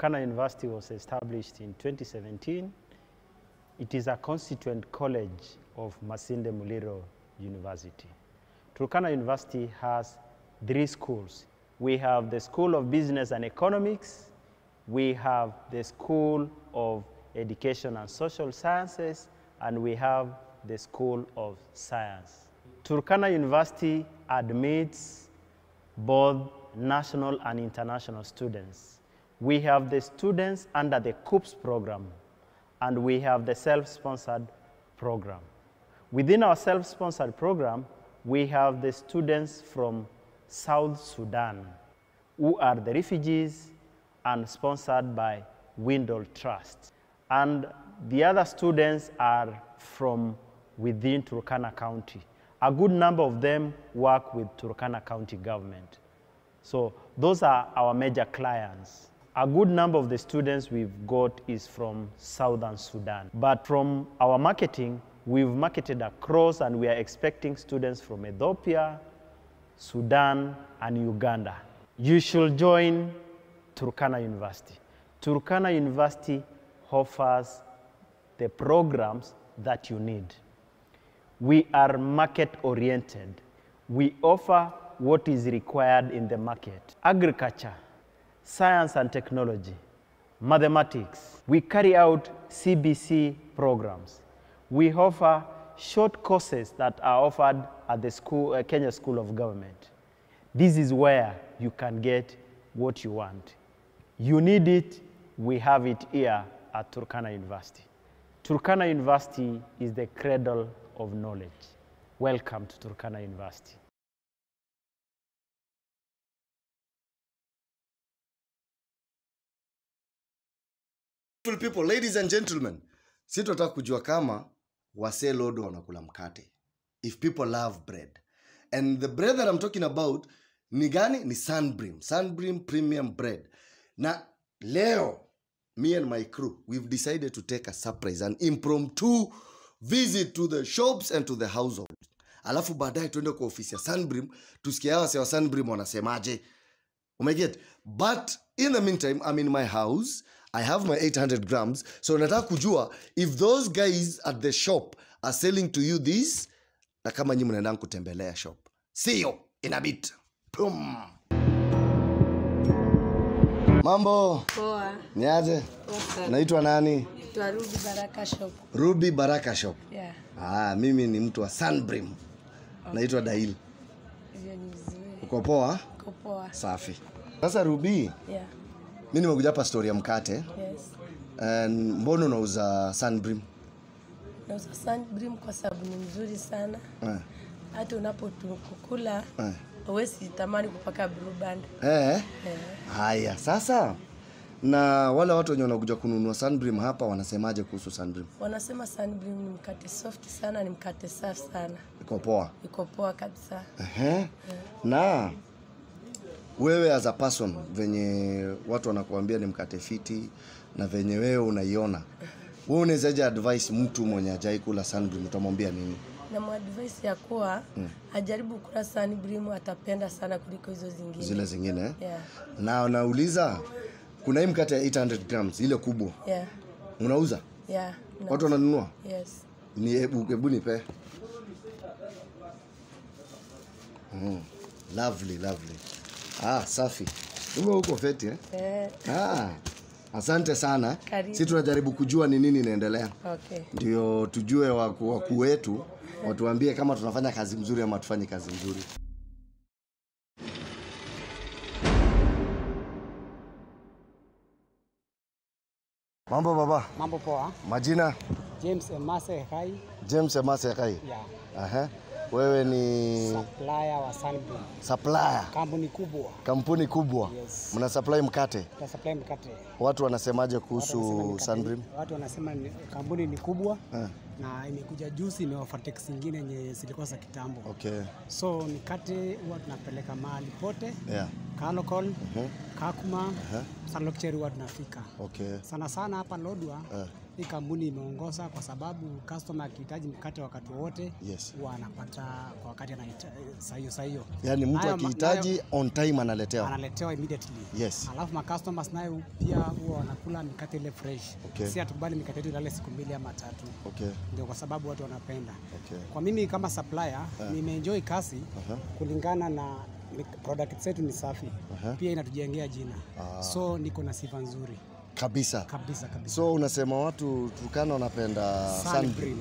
Turkana University was established in 2017. It is a constituent college of Masinde Muliro University. Turkana University has 3 schools. We have the School of Business and Economics, we have the School of Education and Social Sciences, and we have the School of Science. Turkana University admits both national and international students. We have the students under the COOPS program, and we have the self-sponsored program. Within our self-sponsored program, we have the students from South Sudan, who are the refugees and sponsored by Windle Trust. And the other students are from within Turkana County. A good number of them work with Turkana County government. So those are our major clients. A good number of the students we've got is from Southern Sudan. But from our marketing, we've marketed across, and we are expecting students from Ethiopia, Sudan, and Uganda. You should join Turkana University. Turkana University offers the programs that you need. We are market-oriented. We offer what is required in the market. Agriculture, science and technology, mathematics. We carry out CBC programs. We offer short courses that are offered at the Kenya School of Government. This is where you can get what you want. You need it, we have it here at Turkana University. Turkana University is the cradle of knowledge. Welcome to Turkana University. People, ladies and gentlemen, sitotaka kujua kama wase Lodwar wanakula mkate. If people love bread. And the bread that I'm talking about ni gani? Ni Sunbream. Sunbream premium bread. Na leo, me and my crew, we've decided to take a surprise, an impromptu visit to the shops and to the household. Alafu baadaye tuende kwa ofisi ya Sunbream, tusikie wase wa Sunbream wanasemaje. Umeget? But in the meantime, I'm in my house. I have my 800 grams. So nataka kujua if those guys at the shop are selling to you this, na kama nyinyi mnaenda kutembelea shop. See you in a bit. Boom. Mambo. Poa. Niaje? Poa. Naitwa nani? Naitwa Ruby Baraka Shop. Ruby Baraka Shop. Yeah. Mimi ni mtu wa Sunbream. Okay. Naitwa Dail. Hiyo ni nzuri. Uko poa? Uko poa. Safi. Sasa Ruby. Yeah. Mimi nimekuja hapa story ya mkate. Yes. And mbona unauza Sunbream? Nauza Sunbream kwa sababu ni mzuri sana. Hata unapokula huwezi tamani kupaka blue band. Haya, sasa na wale watu wenye wanakuja kununua Sunbream hapa wanasemaje kuhusu Sunbream? Wanasema Sunbream ni mkate soft sana, ni mkate safi sana. Iko poa. Iko poa kabisa. Na wewe as a person venye watu wanakuambia ni mkate fiti na venye wewe unaiona, wewe unawezaje advice mtu mwenye hajai kula Sunbream, utamwambia nini? Na advice ya kuwa ajaribu kula Sunbream, atapenda sana kuliko hizo zingine. Zile zingine? Yeah. Na nauliza, kuna hii mkate ya 800 grams ile kubwa. Yeah. Unauza? Yeah. Watu wananunua? Yes. Ni hebu nipe. Lovely. Safi. Wewe uko feti asante sana. Sisi tunajaribu kujua ni nini inaendelea. Okay. Ndio tujue wakuu wetu watuambie kama tunafanya kazi nzuri ama tufanye kazi nzuri. Mambo baba. Mambo poa. Majina? James Emase Kai. James Emase Kai. Yeah. Wewe ni supplier wa Sunbream. Supplier. Kampuni kubwa. Yes. Mna supply mkate? Mna supply mkate. Watu wanasemaje kuhusu Sunbream? Watu wanasema kampuni ni kubwa na imekuja juzi, imeoffer zingine yenye zilikuwa za kitambo. Okay. So mkate huwa tunapeleka mahali pote. Yeah. Kakuma, Sanlokcheri huwa tunafika. Okay. Sana hapa Lodwar hii kampuni imeongoza kwa sababu customer akihitaji mkate wakati wote huwa anapata kwa wakati saa hiyo. Yaani mtu akihitaji on time analetewa immediately. Yes. Alafu ma customers nayo pia huwa wanakula mikate ile fresh. Si atukubali mikate yetu ilale siku 2 ama 3. Ndio kwa sababu watu wanapenda. Kwa mimi kama supplier nimeenjoy kazi kulingana na product zetu ni safi. Pia inatujengea jina. So niko na sifa nzuri. Kabisa. So unasema watu Turkana wanapenda Sunbream.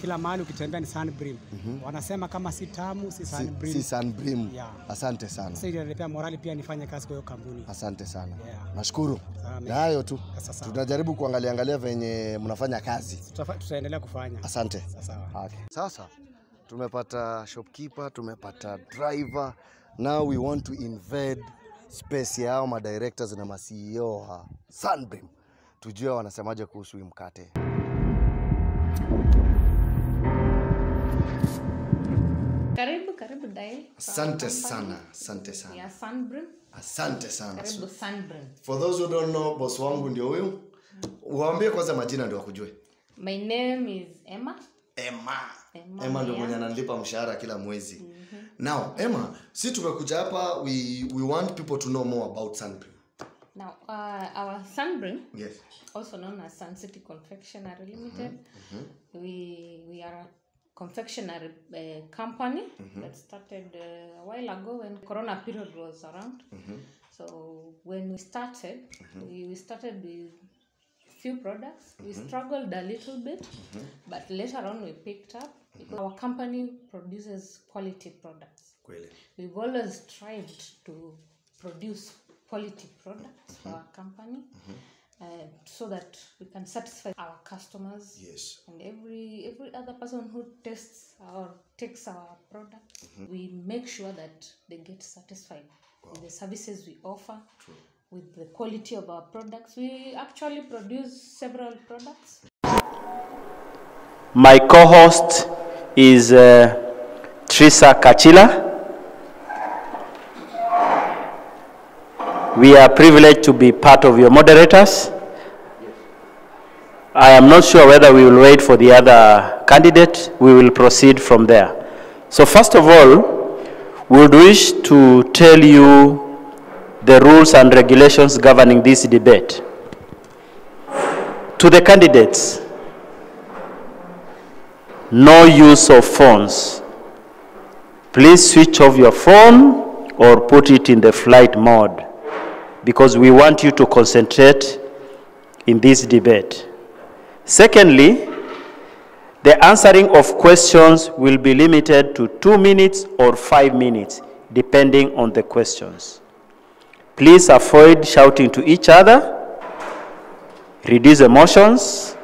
Kila mahali ukitembea ni Sunbream. Wanasema kama si tamu si Sunbream. Si Sunbream. Asante sana. Sasa inanipea morali pia nifanye kazi kwa hiyo kampuni. Asante sana. Nashukuru. Na hayo tu. Tunajaribu kuangalia venye mnafanya kazi. Tutaendelea kufanya. Asante. Sasa tumepata shopkeeper, tumepata driver. Now we want to invade space yao ma directors na ma CEO wa Sunbream. Tujue wanasemaje kuhusu hii mkate. Karibu Dai. Asante sana. Ya Sunbream. Asante sana. Karibu Sunbream. For those who don't know, boss wangu ndio huyu. Uwaambie kwanza majina ndio wakujue. My name is Emma. Emma ndio mwenye ananilipa mshahara kila mwezi. Now, Emma, si tumekuja hapa, we want people to know more about Sunbream. Now, our Sunbream, also known as Sun City Confectionery Limited, we are a confectionery company that started a while ago when Corona period was around. So when we started, we started with few products. We struggled a little bit, but later on we picked up because our company produces quality products. We've always strived to produce quality products for our company so that we can satisfy our customers and every other person who tastes or takes our products. We make sure that they get satisfied with the services we offer. With the quality of our products. We actually produce several products. My co-host is Teresa Kachila. We are privileged to be part of your moderators. I am not sure whether we will wait for the other candidate. We will proceed from there. So first of all, we would wish to tell you the rules and regulations governing this debate. To the candidates, no use of phones. Please switch off your phone or put it in the flight mode because we want you to concentrate in this debate. Secondly, the answering of questions will be limited to 2 minutes or 5 minutes, depending on the questions. Please avoid shouting to each other. Reduce emotions.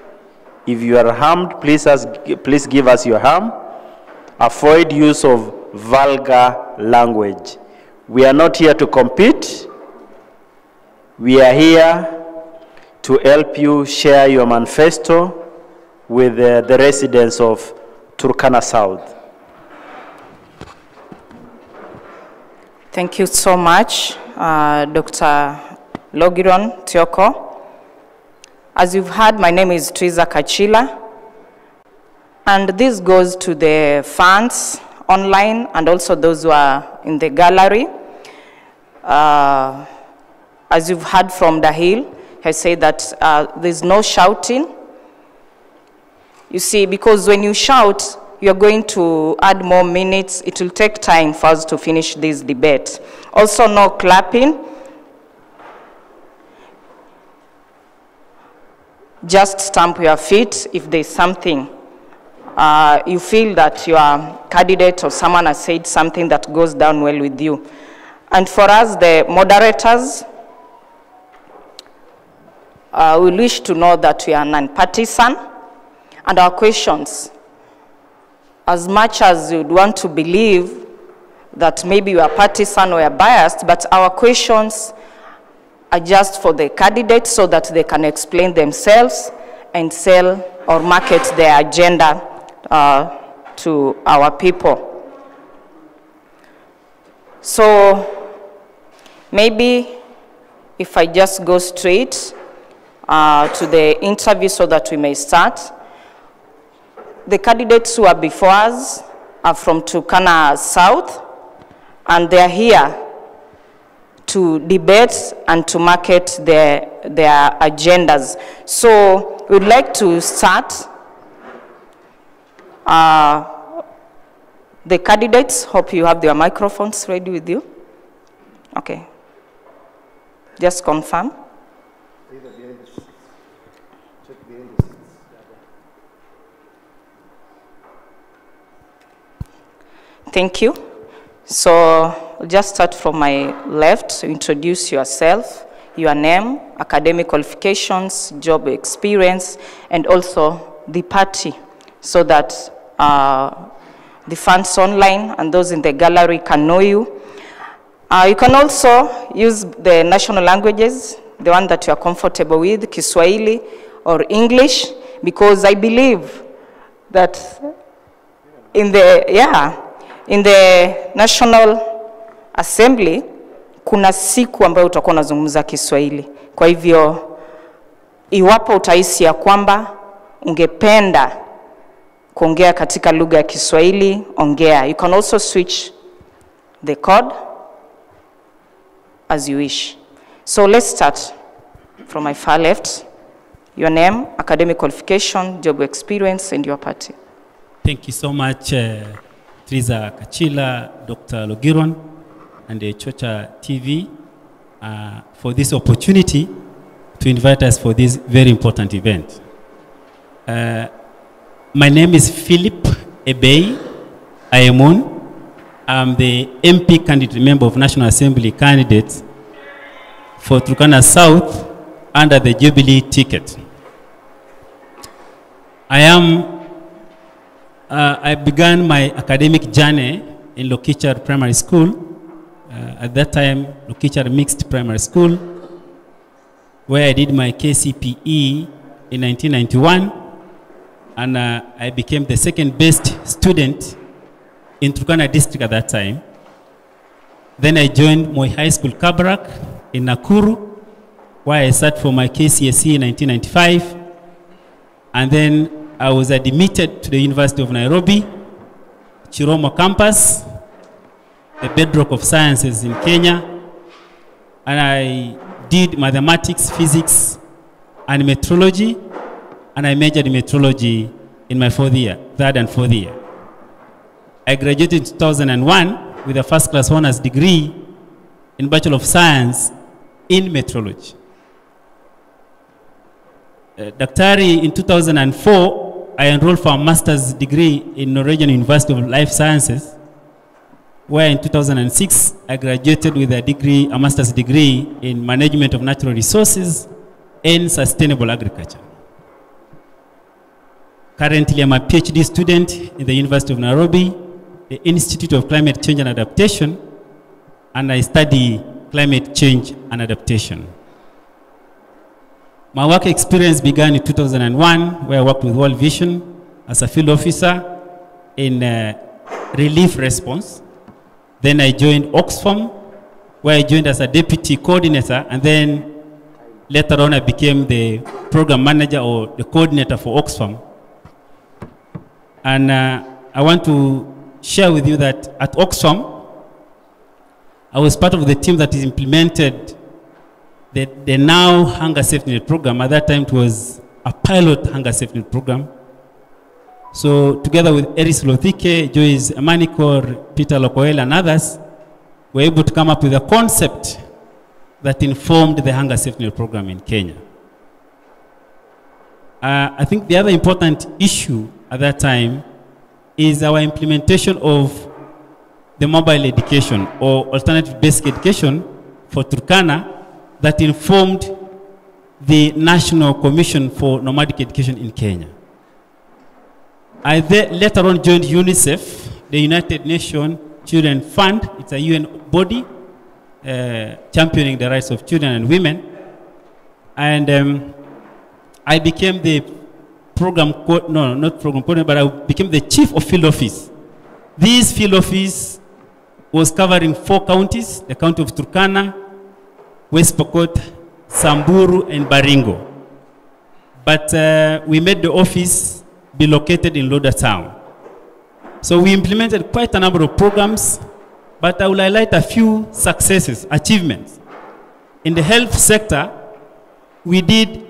If you are harmed, please give us your harm. Avoid use of vulgar language. We are not here to compete. We are here to help you share your manifesto with the residents of Turkana South. Thank you so much, Dr. Logiron Tioko. As you've heard, my name is Teresa Kachila, and this goes to the fans online and also those who are in the gallery. As you've heard from Dahil, he said that there's no shouting. You see, because when you shout, you're going to add more minutes. It will take time for us to finish this debate. Also, no clapping. Just stamp your feet if there's something. You feel that your candidate or someone has said something that goes down well with you. And for us, the moderators, we wish to know that we are non-partisan, and our questions, as much as you'd want to believe that maybe you are partisan or you are biased, but our questions are just for the candidates so that they can explain themselves and sell or market their agenda to our people. So maybe if I just go straight, to the interview so that we may start. The candidates who are before us are from Turkana South, and they are here to debate and to market their agendas. So we'd like to start. The candidates, hope you have their microphones ready with you. Okay. Just confirm. Thank you. So I'll just start from my left. Introduce yourself, your name, academic qualifications, job experience, and also the party, so that the fans online and those in the gallery can know you. You can also use the national languages, the one that you are comfortable with, Kiswahili or English, because I believe that in the National Assembly kuna siku ambayo utakuwa unazungumza Kiswahili. Kwa hivyo iwapo utahisi ya kwamba ungependa kuongea katika lugha ya Kiswahili, ongea. You can also switch the code as you wish. So let's start from my far left. Your name, academic qualification, job experience, and your party. Thank you so much, Triza Kachila, Dr. Logiron, and the Chocha TV for this opportunity to invite us for this very important event. My name is Philip Ebei Ayemun. I'm the MP candidate member of National Assembly candidate for Turkana South under the Jubilee ticket. I began my academic journey in Lokichar Primary School. At that time, Lokichar Mixed Primary School, where I did my KCPE in 1991, and I became the second best student in Turkana district at that time. Then I joined Moi High School Kabarak in Nakuru, where I sat for my KCSE in 1995, and then I was admitted to the University of Nairobi, Chiromo campus, the bedrock of sciences in Kenya, and I did mathematics, physics, and metrology, and I majored in metrology in my third and fourth year. I graduated in 2001 with a first-class honors degree in Bachelor of Science in metrology. Daktari, in 2004, I enrolled for a master's degree in Norwegian University of Life Sciences, where in 2006, I graduated with a master's degree in Management of Natural Resources and Sustainable Agriculture. Currently, I'm a PhD student in the University of Nairobi, the Institute of Climate Change and Adaptation, and I study climate change and adaptation. My work experience began in 2001, where I worked with World Vision as a field officer in relief response. Then I joined Oxfam, where I joined as a deputy coordinator, and then later on I became the program manager or the coordinator for Oxfam. And I want to share with you that at Oxfam, I was part of the team that is implemented the now hunger safety net program. At that time, it was a pilot hunger safety net program. So together with Eris Lothike, Joyce Manikor, Peter Lokoel, and others, we were able to come up with a concept that informed the hunger safety net program in Kenya. I think the other important issue at that time is our implementation of the mobile education or alternative basic education for Turkana that informed the National Commission for Nomadic Education in Kenya. I later on joined UNICEF, the United Nations Children Fund. It's a UN body championing the rights of children and women. And I became the but I became the chief of field office. This field office was covering 4 counties, the county of Turkana, West Pokot, Samburu, and Baringo. but we made the office be located in Lodwar town. So we implemented quite a number of programs, but I will highlight a few successes, achievements. In the health sector, we did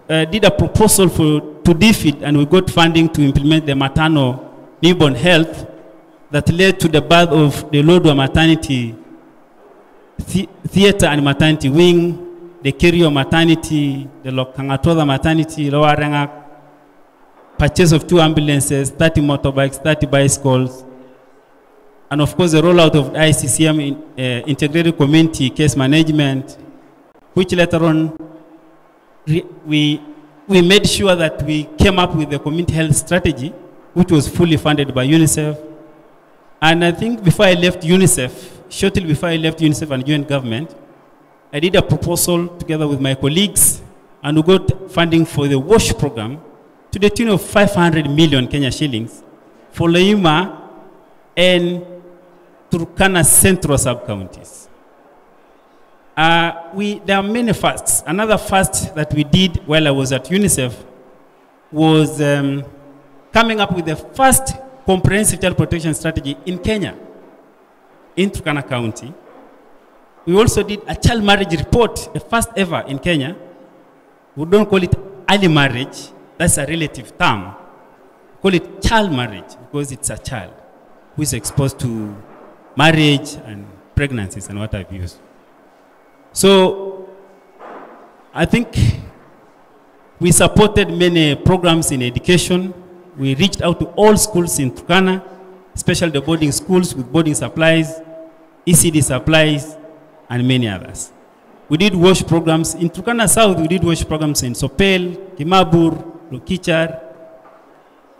a proposal to DFID, and we got funding to implement the maternal newborn health that led to the birth of the Lodwar maternity theater and maternity wing, the Kerio maternity, the Lokangatoda maternity, Lower Rangak, purchase of 2 ambulances, 30 motorbikes, 30 bicycles, and of course the rollout of ICCM integrated community case management, which later on we made sure that we came up with the community health strategy, which was fully funded by UNICEF. And I think before I left UNICEF, shortly before I left UNICEF and UN government, I did a proposal together with my colleagues, and we got funding for the WASH program to the tune of 500 million Kenya shillings for Laima and Turkana Central sub-counties. There are many firsts. Another first that we did while I was at UNICEF was coming up with the first comprehensive child protection strategy in Kenya, in Turkana County. We also did a child marriage report, the first ever in Kenya. We don't call it early marriage, that's a relative term. We call it child marriage because it's a child who is exposed to marriage and pregnancies and what have you. So I think we supported many programs in education. We reached out to all schools in Turkana, especially the boarding schools with boarding supplies, ECD supplies, and many others. We did WASH programs. In Turkana South, we did WASH programs in Sopel, Kimabur, Lokichar,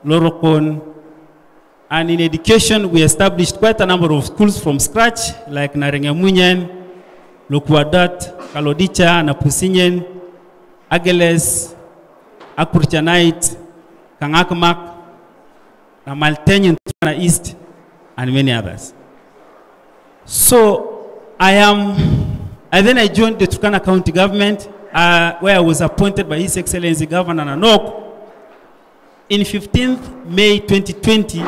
Lorokon. And in education, we established quite a number of schools from scratch, like Narengamunyan, Lokwadat, Kalodicha, Napusinyen, Ageles, Akurchanite, Kangakmak, Namalteny in Turkana East, and many others. So then I joined the Turkana County government, where I was appointed by His Excellency Governor Nanok in 15th May 2020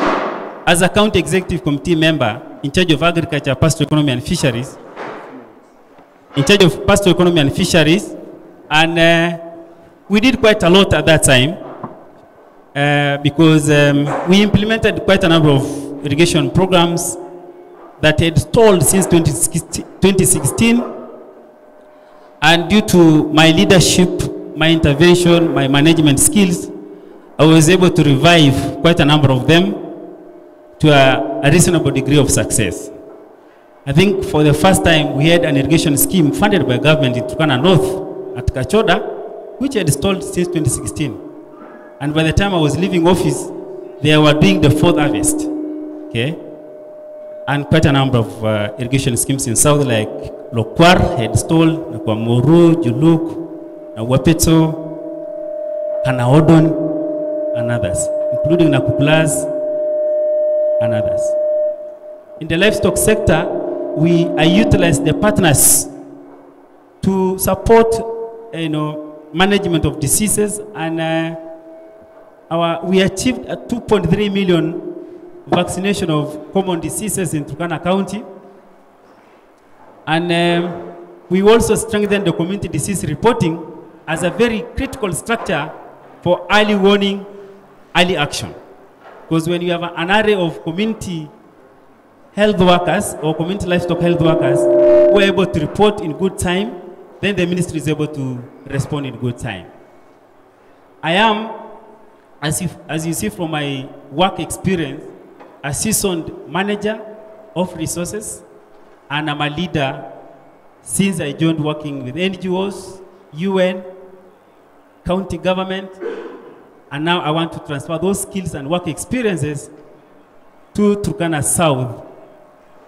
as a county executive committee member in charge of agriculture, pastoral economy and fisheries. And we did quite a lot at that time because we implemented quite a number of irrigation programs that had stalled since 2016. And due to my leadership, my intervention, my management skills, I was able to revive quite a number of them to a reasonable degree of success. I think for the first time, we had an irrigation scheme funded by government in Turkana North at Kachoda, which had stalled since 2016. And by the time I was leaving office, they were doing the 4th harvest, okay? And quite a number of irrigation schemes in South, like Lodwar had stalled, Nakwamoru, Juluk, Wapeto, Kanaodon, and others, including Nakuplas and others. In the livestock sector, I utilized the partners to support, management of diseases, and we achieved a 2.3 million vaccination of common diseases in Turkana County. And we also strengthened the community disease reporting as a very critical structure for early warning, early action. Because when you have an array of community health workers or community livestock health workers who are able to report in good time, then the ministry is able to respond in good time. I am, as you see from my work experience, a seasoned manager of resources, and I'm a leader since I joined working with NGOs, UN, county government, and now I want to transfer those skills and work experiences to Turkana South,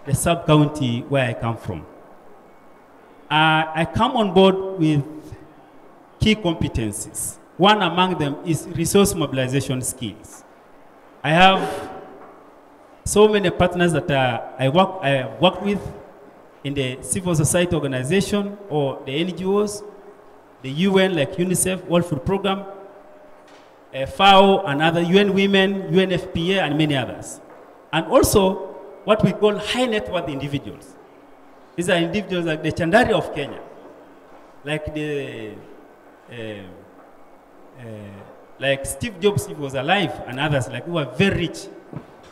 the sub-county where I come from. I come on board with key competencies. One among them is resource mobilization skills. I have so many partners that I work with in the civil society organization or the NGOs, the UN, like UNICEF, World Food Program, FAO, and other UN Women, UNFPA, and many others. And also, what we call high net worth individuals. These are individuals like the Chandari of Kenya, like like Steve Jobs, if he was alive, and others like who are very rich.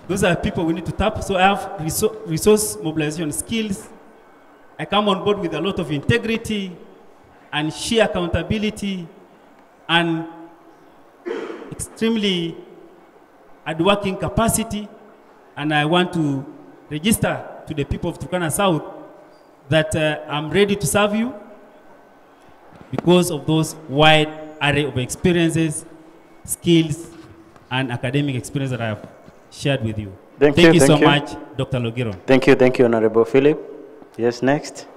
Those are people we need to tap. So I have resource mobilization skills. I come on board with a lot of integrity and sheer accountability and extremely hardworking capacity. And I want to register to the people of Turkana South that I'm ready to serve you because of those wide array of experiences, skills, and academic experience that I have shared with you. Thank you so much, Dr. Logiron. Thank you, Honorable Philip. Yes, next.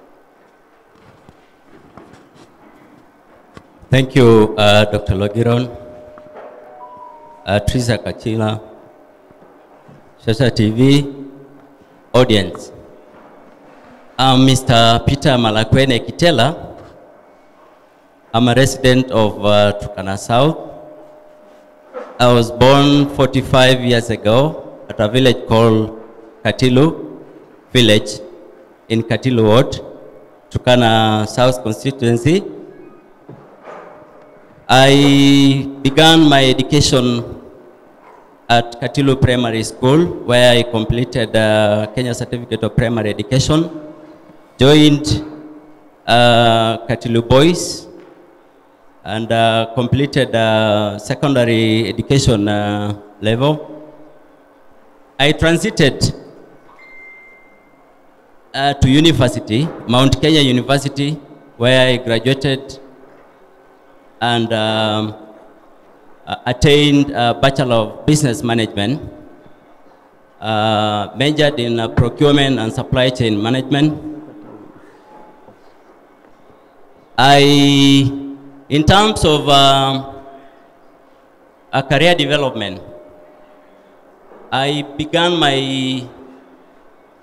Thank you, Dr. Logiron, Teresa Kachila, Shasha TV, audience. I'm Mr. Peter Malakwene Kitela. I'm a resident of Turkana South. I was born 45 years ago at a village called Katilu Village in Katilu Ward, Turkana South constituency. I began my education at Katilu Primary School, where I completed Kenya Certificate of Primary Education, joined Katilu Boys, and completed secondary education level. I transited to university, Mount Kenya University, where I graduated and attained a Bachelor of Business Management, majored in procurement and supply chain management. In terms of a career development, I began my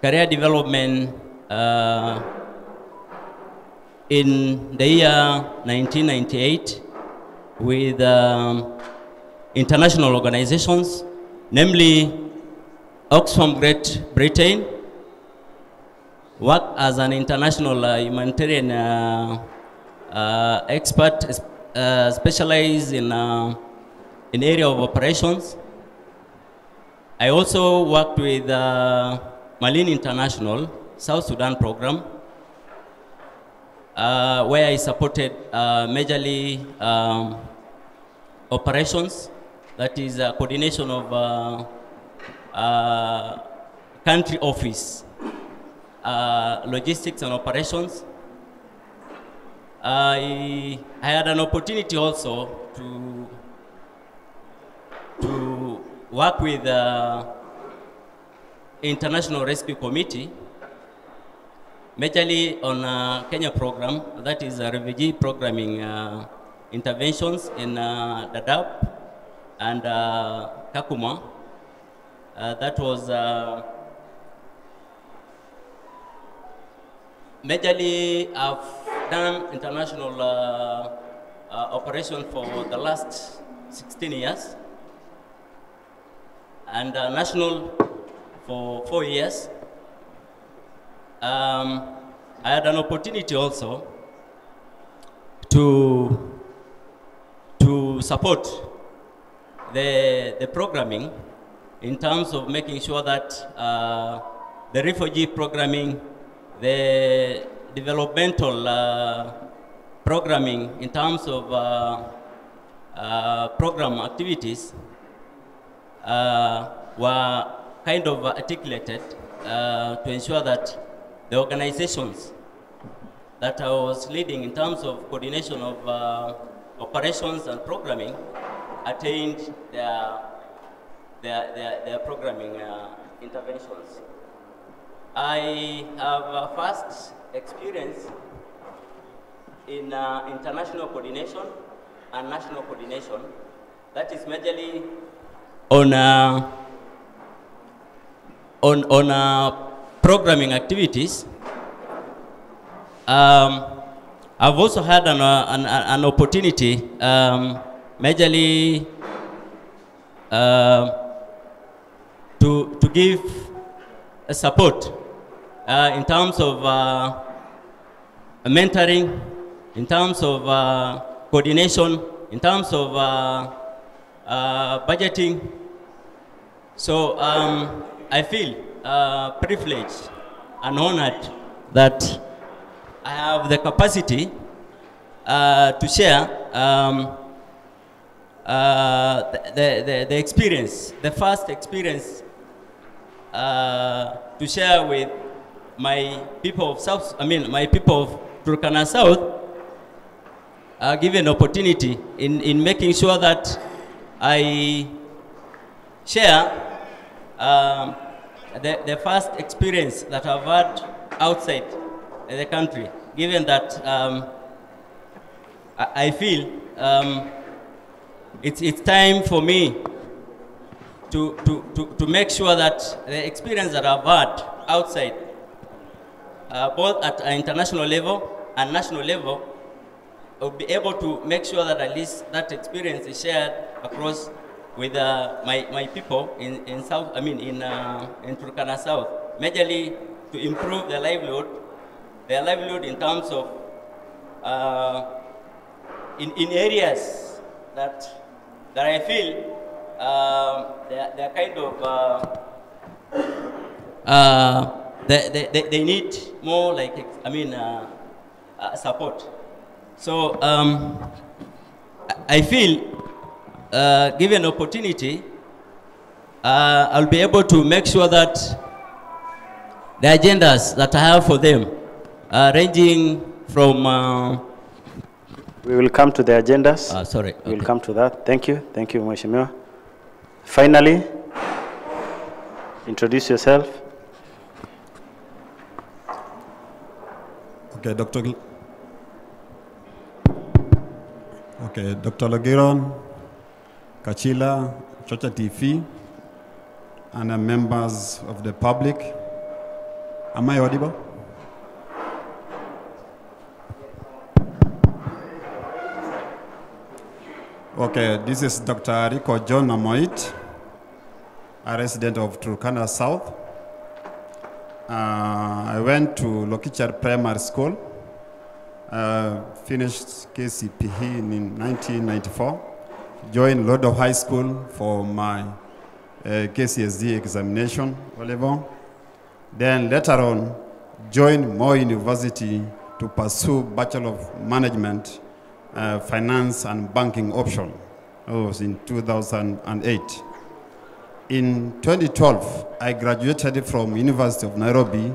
career development in the year 1998 with international organizations, namely Oxfam Great Britain, worked as an international humanitarian expert, specialized in area of operations. I also worked with Marine International South Sudan program, where I supported majorly operations, that is coordination of country office, logistics and operations. I had an opportunity also to work with the International Rescue Committee, majorly on a Kenya program, that is refugee programming interventions in Dadaab and Kakuma. That was majorly I've done international operation for the last 16 years and national for 4 years. I had an opportunity also to support the programming in terms of making sure that the refugee programming, the developmental programming in terms of program activities were kind of articulated to ensure that the organizations that I was leading in terms of coordination of operations and programming attained their programming interventions. I have a first experience in international coordination and national coordination. That is majorly on programming activities. I've also had an opportunity, majorly to give a support in terms of mentoring, in terms of coordination, in terms of budgeting. So I feel privileged and honored that I have the capacity to share the experience, the first experience to share with my people of my people of Turkana South, given opportunity in making sure that I share the first experience that I've had outside the country, given that I feel it's time for me to make sure that the experience that I've had outside, both at an international level and national level, I'll be able to make sure that at least that experience is shared across with my people in Turkana South, majorly to improve their livelihood in terms of in areas that I feel they're kind of they need more like support. So I feel given opportunity, I'll be able to make sure that the agendas that I have for them, ranging from we will come to the agendas. Sorry. We will come to that. Thank you. Thank you, Mheshimiwa. Finally, introduce yourself. Okay, Dr. Logiron, Kachila, Chocha TV, and members of the public. Am I audible? Okay, this is Dr. Rico John Amoit, a resident of Turkana South. I went to Lokichar Primary School, finished KCPE in 1994, joined Lodwar High School for my KCSD examination level. Then later on, joined Moi University to pursue Bachelor of Management, Finance and Banking option. That was in 2008. In 2012, I graduated from University of Nairobi,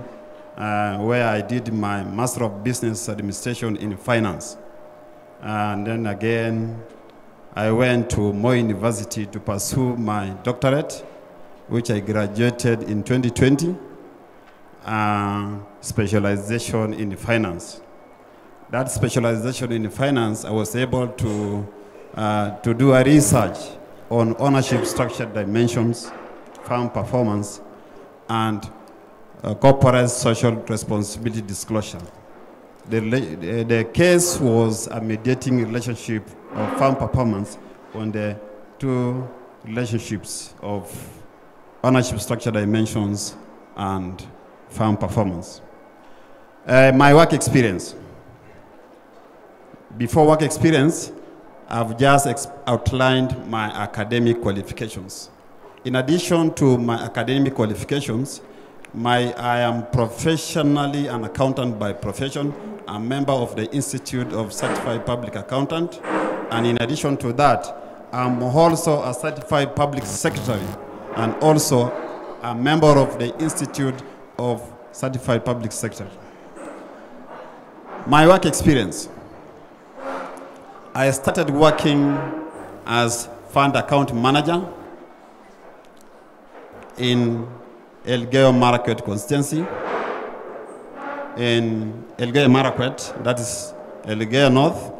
where I did my Master of Business Administration in Finance. And then again, I went to Moi University to pursue my doctorate, which I graduated in 2020, specialization in finance. That specialization in finance, I was able to do a research on ownership structure dimensions, firm performance, and corporate social responsibility disclosure. The case was a mediating relationship of firm performance on the two relationships of ownership structure dimensions and firm performance. My work experience. Before work experience, I've just outlined my academic qualifications. In addition to my academic qualifications, I am professionally an accountant by profession, a member of the Institute of Certified Public Accountant, and in addition to that, I'm also a certified public secretary and also a member of the Institute of Certified Public Secretary. My work experience. I started working as fund account manager in Elgeyo Marakwet constituency. In Elgeyo Marakwet, that is Elgeyo North.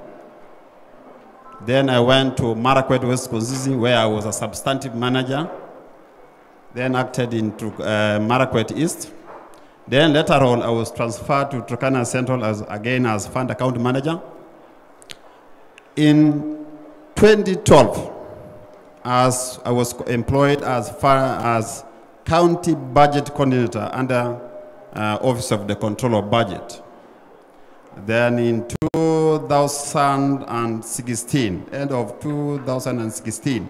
Then I went to Marakwet West constituency where I was a substantive manager. Then acted in Marakwet East. Then later on, I was transferred to Turkana Central as fund account manager. In 2012, as I was employed as county budget coordinator under Office of the Control of Budget. Then in 2016, end of 2016,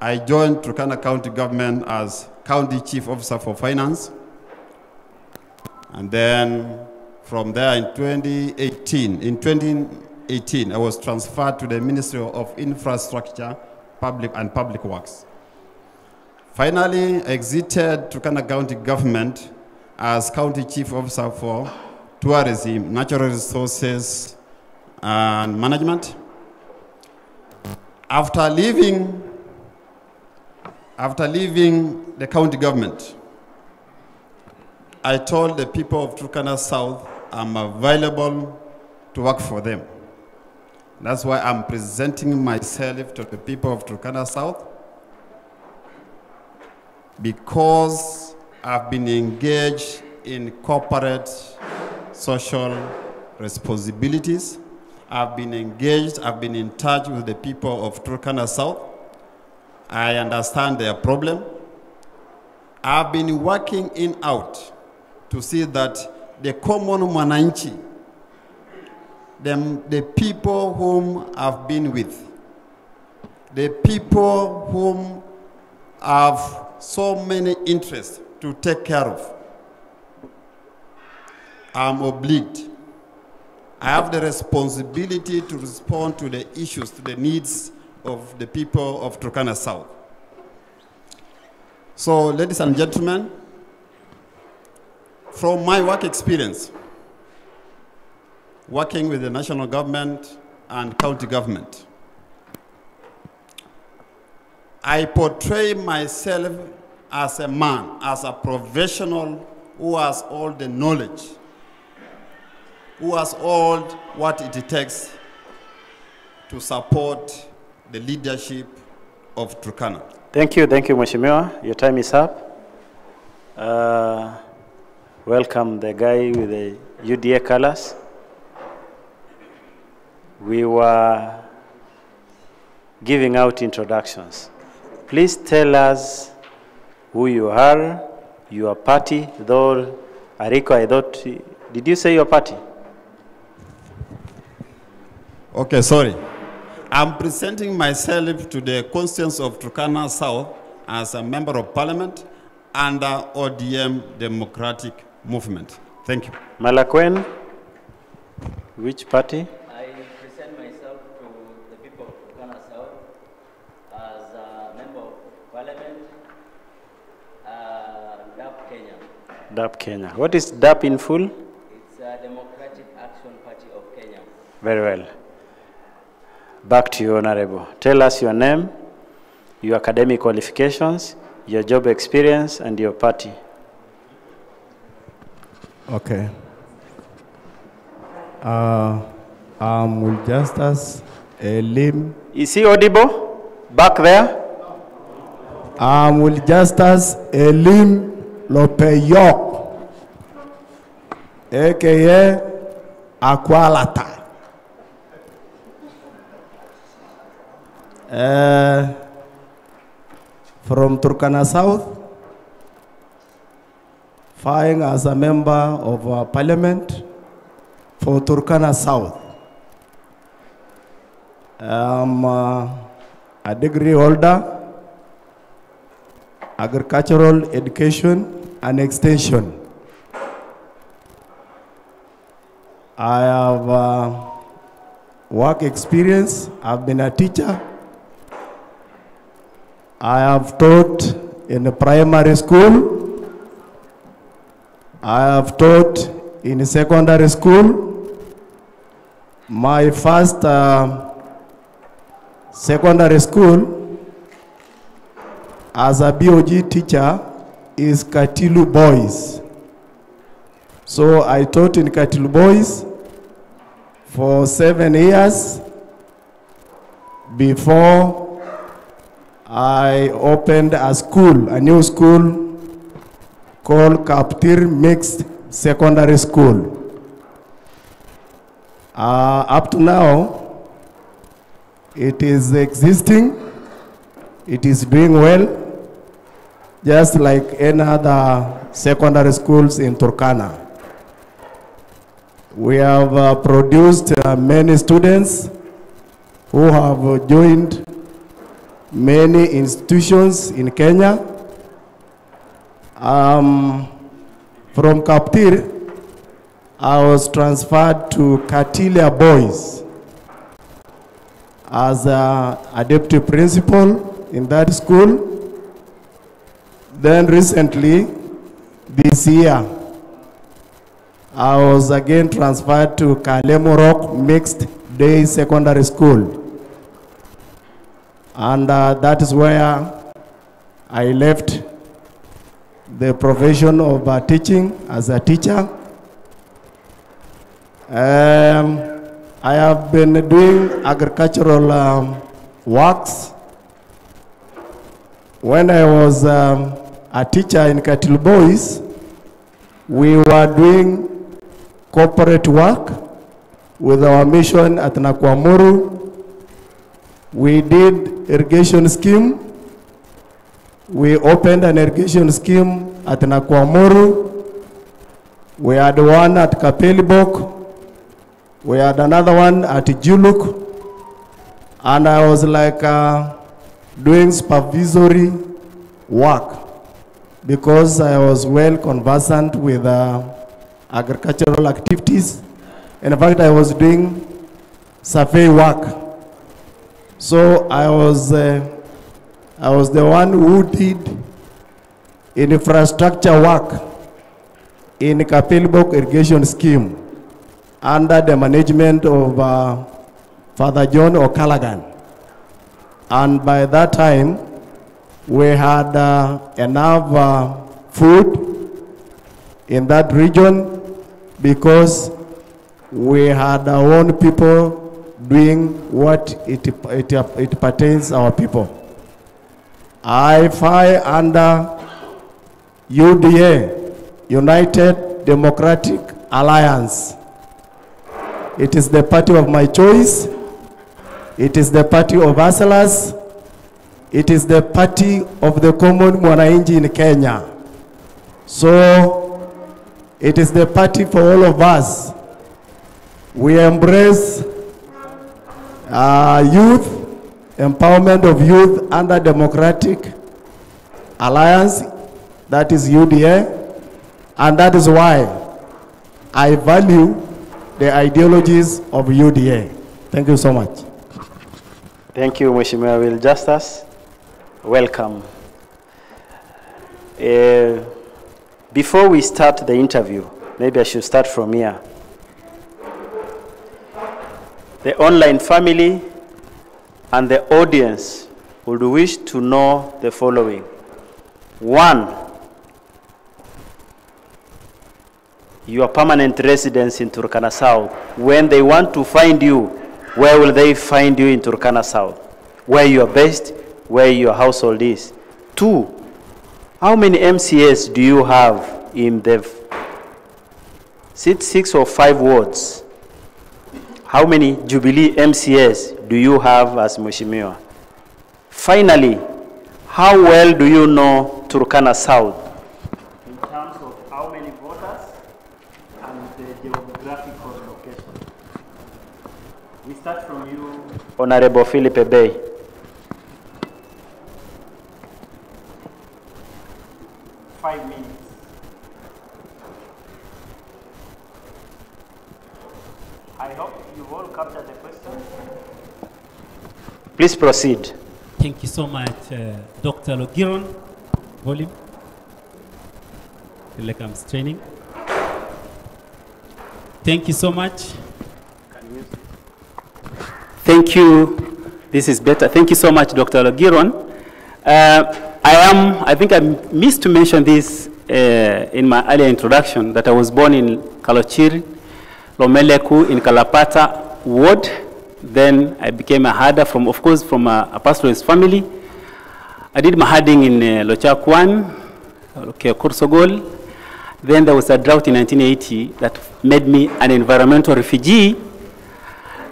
I joined Turkana County Government as County Chief Officer for Finance. And then from there in 2018, I was transferred to the Ministry of Infrastructure, Public Works. Finally, I exited Turkana County Government as County Chief Officer for Tourism, Natural Resources, and Management. After leaving the county government, I told the people of Turkana South I'm available to work for them. That's why I'm presenting myself to the people of Turkana South, because I've been engaged in corporate social responsibilities. I've been engaged, I've been in touch with the people of Turkana South. I understand their problem. I've been working in out to see that the common mwananchi, the people whom I've been with, the people whom have so many interests to take care of, I'm obliged. I have the responsibility to respond to the issues, to the needs of the people of Turkana South. So, ladies and gentlemen, from my work experience, working with the national government and county government, I portray myself as a man, as a professional who has all the knowledge, who has all what it takes to support the leadership of Turkana. Thank you, Mheshimiwa. Your time is up. Welcome the guy with the UDA colors. We were giving out introductions. Please tell us who you are, your party, though, Ariko, I thought, did you say your party? Okay, sorry. I'm presenting myself to the constituents of Turkana South as a member of parliament under ODM Democratic Movement. Thank you. Malakwen, which party? I present myself to the people of Turkana South as a member of parliament, DAP Kenya. DAP Kenya. What is DAP in full? It's a Democratic Action Party of Kenya. Very well. Back to you, Honorable. Tell us your name, your academic qualifications, your job experience, and your party. Okay. I'm Justus Elim. Is he audible? Back there? I'm Justus Elim Lopeyok, a.k.a. Aqualata. From Turkana South, fighting as a member of parliament for Turkana South. I'm a degree holder, agricultural education and extension. I have work experience. I've been a teacher. I have taught in a primary school. I have taught in a secondary school. My first secondary school as a BOG teacher is Katilu Boys. So I taught in Katilu Boys for 7 years before I opened a school, a new school called Kaptir Mixed Secondary School. Up to now, it is existing, it is doing well, just like any other secondary schools in Turkana. We have produced many students who have joined many institutions in Kenya. From Kaptir, I was transferred to Katilia Boys as a deputy principal in that school. Then recently, this year, I was again transferred to Kalemorok Mixed Day Secondary School. And that is where I left the profession of teaching as a teacher. I have been doing agricultural works. When I was a teacher in Katil Boys, we were doing corporate work with our mission at Nakwamuru. We did irrigation scheme. We opened an irrigation scheme at Nakwamuru. We had one at Kapelibok. We had another one at Juluk. And I was like doing supervisory work because I was well conversant with agricultural activities. In fact, I was doing survey work. So I was the one who did infrastructure work in Kapelibok irrigation scheme under the management of Father John O'Callaghan. And by that time, we had enough food in that region because we had our own people doing what it pertains our people. I fly under UDA, United Democratic Alliance. It is the party of my choice. It is the party of hustlers. It is the party of the common mwananchi in Kenya. So it is the party for all of us. We embrace youth, empowerment of youth under Democratic Alliance, that is UDA, and that is why I value the ideologies of UDA. Thank you so much. Thank you, Mheshimiwa Will Justus. Welcome. Before we start the interview, maybe I should start from here. The online family and the audience would wish to know the following. 1, your permanent residence in Turkana South. When they want to find you, where will they find you in Turkana South? Where you are based, where your household is. 2, how many MCAs do you have in the 6 or 5 wards? How many Jubilee MCAs do you have as Mheshimiwa? Finally, how well do you know Turkana South in terms of how many voters and the geographical location? We start from you, Honorable Philip Bay. I hope you've all captured the question. Please proceed. Thank you so much, Dr. Logiron. Volume. Feel like I'm straining. Thank you so much. Thank you. This is better. Thank you so much, Dr. Logiron. I think I missed to mention this in my earlier introduction, that I was born in Kalochir, Lomeleku in Kalapata ward. Then I became a herder from a pastoralist family. I did my herding in Lochakwan, Kursogol, Then there was a drought in 1980 that made me an environmental refugee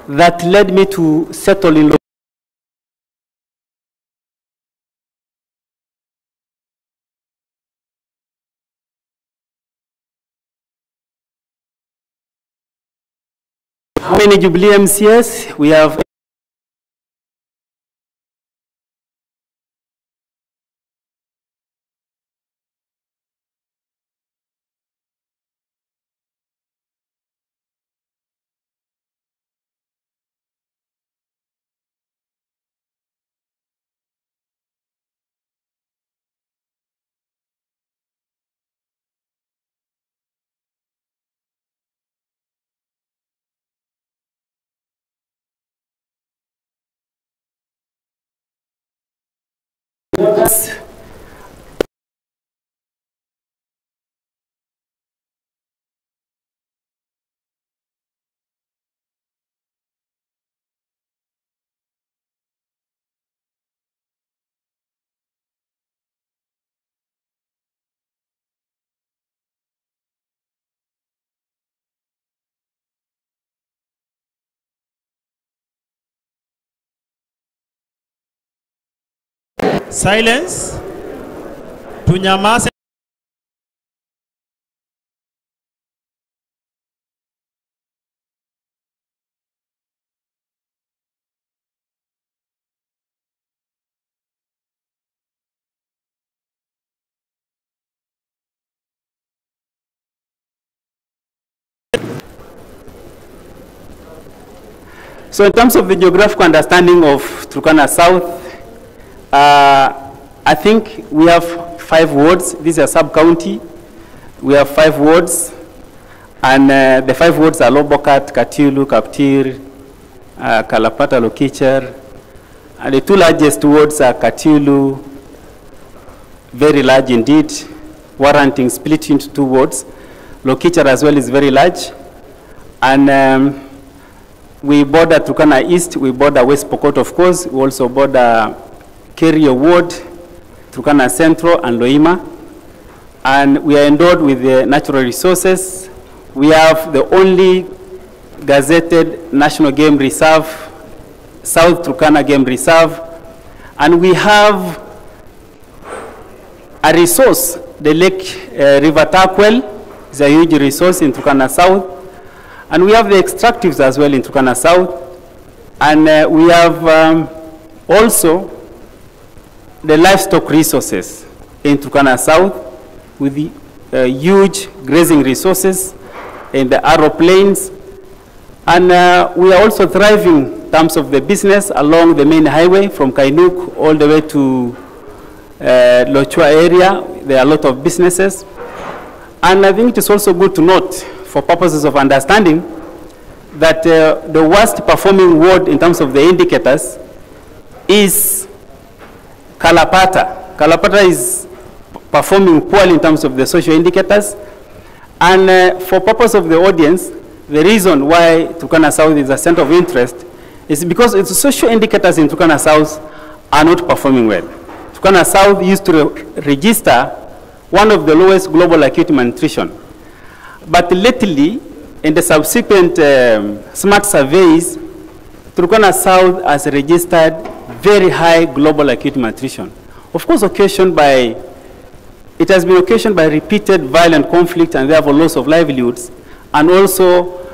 that led me to settle in How many Jubilee MCS? We have silence. Tunyamaze. So in terms of the geographical understanding of Turkana South, I think we have 5 wards. This is a sub-county. We have 5 wards, and the 5 wards are Lobokat, Katilu, Kaptir, Kalapata, Lokicher, and the 2 largest wards are Katilu, very large indeed, warranting split into 2 wards. Lokicher as well is very large, and we border Turkana East, we border West Pokot, of course. We also border Kerio Ward, Turkana Central, and Loima. And we are endowed with the natural resources. We have the only gazetted National Game Reserve, South Turkana Game Reserve. And we have a resource, the Lake River Takwel is a huge resource in Turkana South. And we have the extractives as well in Turkana South. And we have also the livestock resources in Turkana South with the huge grazing resources in the Arrow Plains. And we are also thriving in terms of the business along the main highway from Kainuk all the way to Lochua area. There are a lot of businesses. And I think it is also good to note, for purposes of understanding, that the worst performing ward in terms of the indicators is Kalapata. Kalapata is performing poorly in terms of the social indicators. And for purpose of the audience, the reason why Turkana South is a center of interest is because its social indicators in Turkana South are not performing well. Turkana South used to register one of the lowest global acute malnutrition. But lately, in the subsequent smart surveys, Turkana South has registered very high global acute malnutrition. Of course, it has been occasioned by repeated violent conflict and therefore loss of livelihoods, and also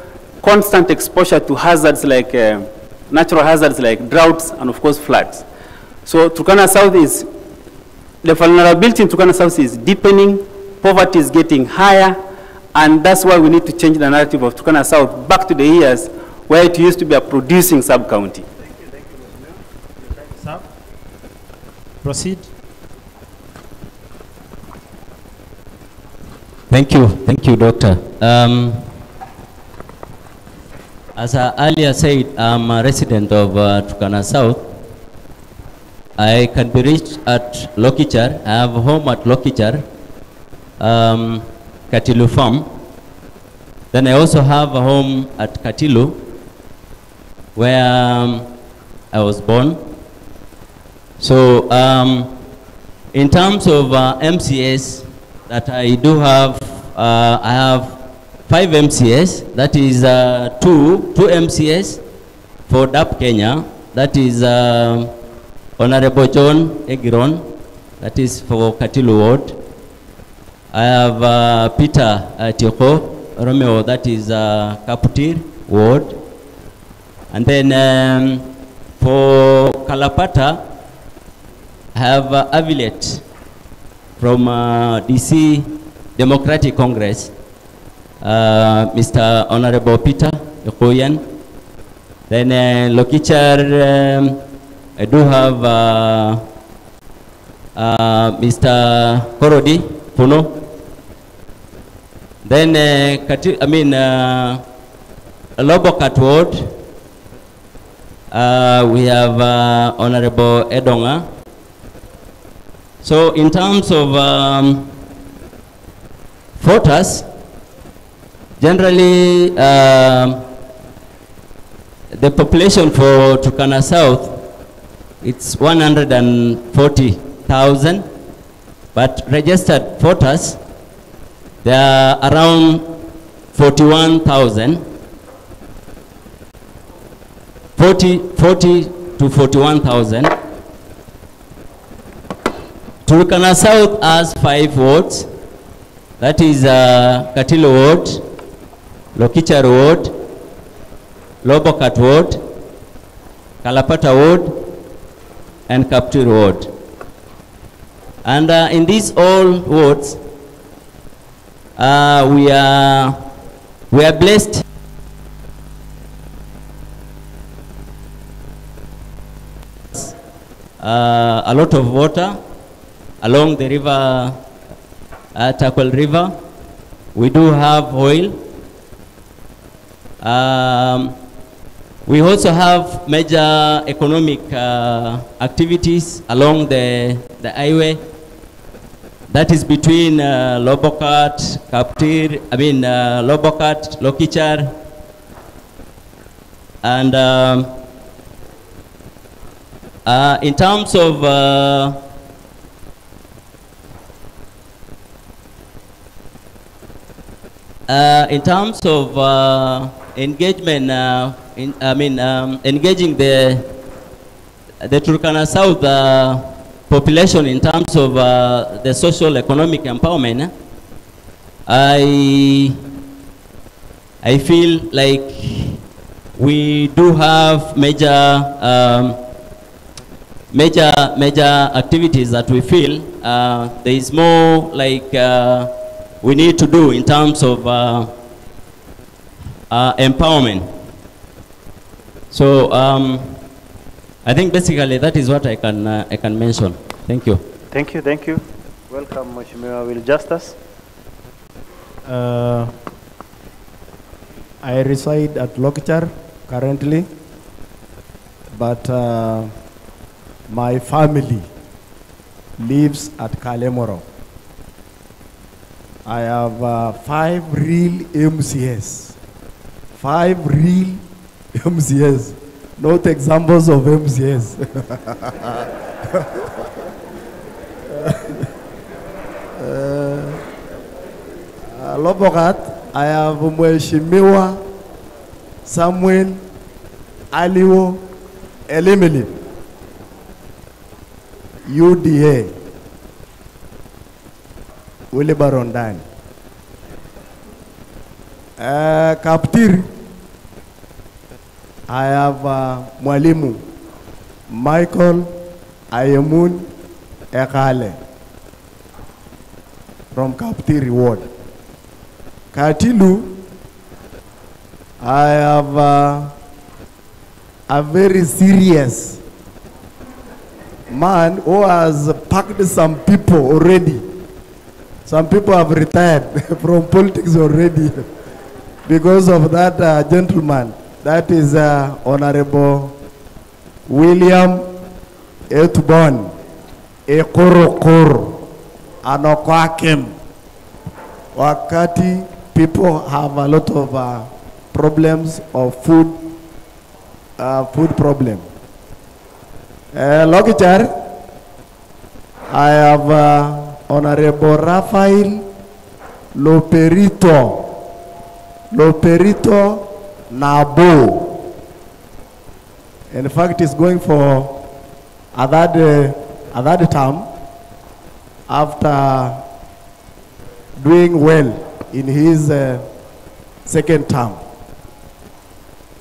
constant exposure to hazards like natural hazards like droughts and of course floods. So Turkana South the vulnerability in Turkana South is deepening, poverty is getting higher, and that's why we need to change the narrative of Turkana South back to the years where it used to be a producing sub-county. Thank you. Proceed. Thank you, Doctor. As I earlier said, I'm a resident of Turkana South. I can be reached at Lokichar. I have a home at Lokichar, Katilu Farm. Then I also have a home at Katilu, where I was born. So in terms of MCS that I do have I have 5 MCS, that is two MCS for DAP Kenya, that is Honorable John Egiron, that is for Katilu Ward. I have Peter Tioko Romeo, that is Kaputir Ward. And then for Kalapata, I have Avilet from DC Democratic Congress, Mr. Honorable Peter Yokoyan. Then Lokichar, I do have Mr. Korodi Puno. Then Lobokat Ward, we have Honorable Edonga. So in terms of voters, generally the population for Turkana South, it's 140,000, but registered voters, they are around 41,000, 40 to 41,000. Turkana South has 5 wards, that is Katilo Ward, Lokichar Ward, Lobokat Ward, Kalapata Ward, and Kaptir Ward. And in these all wards, we are blessed a lot of water along the river, Takwel River. We do have oil. We also have major economic activities along the highway. That is between Lobokat, Kaptir, Lobokat, Lokichar, and in terms of engagement, engaging the Turkana South population in terms of the social economic empowerment, I feel like we do have major activities that we feel there is more like we need to do in terms of empowerment. So I think basically that is what I can mention. Thank you. Thank you. Welcome, Mheshimiwa Will Justus. I reside at Lokichar currently, but my family lives at Kalemoro. I have 5 real MCS. 5 real MCS. Not examples of MCS. Lobokat, I have Mheshimiwa Samuel Aliwo Elimili, UDA, Wile Barondani. Kaptir, I have Mwalimu Michael Ayamun Ekale from Kaptir Ward. Katilu, I have a very serious man who has packed some people already. Some people have retired from politics already because of that gentleman. That is Honorable William Etubon Ekorokoro Anokwakem. Wakati people have a lot of problems of food problem. Lokichar, I have Honorable Raphael Loperito Nabo. In fact, he's going for a third term after doing well in his second term.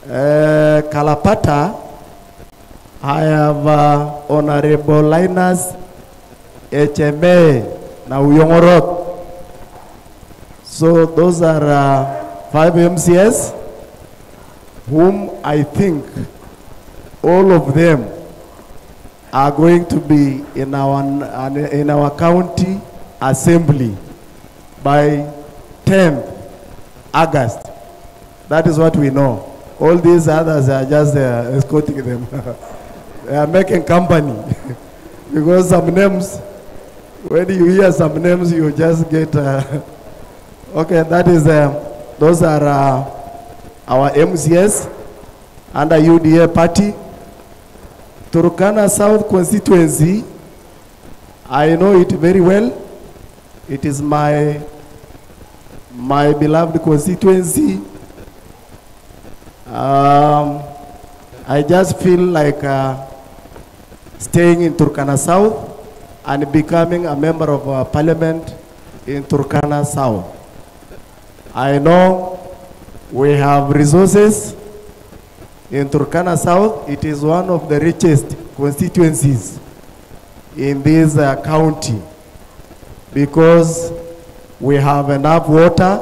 Kalapata, I have Honorable Linus HMA Nauyongorot. So those are 5 MCS whom I think all of them are going to be in our county assembly by 10th August. That is what we know. All these others are just escorting them. They are making company. Because some names, when you hear some names, you just get... okay, that is... those are our MCS under UDA party. Turkana South constituency, I know it very well. It is my beloved constituency. I just feel like staying in Turkana South and becoming a member of parliament in Turkana South. I know we have resources in Turkana South. It is one of the richest constituencies in this county because we have enough water,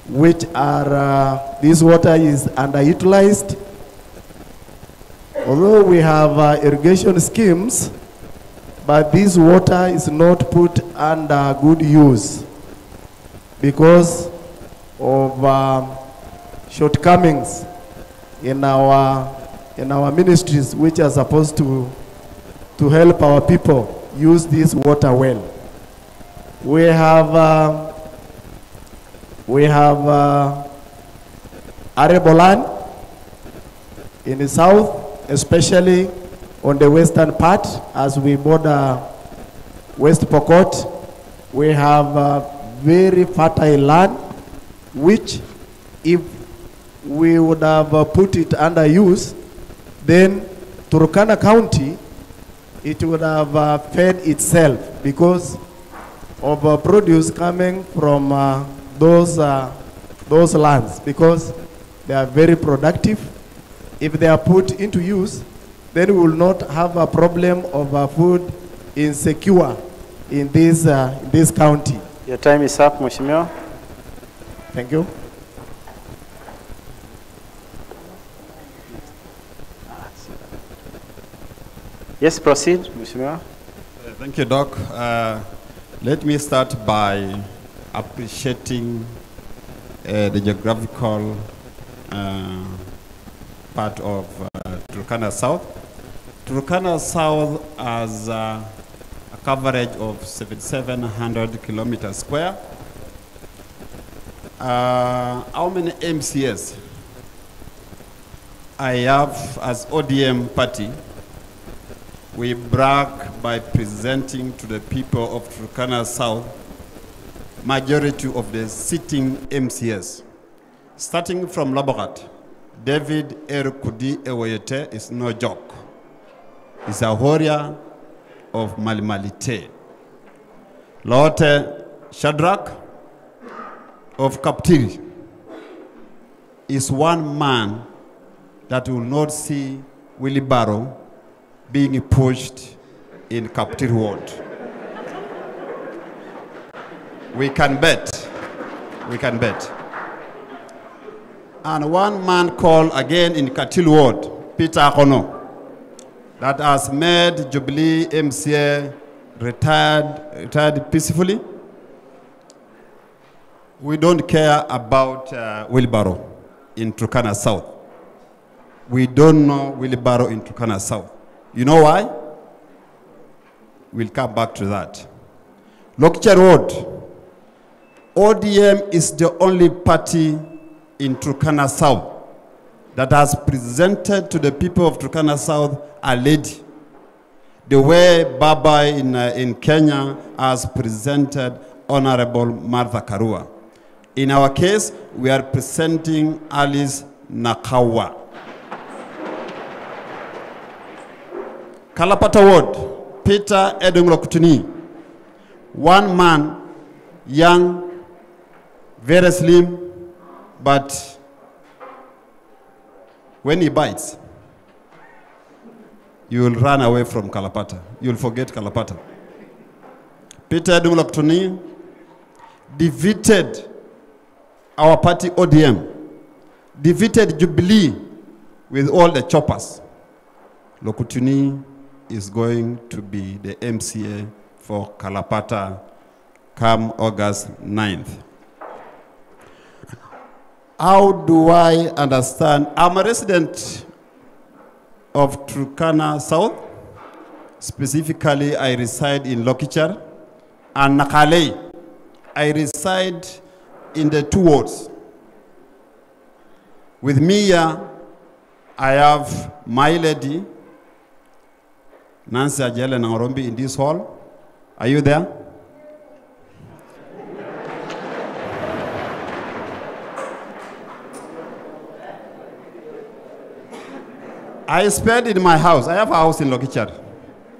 which are, this water is underutilized. Although we have irrigation schemes, but this water is not put under good use because of shortcomings in our ministries, which are supposed to help our people use this water well. We have arable land in the south, especially on the western part, as we border West Pokot. We have very fertile land, which if we would have put it under use, then Turkana County, it would have fed itself because of produce coming from those lands, because they are very productive. If they are put into use, then we will not have a problem of food insecure in this county. Your time is up, Mheshimiwa. Thank you. Yes, proceed, Mheshimiwa. Thank you, Doc. Let me start by appreciating the geographical part of Turkana South. Turkana South has a coverage of 7,700 kilometers square. How many MCS I have as ODM party? We brag by presenting to the people of Turkana South majority of the sitting MCS. Starting from Laborat, David Erkudi Ewoyete is no joke. He's a warrior of Malimalite. Lote Shadrach of Kaptiri is one man that will not see Willie Barrow being pushed in Kaptiri ward. We can bet. We can bet. And one man called again in Katil ward, Peter Akono, that has made Jubilee MCA retired peacefully. We don't care about Wilbaro in Turkana South. We don't know Wilbaro in Turkana South. You know why? We'll come back to that. Lokicher Ward, ODM is the only party in Turkana South that has presented to the people of Turkana South a lady. The way Baba in Kenya has presented Honorable Martha Karua. In our case, we are presenting Alice Nakawa. Kalapata Ward, Peter Edunglo Kutuni. One man, young, very slim, but when he bites, you will run away from Kalapata. You will forget Kalapata. Peter Edunglo Kutuni defeated our party ODM, defeated Jubilee with all the choppers. Lokutuni is going to be the MCA for Kalapata come August 9th. How do I understand? I'm a resident of Turkana South. Specifically, I reside in Lokichar and Nakale. I reside in the 2 wards. With me here, I have my lady, Nancy Ajele Nangorombi, in this hall. Are you there? I spend in my house. I have a house in Lokichar,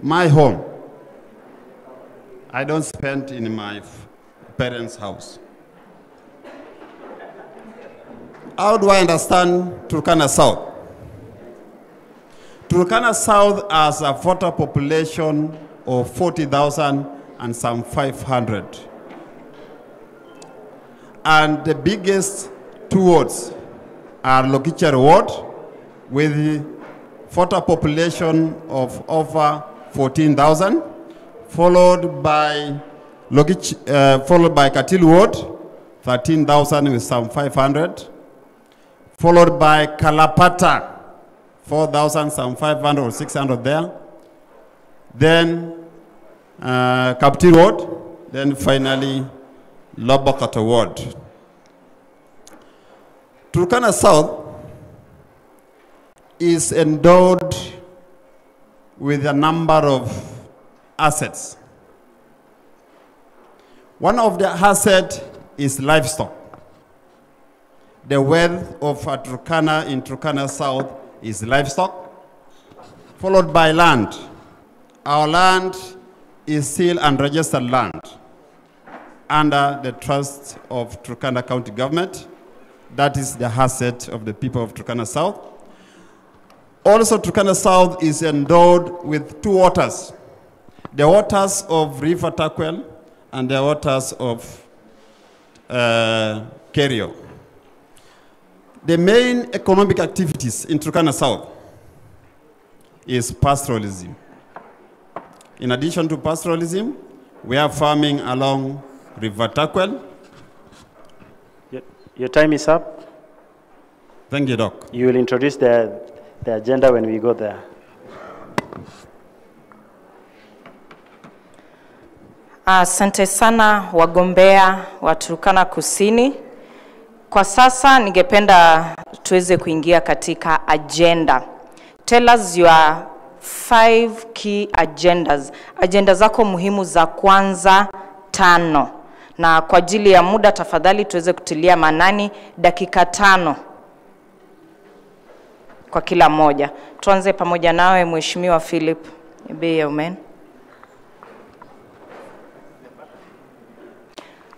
my home. I don't spend in my parents' house. How do I understand Turkana South? Turkana South has a voter population of 40,000 and some 500. And the biggest 2 wards are Lokichar Ward with voter population of over 14,000, followed by Katil Ward, 13,000 with some 500, followed by Kalapata, 4,000, some 500 or 600 there. Then Katil Ward, then finally Lobakata Ward. Turkana South is endowed with a number of assets. One of the assets is livestock. The wealth of Turkana in Turkana South is livestock, followed by land. Our land is still unregistered land under the trust of Turkana County Government. That is the asset of the people of Turkana South. Also, Turkana South is endowed with 2 waters. The waters of River Takwel and the waters of Kerio. The main economic activities in Turkana South is pastoralism. In addition to pastoralism, we are farming along River Takwel. Your time is up. Thank you, Doc. You will introduce the agenda when we go there. Asante sana wagombea wa Turkana Kusini. Kwa sasa ningependa tuweze kuingia katika agenda. Tell us your 5 key agendas. Agenda zako muhimu za kwanza 5. Na kwa ajili ya muda tafadhali tuweze kutilia manani dakika 5 kwa kila moja. Tuanze pamoja nawe Mheshimiwa Philip Ebeyomen.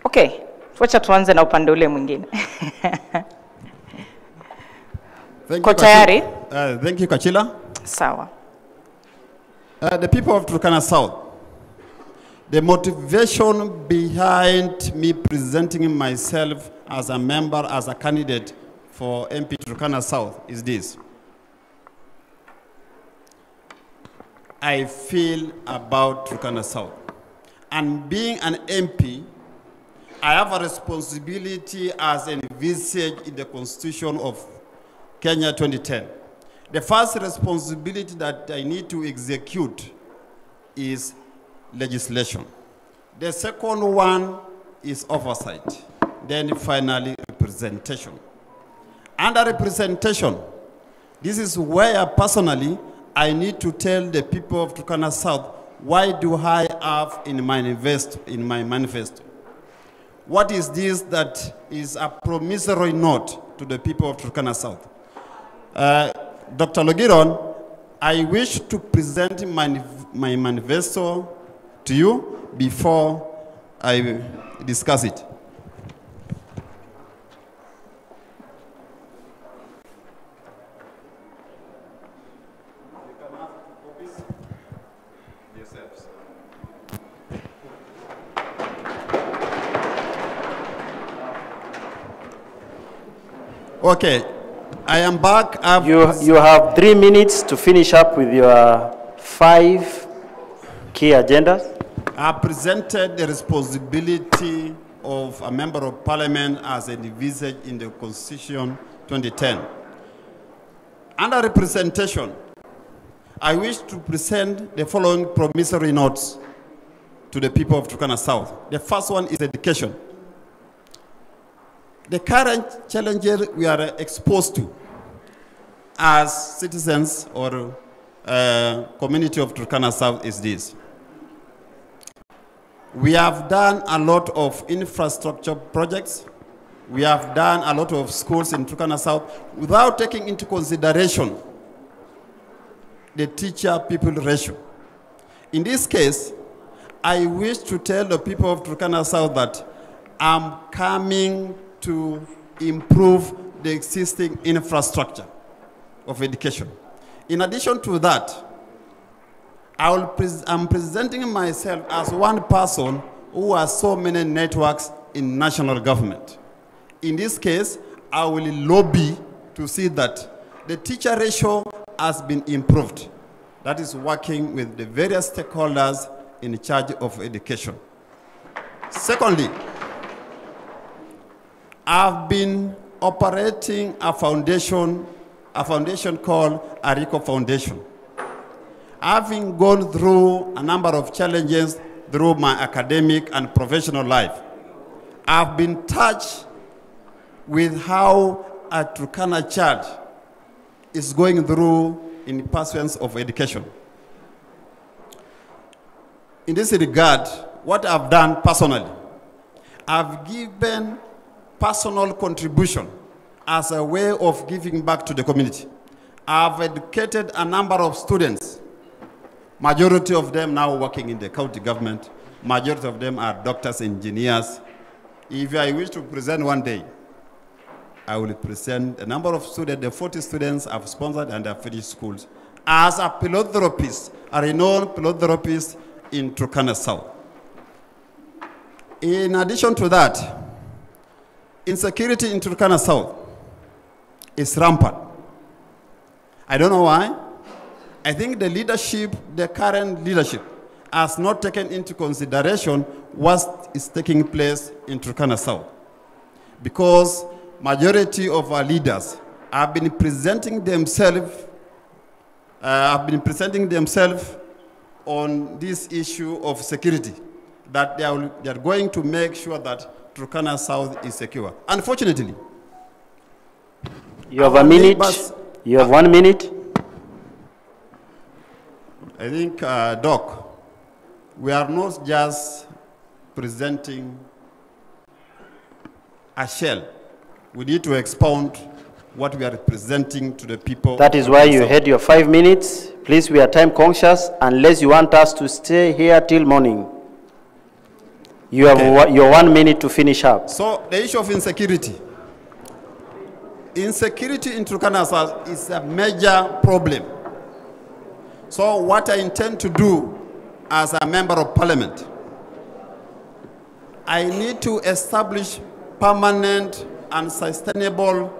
Okay, wacha tuanze na upande ule mwingine. Ko tayari? Thank you, Kachila. Sawa. The people of Turkana South, the motivation behind me presenting myself as a member, as a candidate for MP Turkana South is this. I feel about Turkana South. And being an MP, I have a responsibility as envisaged in the Constitution of Kenya 2010. The first responsibility that I need to execute is legislation. The second one is oversight. Then finally, representation. Under representation, this is where personally I need to tell the people of Turkana South, why do I have in my manifesto? what is this that is a promissory note to the people of Turkana South? Dr. Logiron, I wish to present my manifesto to you before I discuss it. Okay, I am back. You have 3 minutes to finish up with your 5 key agendas. I presented the responsibility of a member of parliament as envisaged in the Constitution 2010. Under representation, I wish to present the following promissory notes to the people of Turkana South. The first one is education. The current challenges we are exposed to as citizens or community of Turkana South is this. We have done a lot of infrastructure projects. We have done a lot of schools in Turkana South without taking into consideration the teacher-people ratio. In this case, I wish to tell the people of Turkana South that I'm coming to improve the existing infrastructure of education. In addition to that, I'm presenting myself as one person who has so many networks in national government. In this case, I will lobby to see that the teacher ratio has been improved. That is working with the various stakeholders in charge of education. Secondly, I've been operating a foundation called Arico Foundation. Having gone through a number of challenges through my academic and professional life, I've been touched with how a Turkana child is going through in pursuance of education. In this regard, what I've done personally, I've given personal contribution as a way of giving back to the community. I've educated a number of students, majority of them now working in the county government, majority of them are doctors, engineers. If I wish to present one day, I will present a number of students, the 40 students I've sponsored and have finished schools, as a pilotherapist, a renowned pilotherapist in Turkana South. In addition to that, insecurity in Turkana South is rampant. I don't know why. I think the leadership, the current leadership, has not taken into consideration what is taking place in Turkana South. Because majority of our leaders have been presenting themselves on this issue of security, that they are going to make sure that Turkana South is secure. Unfortunately, you have a minute. You have 1 minute. I think, Doc, we are not just presenting a shell. We need to expound what we are presenting to the people. That is why you had your 5 minutes. Please, we are time conscious, unless you want us to stay here till morning. You have your 1 minute to finish up. So the issue of insecurity. Insecurity in Turkana South is a major problem. So what I intend to do as a member of parliament, I need to establish permanent and sustainable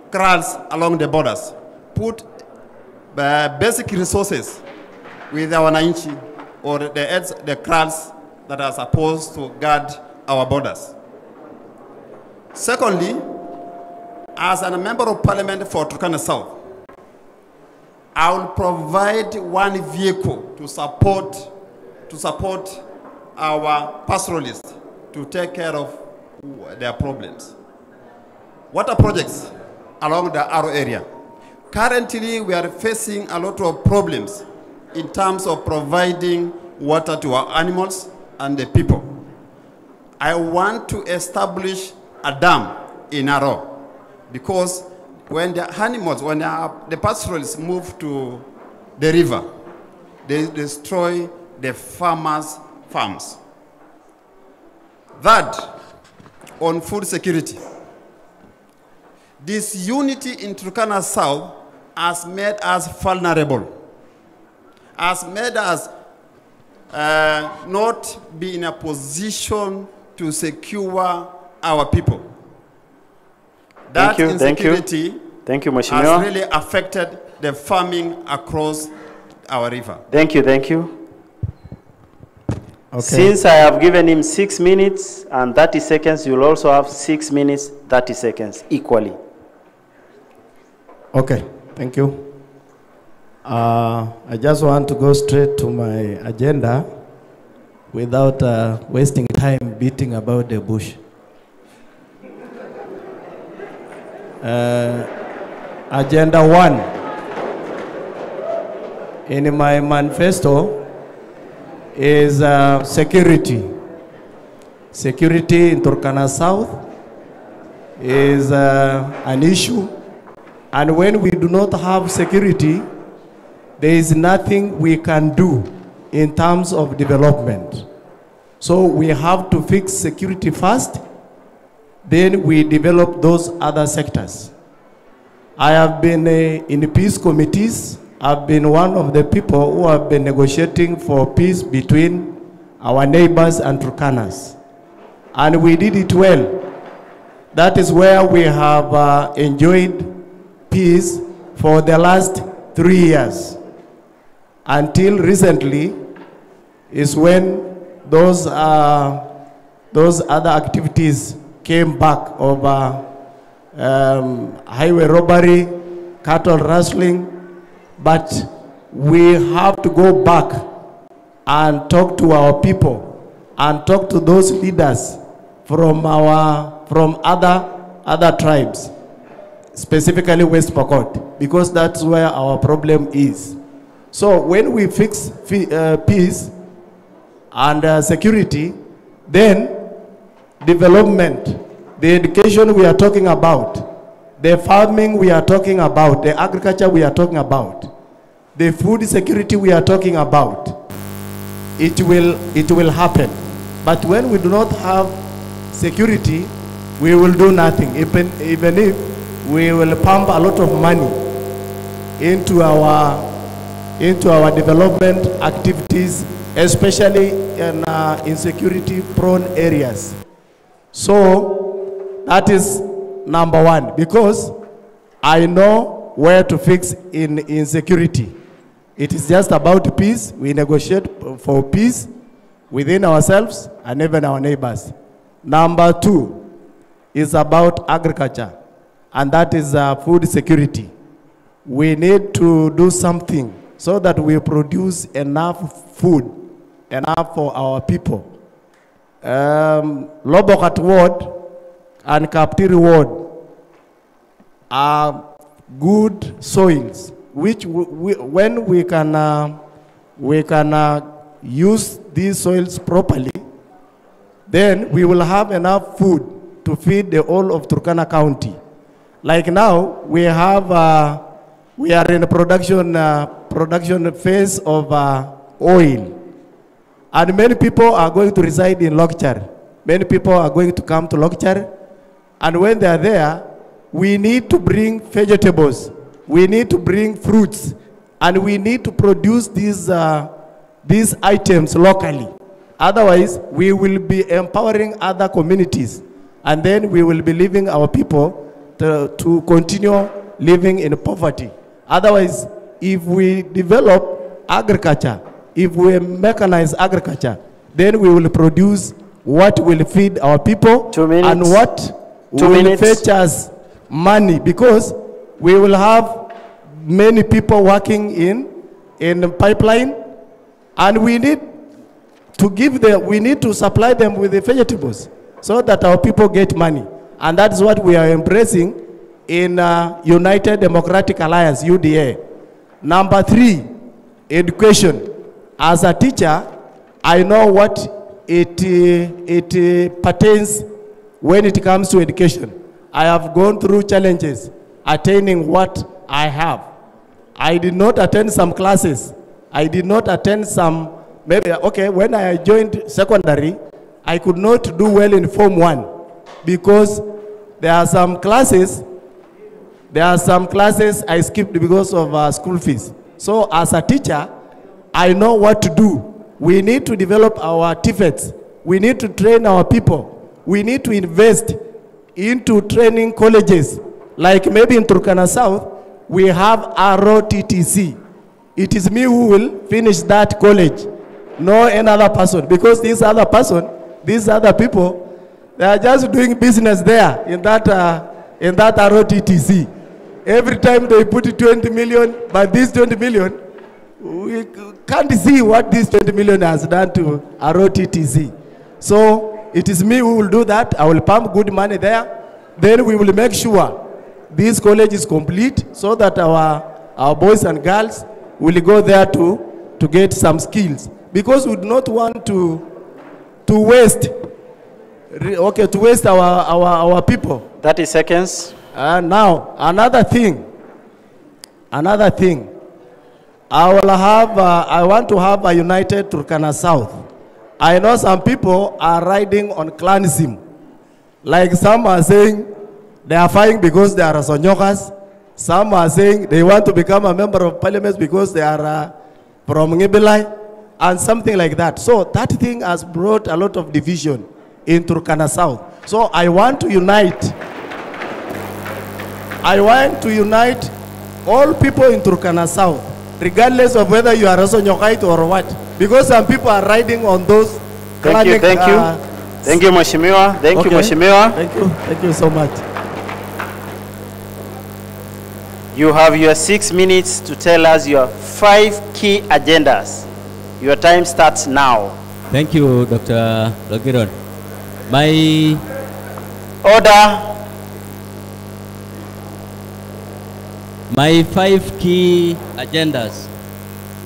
kraals along the borders. Put basic resources with our wananchi or the kraals that are supposed to guard our borders. Secondly, as a member of parliament for Turkana South, I will provide one vehicle to support our pastoralists to take care of their problems. Water projects along the Aro area. Currently, we are facing a lot of problems in terms of providing water to our animals and the people. I want to establish a dam in Aro, because when the animals, when the pastoralists move to the river, they destroy the farmers' farms. Third, on food security. This unity in Turkana South has made us vulnerable, has made us not be in a position to secure our people. That insecurity Thank you, has really affected the farming across our river. Thank you, thank you. Okay. Since I have given him 6 minutes and 30 seconds, you will also have 6 minutes, 30 seconds, equally. Okay, thank you. I just want to go straight to my agenda without wasting time beating about the bush. Agenda 1. In my manifesto is security. Security in Turkana South is an issue. And when we do not have security, there is nothing we can do in terms of development. So we have to fix security first, then we develop those other sectors. I have been in peace committees. I've been one of the people who have been negotiating for peace between our neighbors and Turkanas. And we did it well. That is where we have enjoyed peace for the last 3 years. Until recently is when those other activities came back of highway robbery, cattle rustling. But we have to go back and talk to our people and talk to those leaders from other tribes, specifically West Pokot, because that's where our problem is. So when we fix peace and security, then development, the education we are talking about, the farming we are talking about, the agriculture we are talking about, the food security we are talking about, it will happen. But when we do not have security, we will do nothing. Even if we will pump a lot of money into our development activities, especially in insecurity-prone areas. So that is number 1, because I know where to fix in insecurity. It is just about peace. We negotiate for peace within ourselves and even our neighbors. Number 2 is about agriculture, and that is food security. We need to do something so that we produce enough food, enough for our people. Lobokat Ward and Kaptiri Ward are good soils, which when we can use these soils properly, then we will have enough food to feed the whole of Turkana County. Like now, we are in a production phase of oil. And many people are going to reside in Lokchar. Many people are going to come to Lokchar. And when they are there, we need to bring vegetables. We need to bring fruits. And we need to produce these items locally. Otherwise, we will be empowering other communities. And then we will be leaving our people to continue living in poverty. Otherwise, if we develop agriculture, if we mechanize agriculture, then we will produce what will feed our people and what will fetch us money, because we will have many people working in the pipeline, and we need to supply them with the vegetables so that our people get money. And that's what we are embracing in United Democratic Alliance, UDA. Number 3, education. As a teacher, I know what it pertains when it comes to education. I have gone through challenges attaining what I have. I did not attend some classes. I did not attend some, maybe, okay, when I joined secondary, I could not do well in Form 1 because there are some classes I skipped because of school fees. So as a teacher, I know what to do. We need to develop our TVETs. We need to train our people. We need to invest into training colleges. Like maybe in Turkana South, we have ROTTC. It is me who will finish that college, no another person. Because this other person, these other people, they are just doing business there in that ROTTC. Every time they put 20 million, but this 20 million, we can't see what this 20 million has done to ROTTC. So it is me who will do that. I will pump good money there. Then we will make sure this college is complete so that our boys and girls will go there to get some skills. Because we do not want to waste, to waste our people. 30 seconds. Now, another thing. I want to have a united Turkana South. I know some people are riding on clanism. Like some are saying they are fighting because they are Sonyokas. Some are saying they want to become a member of parliament because they are from Ngebelai and something like that. So that thing has brought a lot of division in Turkana South. So I want to unite all people in Turkana South, regardless of whether you are a Sonyokite or what. Because some people are riding on those. Thank you. Thank you, Mheshimiwa. Thank you, Mheshimiwa. Thank you so much. You have your 6 minutes to tell us your 5 key agendas. Your time starts now. Thank you, Dr. Logiron. Order. My 5 key agendas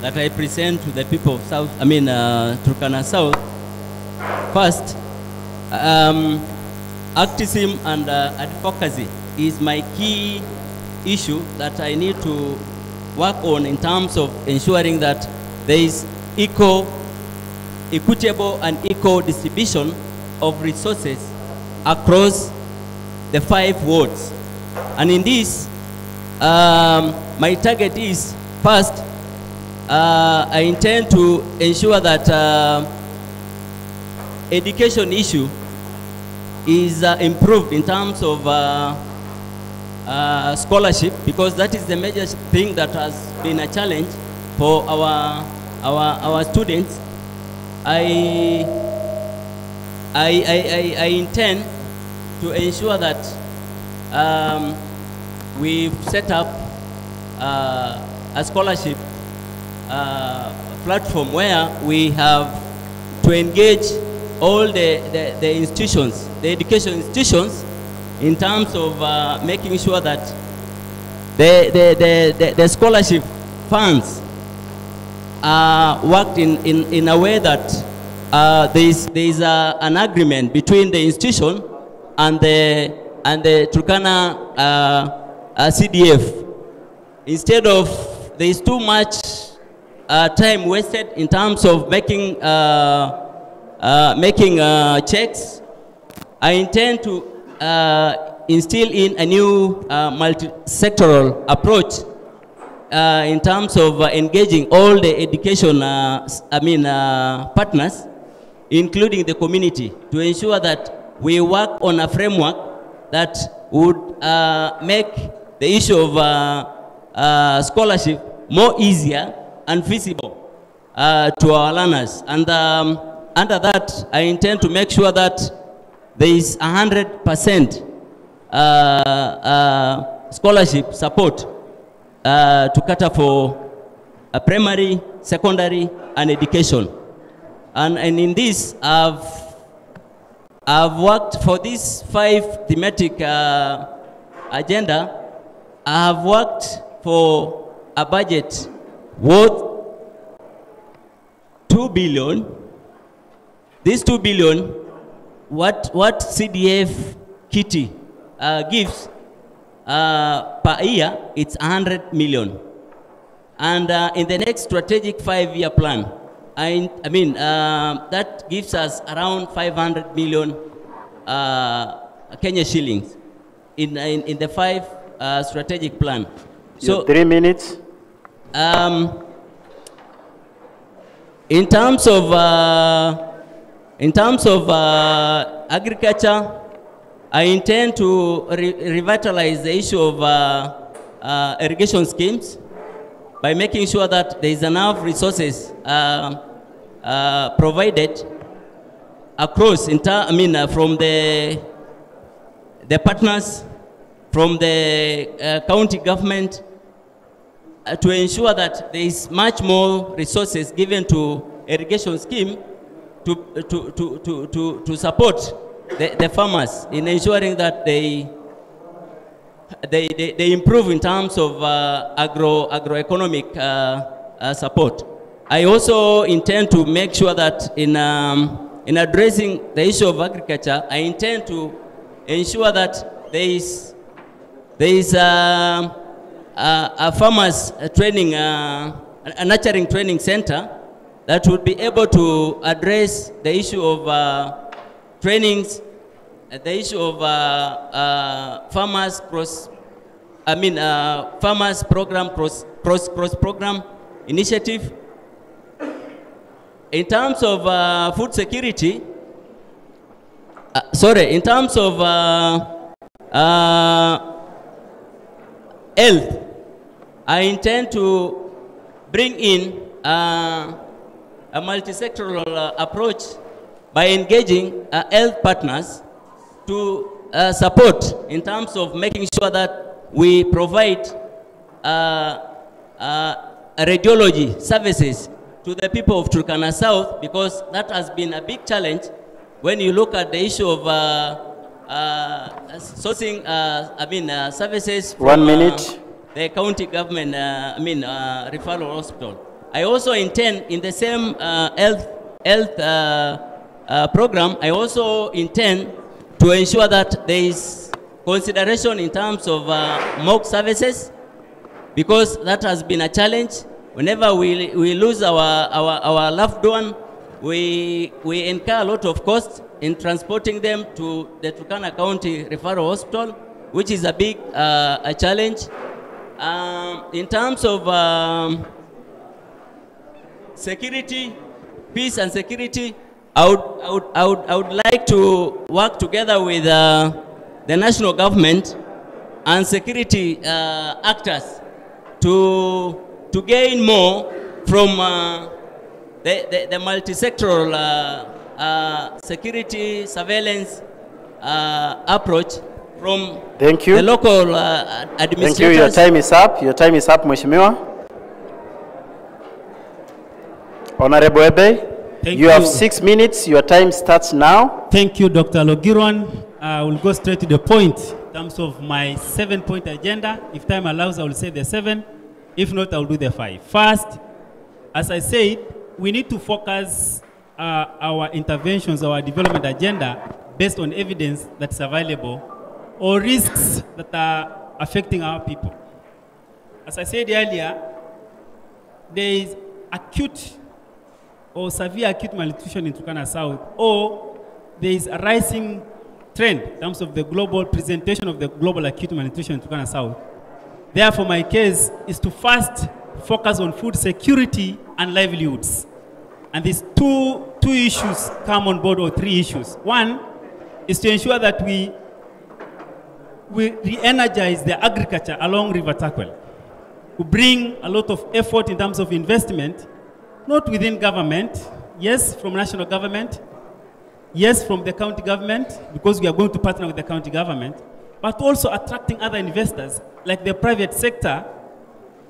that I present to the people of Turkana South. First, activism and advocacy is my key issue that I need to work on in terms of ensuring that there is equitable and equal distribution of resources across the 5 wards. And in this, my target is, first, I intend to ensure that education issue is improved in terms of scholarship, because that is the major thing that has been a challenge for our students. I intend to ensure that we've set up a scholarship platform where we have to engage all the institutions, the education institutions, in terms of making sure that the scholarship funds are worked in a way that there is an agreement between the institution and the Turkana CDF. Instead of, there is too much time wasted in terms of making checks. I intend to instill in a new multi-sectoral approach in terms of engaging all the education partners, including the community, to ensure that we work on a framework that would make the issue of scholarship more easier and feasible to our learners. And under that, I intend to make sure that there is 100% scholarship support to cater for primary, secondary, and education. And in this, I've worked for this 5 thematic agenda. I have worked for a budget worth 2 billion These 2 billion, what CDF Kitty gives per year, it's 100 million. And in the next strategic 5-year plan, that gives us around 500 million Kenya shillings in the 5 strategic plan. So 3 minutes. In terms of agriculture, I intend to revitalize the issue of irrigation schemes by making sure that there is enough resources provided across, from the partners, from the county government, to ensure that there is much more resources given to irrigation scheme to support the farmers in ensuring that they improve in terms of agroeconomic support. I also intend to make sure that in addressing the issue of agriculture, I intend to ensure that there is a farmers training, a nurturing training center that would be able to address the issue of trainings, the issue of farmers farmers program cross program initiative. In terms of food security, in terms of health, I intend to bring in a multi-sectoral approach by engaging health partners to support in terms of making sure that we provide radiology services to the people of Turkana South, because that has been a big challenge when you look at the issue of sourcing services from 1 minute. The county government referral hospital. I also intend in the same health program, I also intend to ensure that there is consideration in terms of mock services, because that has been a challenge. Whenever we lose our loved one, we incur a lot of cost in transporting them to the Turkana County Referral Hospital, which is a big a challenge. In terms of security, peace and security, I would like to work together with the national government and security actors to gain more from the multi-sectoral security surveillance approach from the local administrators. Thank you. Your time is up. Your time is up, Mheshimiwa. Honorable Ebe, you have 6 minutes. Your time starts now. Thank you, Dr. Logirwan. I will go straight to the point in terms of my 7-point agenda. If time allows, I will say the 7. If not, I will do the 5. First, as I said, we need to focus our interventions, our development agenda, based on evidence that's available or risks that are affecting our people. As I said earlier, there is acute or severe acute malnutrition in Turkana South, or there is a rising trend in terms of the global presentation of the global acute malnutrition in Turkana South. Therefore, my case is to first focus on food security and livelihoods. And these two issues come on board, or 3 issues. One is to ensure that we re-energize the agriculture along River Takwel. We bring a lot of effort in terms of investment, not within government, yes, from national government, yes, from the county government, because we are going to partner with the county government, but also attracting other investors, like the private sector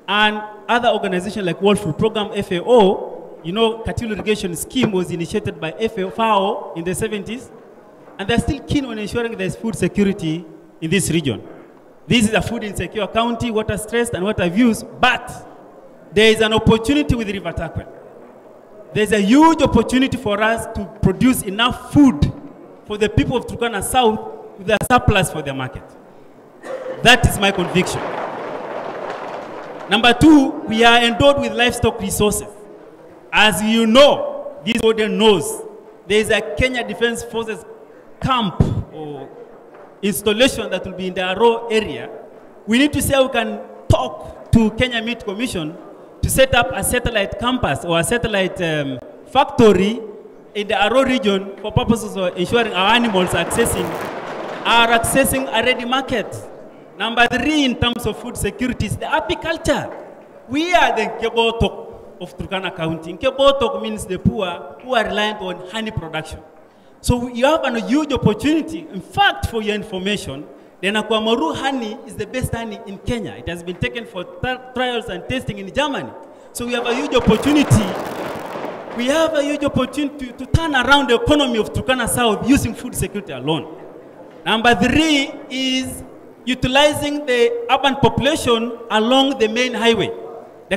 and other organizations like World Food Program, FAO. You know, cattle irrigation scheme was initiated by FAO in the 70s, and they're still keen on ensuring there's food security in this region. This is a food insecure county, water stressed and water abuse, but there is an opportunity with River Takwel. there's a huge opportunity for us to produce enough food for the people of Turkana South with a surplus for their market. That is my conviction. Number two, we are endowed with livestock resources. As you know, this audience knows, there is a Kenya Defense Forces camp or installation that will be in the Aro area. We need to see how we can talk to Kenya Meat Commission to set up a satellite campus or a satellite factory in the Aro region for purposes of ensuring our animals are accessing a ready market. Number three, in terms of food security, is the apiculture. We are the Nkebotok of Turkana County. Nkebotok means the poor who are reliant on honey production. So you have a huge opportunity. In fact, for your information, the Nakwamaru honey is the best honey in Kenya. It has been taken for trials and testing in Germany. So we have a huge opportunity. We have a huge opportunity to turn around the economy of Turkana South using food security alone. Number three is utilizing the urban population along the main highway. The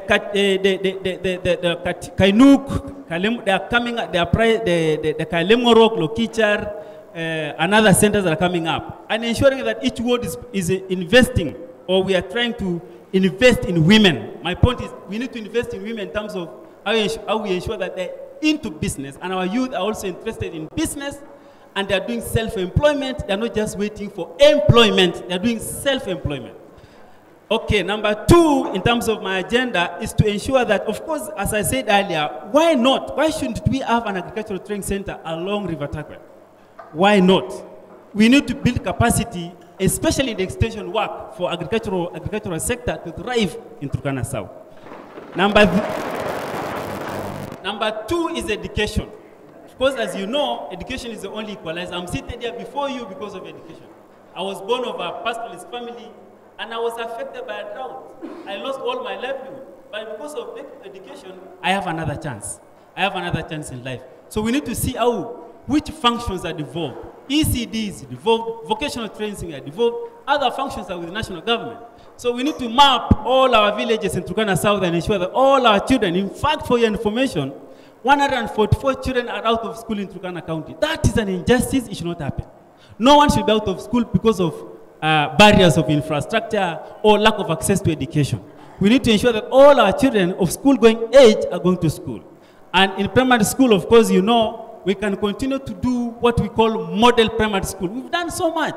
Kainuk, they are coming, the Kailemorok, Lokichar, and other centers that are coming up. And ensuring that each ward is investing, or we are trying to invest in women. My point is, we need to invest in women in terms of how we ensure that they're into business, and our youth are also interested in business, and they're doing self-employment. They're not just waiting for employment, they're doing self-employment. Okay, number two, in terms of my agenda, is to ensure that, of course, as I said earlier, why not? Why shouldn't we have an agricultural training center along River Takwa? Why not? We need to build capacity, especially the extension work for agricultural sector to thrive in Turkana South. Number two is education. Of course, as you know, education is the only equalizer. I'm seated here before you because of education. I was born of a pastoralist family, and I was affected by a drought. I lost all my livelihood. But because of education, I have another chance. I have another chance in life. So we need to see which functions are devolved. ECD is devolved, vocational training are devolved, other functions are with the national government. So we need to map all our villages in Turkana South and ensure that all our children, in fact, for your information, 144 children are out of school in Turkana County. That is an injustice, it should not happen. No one should be out of school because of barriers of infrastructure or lack of access to education. We need to ensure that all our children of school-going age are going to school. And in primary school, of course, you know, we can continue to do what we call model primary school. We've done so much,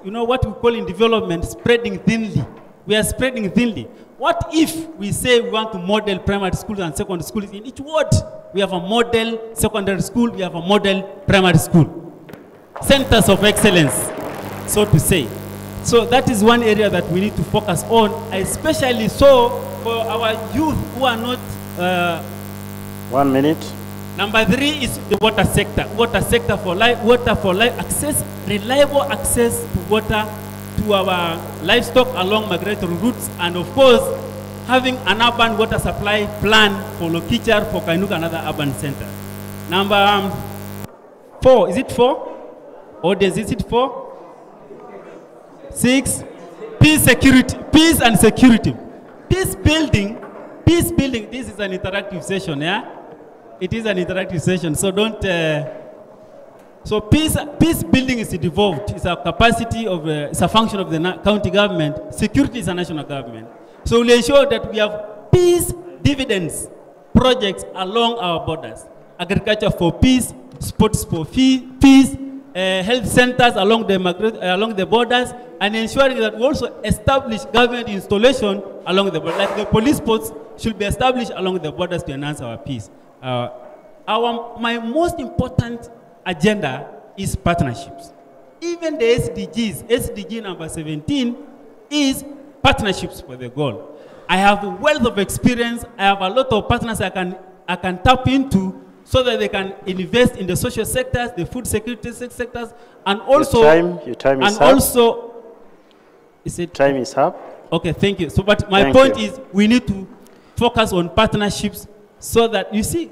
you know, what we call in development, spreading thinly. We are spreading thinly. What if we say we want to model primary schools and secondary schools in each ward? We have a model secondary school, we have a model primary school. Centers of excellence, so to say. So that is one area that we need to focus on, especially so for our youth who are not... 1 minute. Number three is the water sector. Water sector for life, water for life access, reliable access to water to our livestock along migratory routes, and of course, having an urban water supply plan for Lokichar, for Kainuk, and other urban centers. Number four, is it four? Audience, is it 4? 6, peace and security. Peace building, this is an interactive session, yeah? It is an interactive session, so don't, so peace building is devolved. It's a capacity of, it's a function of the county government. Security is a national government. So we'll ensure that we have peace dividends projects along our borders. Agriculture for peace, sports for peace, health centers along the borders, and ensuring that we also establish government installation along the borders. Like the police posts should be established along the borders to enhance our peace. My most important agenda is partnerships. Even the SDG number 17 is partnerships for the goal. I have a wealth of experience. I have a lot of partners I can tap into so that they can invest in the social sectors, the food security sectors, and also... Your time is up. Time is up. Okay, thank you. So, but my point is we need to focus on partnerships so that, you see,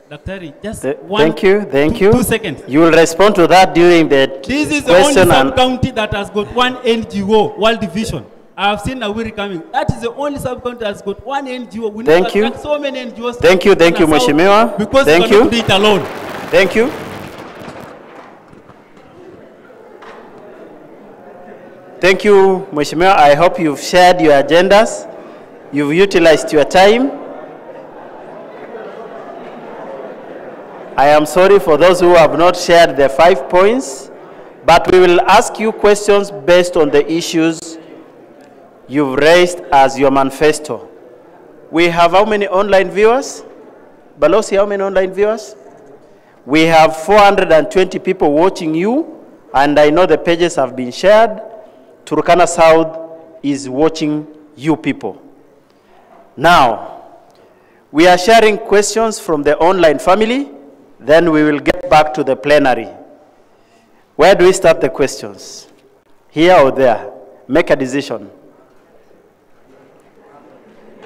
Dr. just thank you. 2 seconds. You will respond to that during the This is the only sub-county that has got one NGO, World Division. I've seen Nawiri coming. That is the only sub-county that's got one NGO. We Thank you. So many NGOs. Thank you, Mheshimiwa. Because thank we you. cannot do it alone. Thank you. Thank you, Mheshimiwa. I hope you've shared your agendas. You've utilized your time. I am sorry for those who have not shared the 5 points, but we will ask you questions based on the issues you've raised as your manifesto. We have how many online viewers? Balosi, how many online viewers? We have 420 people watching you, and I know the pages have been shared. Turkana South is watching you people. Now, we are sharing questions from the online family, then we will get back to the plenary. Where do we start the questions? Here or there? Make a decision.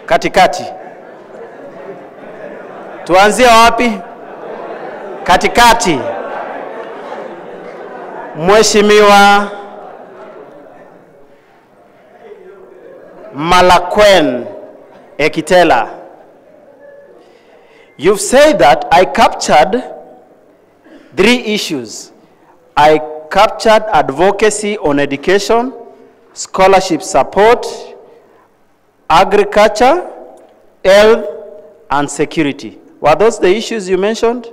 Katikati. Tuanzie wapi? Katikati. Mheshimiwa Malakwen Ekitela. You've said that I captured 3 issues. I captured advocacy on education, scholarship support, agriculture, health, and security. Were those the issues you mentioned?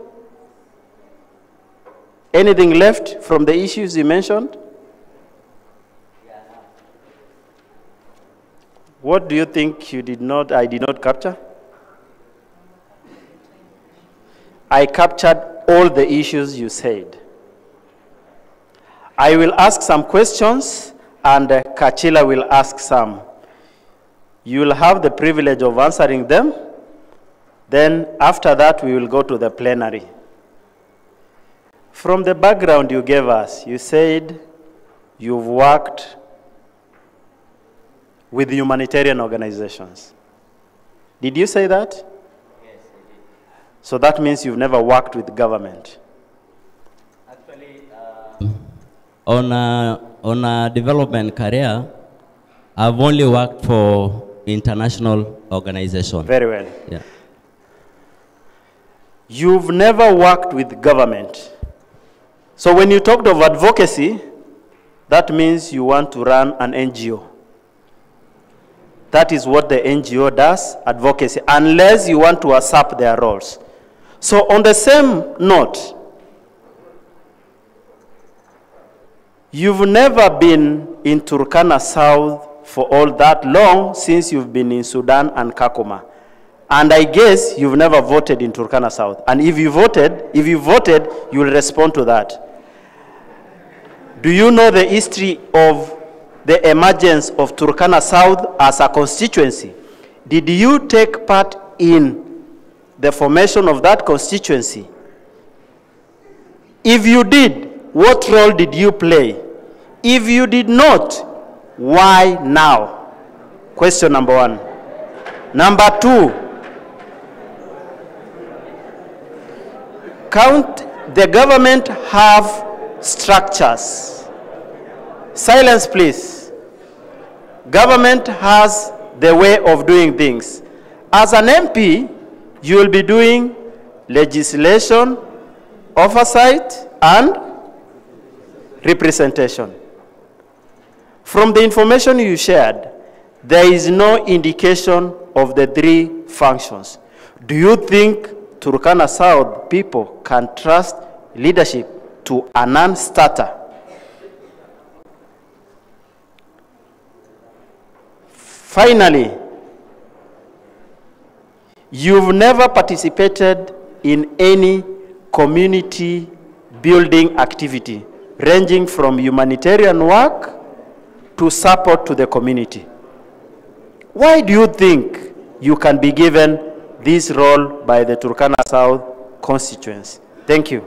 Anything left from the issues you mentioned? What do you think I did not capture? I captured all the issues you said. I will ask some questions and Kachila will ask some. You will have the privilege of answering them. Then after that, we will go to the plenary. From the background you gave us, you said you've worked with humanitarian organizations. Did you say that? Yes, I did. So that means you've never worked with government. Actually, on a development career, I've only worked for international organizations. Very well. Yeah. You've never worked with government. So when you talked of advocacy, that means you want to run an NGO. That is what the NGO does, advocacy, unless you want to usurp their roles. So on the same note, you've never been in Turkana South for all that long since you've been in Sudan and Kakuma. And I guess you've never voted in Turkana South. And if you voted, you will respond to that. Do you know the history of the emergence of Turkana South as a constituency? Did you take part in the formation of that constituency? If you did, what role did you play? If you did not, why now? Question number 1. Number 2, the government have structures. Silence, please. Government has the way of doing things. As an MP, you will be doing legislation, oversight, and representation. From the information you shared, there is no indication of the 3 functions. Do you think Turkana South people can trust leadership to a non-starter? Finally, you've never participated in any community building activity, ranging from humanitarian work to support to the community. Why do you think you can be given this role by the Turkana South constituency? Thank you.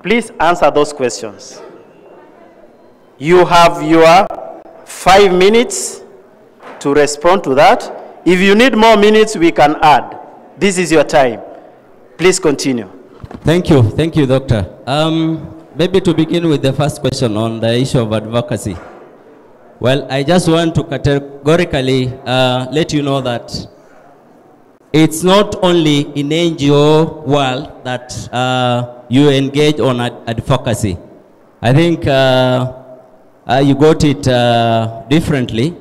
Please answer those questions. You have your 5 minutes to respond to that. If you need more minutes, we can add. This is your time. Please continue. Thank you, Doctor. maybe to begin with the first question on the issue of advocacy. Well, I just want to categorically let you know that it's not only in NGO world that you engage on advocacy. I think you got it differently.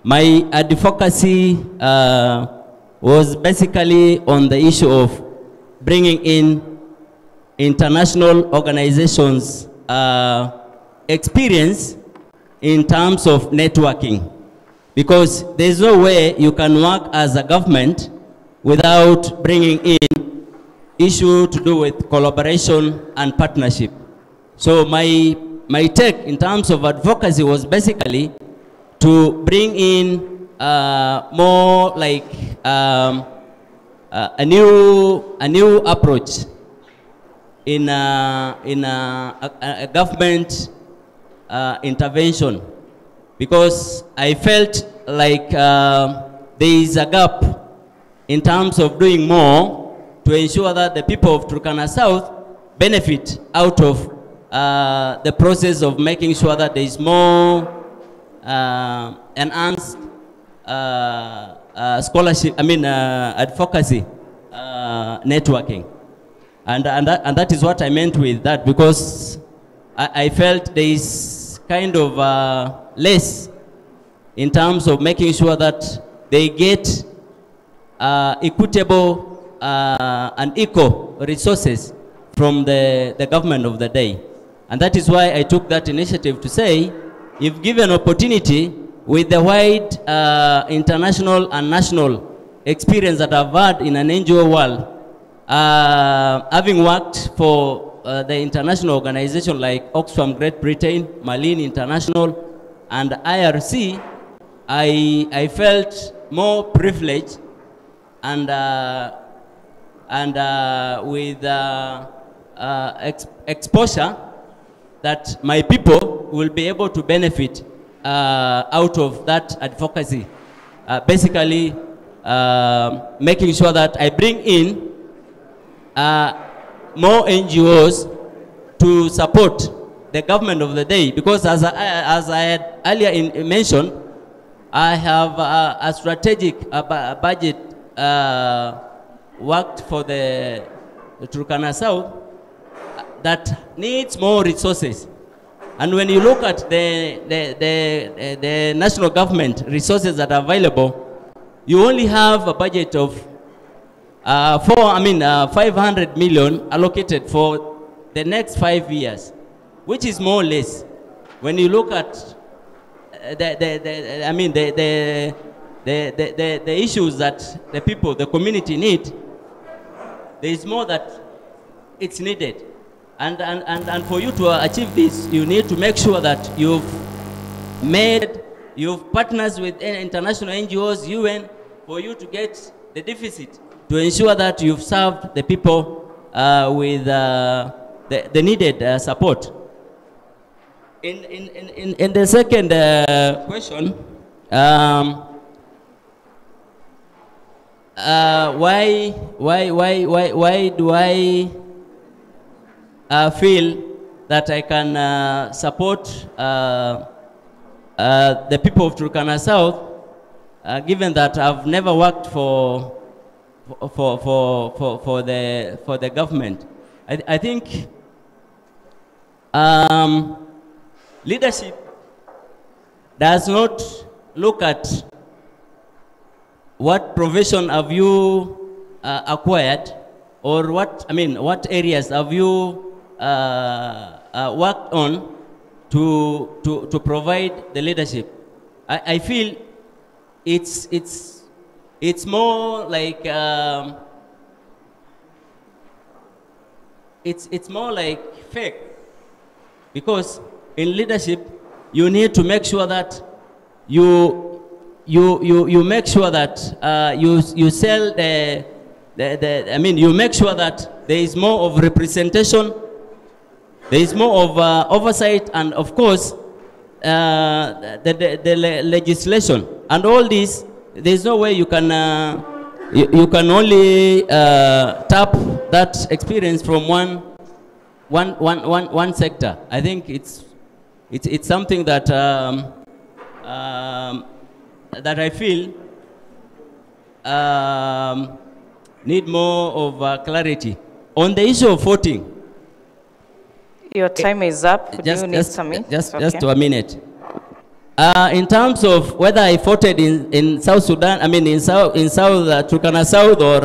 My advocacy was basically on the issue of bringing in international organizations' experience in terms of networking. Because there's no way you can work as a government without bringing in issue to do with collaboration and partnership. So my take in terms of advocacy was basically to bring in more like a new approach in a government intervention, because I felt like there is a gap in terms of doing more to ensure that the people of Turkana South benefit out of the process of making sure that there is more enhanced scholarship, advocacy networking. And that is what I meant with that, because I felt there is kind of less in terms of making sure that they get equitable and equal resources from the government of the day. And that is why I took that initiative to say, if given opportunity with the wide international and national experience that I've had in an NGO world, having worked for the international organization like Oxfam Great Britain, Malin International, and IRC, I felt more privileged and with exposure that my people will be able to benefit out of that advocacy. Basically, making sure that I bring in more NGOs to support the government of the day, because as I had earlier mentioned, I have a strategic budget worked for the Turkana South that needs more resources. And when you look at the national government resources that are available, you only have a budget of 500 million allocated for the next 5 years, which is more or less. When you look at the issues that the people, the community need, there is more that it's needed. And for you to achieve this, you need to make sure that you've partners with international NGOs, UN, for you to get the deficit, to ensure that you've served the people with the needed support. In the second question, why do I feel that I can support the people of Turkana South, given that I've never worked for the government? I think leadership does not look at what profession have you acquired, or what areas have you worked on to provide the leadership. I feel it's more like it's more like fake, because in leadership you need to make sure that you make sure that you sell you make sure that there is more of representation, there is more of oversight, and of course the legislation and all this. There is no way you can you can only tap that experience from one one sector. I think it's something that that I feel need more of clarity on the issue of voting. Your time is up. Could you need some minutes? Just a minute. In terms of whether I voted in South Sudan, I mean in South Turkana South, or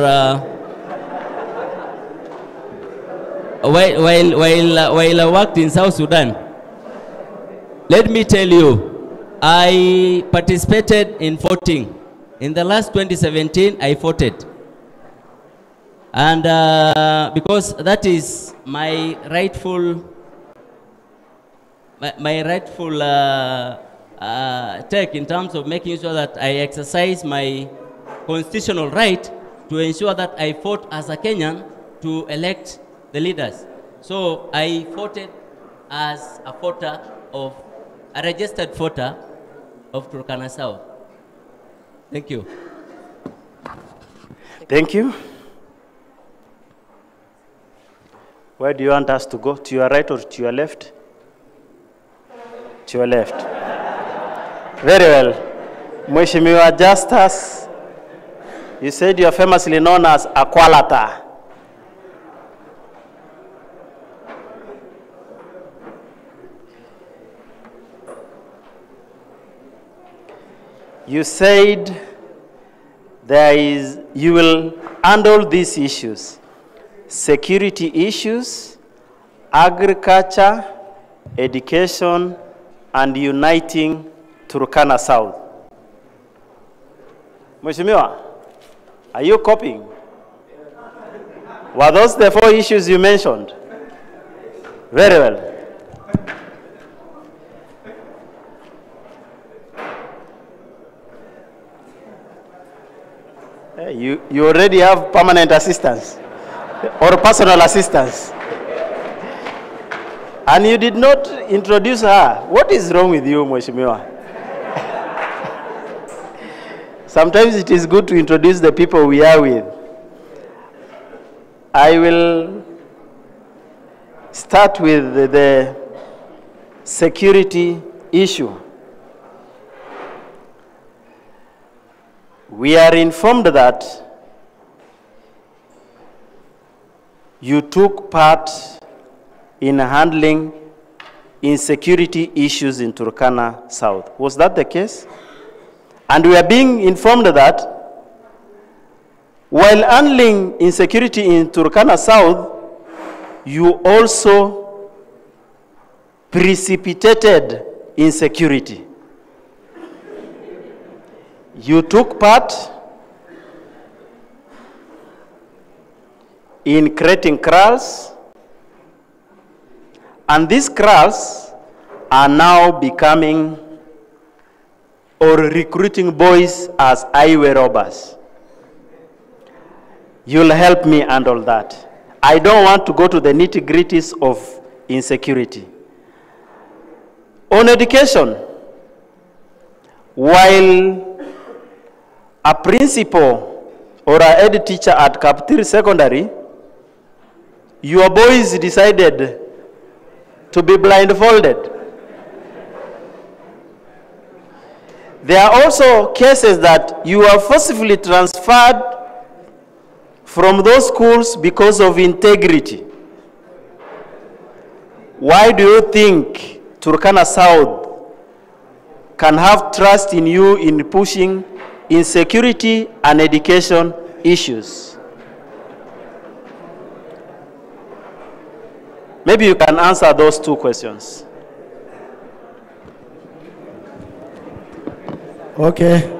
while I worked in South Sudan, let me tell you, I participated in voting. In the last 2017, I voted. And because that is my rightful take in terms of making sure that I exercise my constitutional right to ensure that I vote as a Kenyan to elect the leaders. So I voted as a voter of a registered voter of Turkana South. Thank you. Thank you. Where do you want us to go? To your right or to your left? To your left. Very well. Mheshimiwa Justus, you said you are famously known as Aqualata. You said you will handle these issues: security issues, agriculture, education, and uniting Turkana South. Mheshimiwa, are you copying? Were those the 4 issues you mentioned? Very well. You already have permanent assistance or personal assistance. And you did not introduce her. What is wrong with you, Mheshimiwa? Sometimes it is good to introduce the people we are with. I will start with the security issue. We are informed that you took part in handling insecurity issues in Turkana South. Was that the case? And we are being informed that while handling insecurity in Turkana South, you also precipitated insecurity. You took part in creating kraals, and these kraals are now becoming or recruiting boys as highway robbers. You'll help me handle that. I don't want to go to the nitty-gritties of insecurity. On education, while a principal or a head teacher at Kaptir Secondary, your boys decided to be blindfolded. There are also cases that you are forcibly transferred from those schools because of integrity. Why do you think Turkana South can have trust in you in pushing insecurity and education issues? Maybe you can answer those 2 questions. Okay.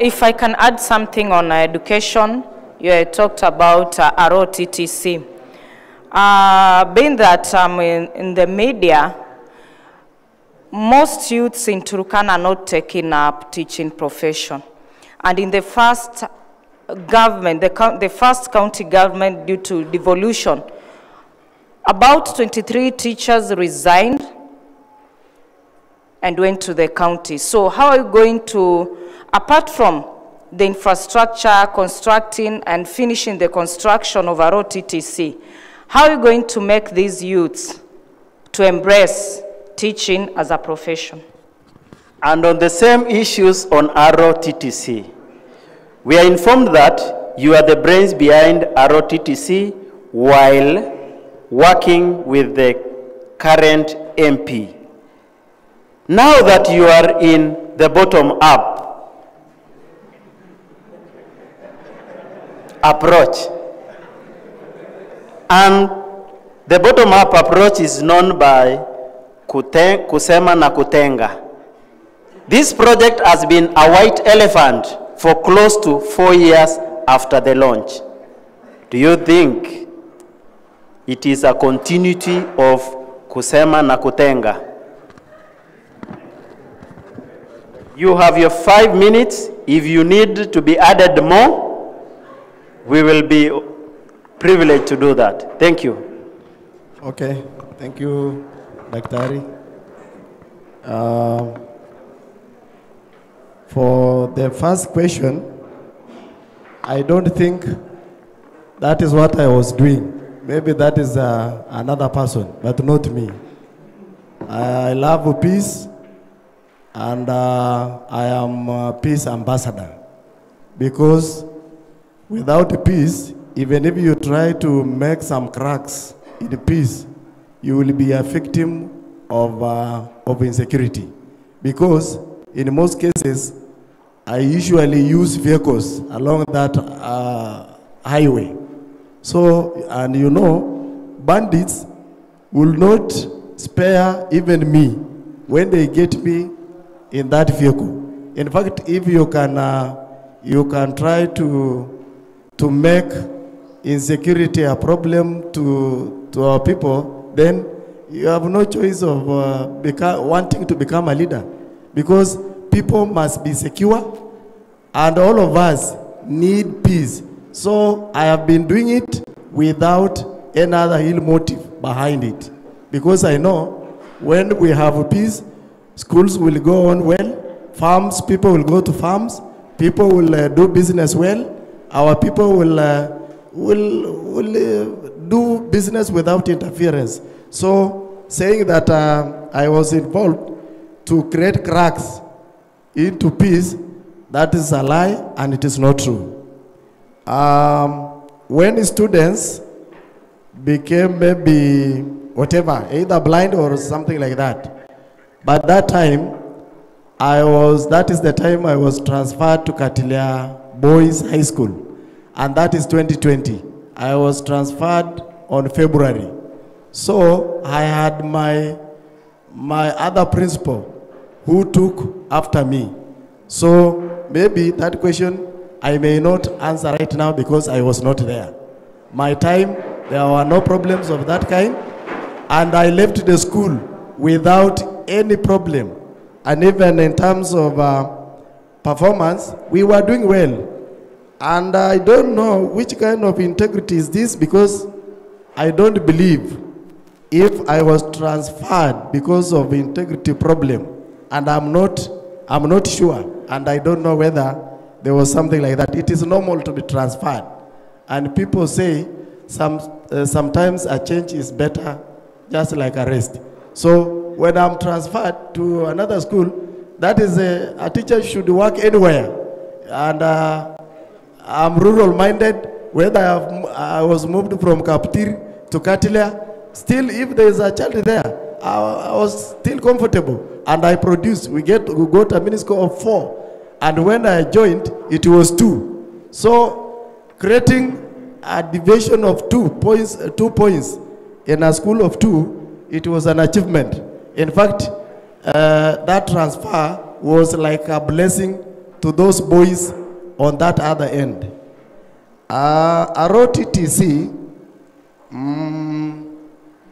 If I can add something on education, you talked about ROTTC. Being that I'm in the media, most youths in Turkana are not taking up teaching profession. And in the first government, the first county government, due to devolution, about 23 teachers resigned and went to the county. So how are you going to, apart from the infrastructure, constructing and finishing the construction of ROTTC. How are you going to make these youths to embrace teaching as a profession? And on the same issues on ROTTC, we are informed that you are the brains behind ROTTC while working with the current MP. Now that you are in the bottom-up approach, and the bottom-up approach is known by kusema na kutenga. This project has been a white elephant for close to 4 years after the launch. Do you think it is a continuity of kusema na kutenga? You have your 5 minutes. If you need to be added more, we will be privileged to do that. Thank you. Okay, thank you, Daktari. For the first question, I don't think that is what I was doing. Maybe that is another person, but not me. I love peace, and I am a peace ambassador. Because without peace, even if you try to make some cracks in peace, you will be a victim of insecurity. Because in most cases, I usually use vehicles along that highway. So, and you know, bandits will not spare even me when they get me in that vehicle. In fact, if you can try to make insecurity a problem to our people, then you have no choice of wanting to become a leader, because people must be secure, and all of us need peace. So I have been doing it without any other ill motive behind it, because I know when we have peace, schools will go on well, farms, people will go to farms, people will do business well, our people will do business without interference. So saying that I was involved to create cracks into peace, that is a lie, and it is not true. When students became maybe whatever, either blind or something like that, but that time that is the time I was transferred to Katilia Boys High School, and that is 2020. I was transferred on February. So I had my other principal who took after me. So maybe that question I may not answer right now because I was not there. My time, there were no problems of that kind, and I left the school without any problem. And even in terms of performance, we were doing well. And I don't know which kind of integrity is this, because I don't believe if I was transferred because of integrity problem, and I'm not sure, and I don't know whether there was something like that. It is normal to be transferred, and people say sometimes a change is better, just like a rest. So when I'm transferred to another school, that is a teacher should work anywhere, and I'm rural-minded. Whether I was moved from Kaptir to Katilia, still if there is a child there, I was still comfortable, and I produced. We got a mini score of 4, and when I joined, it was 2. So creating a division of 2 points in a school of 2, it was an achievement. In fact, that transfer was like a blessing to those boys on that other end. ROTTC,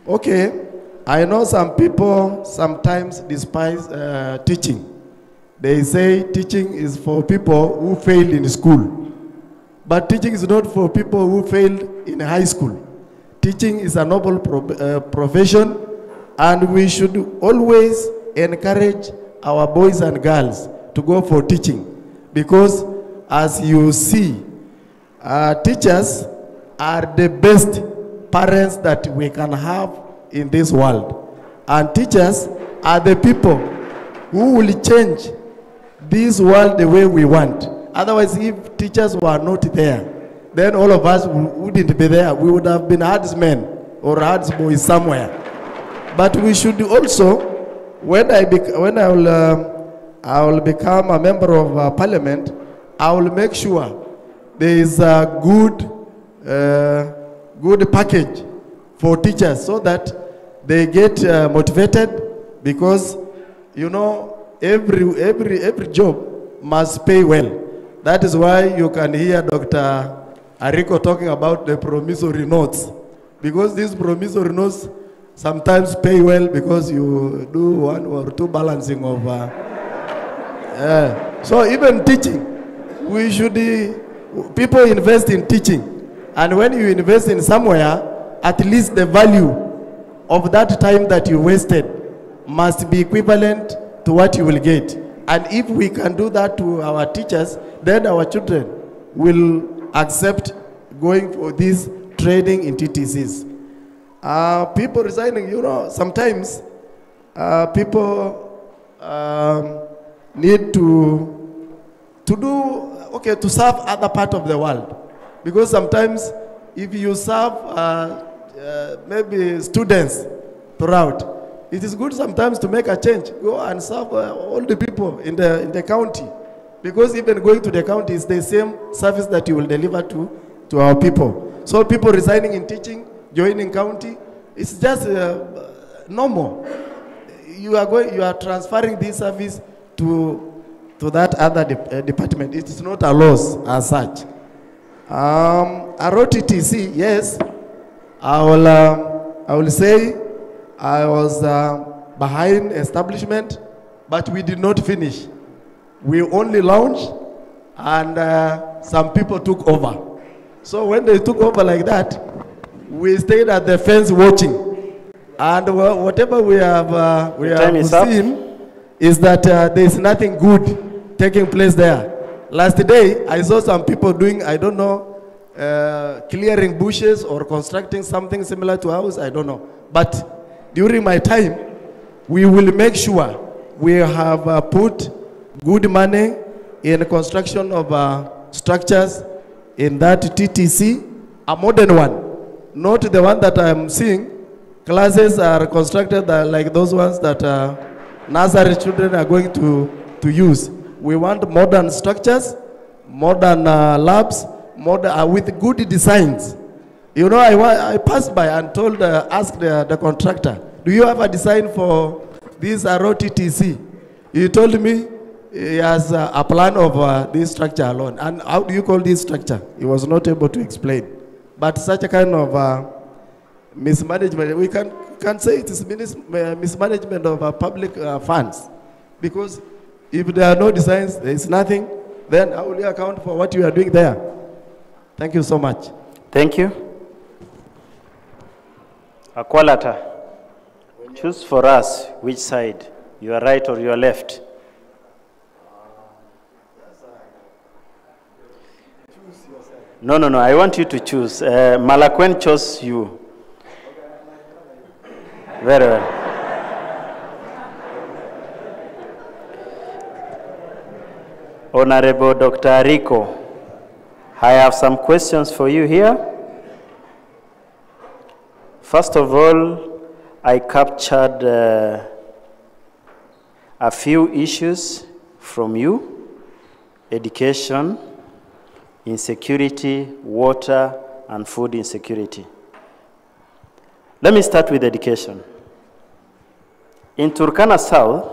okay, I know some people sometimes despise teaching. They say teaching is for people who failed in school. But teaching is not for people who failed in high school. Teaching is a noble profession, and we should always encourage our boys and girls to go for teaching, because as you see, teachers are the best parents that we can have in this world. And teachers are the people who will change this world the way we want. Otherwise, if teachers were not there, then all of us wouldn't be there. We would have been herdsmen or herdsboys somewhere. But we should also, when I will become a member of parliament, I will make sure there is a good package for teachers so that they get motivated, because you know every job must pay well. That is why you can hear Dr. Ariko talking about the promissory notes, because these promissory notes sometimes pay well because you do 1 or 2 balancing of so even teaching, we should people invest in teaching, and when you invest in somewhere, at least the value of that time that you wasted must be equivalent to what you will get. And if we can do that to our teachers, then our children will accept going for this trading in TTCs. People resigning, you know, sometimes people need to serve other part of the world. Because sometimes if you serve maybe students throughout, it is good sometimes to make a change. Go and serve all the people in the county. Because even going to the county is the same service that you will deliver to our people. So people resigning in teaching, joining county, it's just normal. You are transferring this service to that other department. It is not a loss as such. ROTTC, yes, I will say I was behind establishment, but we did not finish. We only launched, and some people took over. So when they took over like that, we stayed at the fence watching. And whatever we have seen is that there is nothing good taking place there. Last day, I saw some people doing, I don't know, clearing bushes or constructing something similar to ours, I don't know. But during my time, we will make sure we have put good money in construction of structures in that TTC, a modern one, not the one that I'm seeing. Classes are constructed like those ones that nursery children are going to use. We want modern structures, modern labs, with good designs. You know, I passed by and asked the contractor, do you have a design for this ROTTC? He told me he has a plan of this structure alone. And how do you call this structure? He was not able to explain. But such a kind of mismanagement, we can say it is mismanagement of public funds. Because if there are no designs, there is nothing, then how will you account for what you are doing there? Thank you so much. Thank you. Akwalata, choose for us which side, your right or your left. No, I want you to choose. Malakwen chose you. Very well. Honorable Dr. Ariko, I have some questions for you here. First of all, I captured a few issues from you: education, insecurity, water, and food insecurity. Let me start with education. In Turkana South,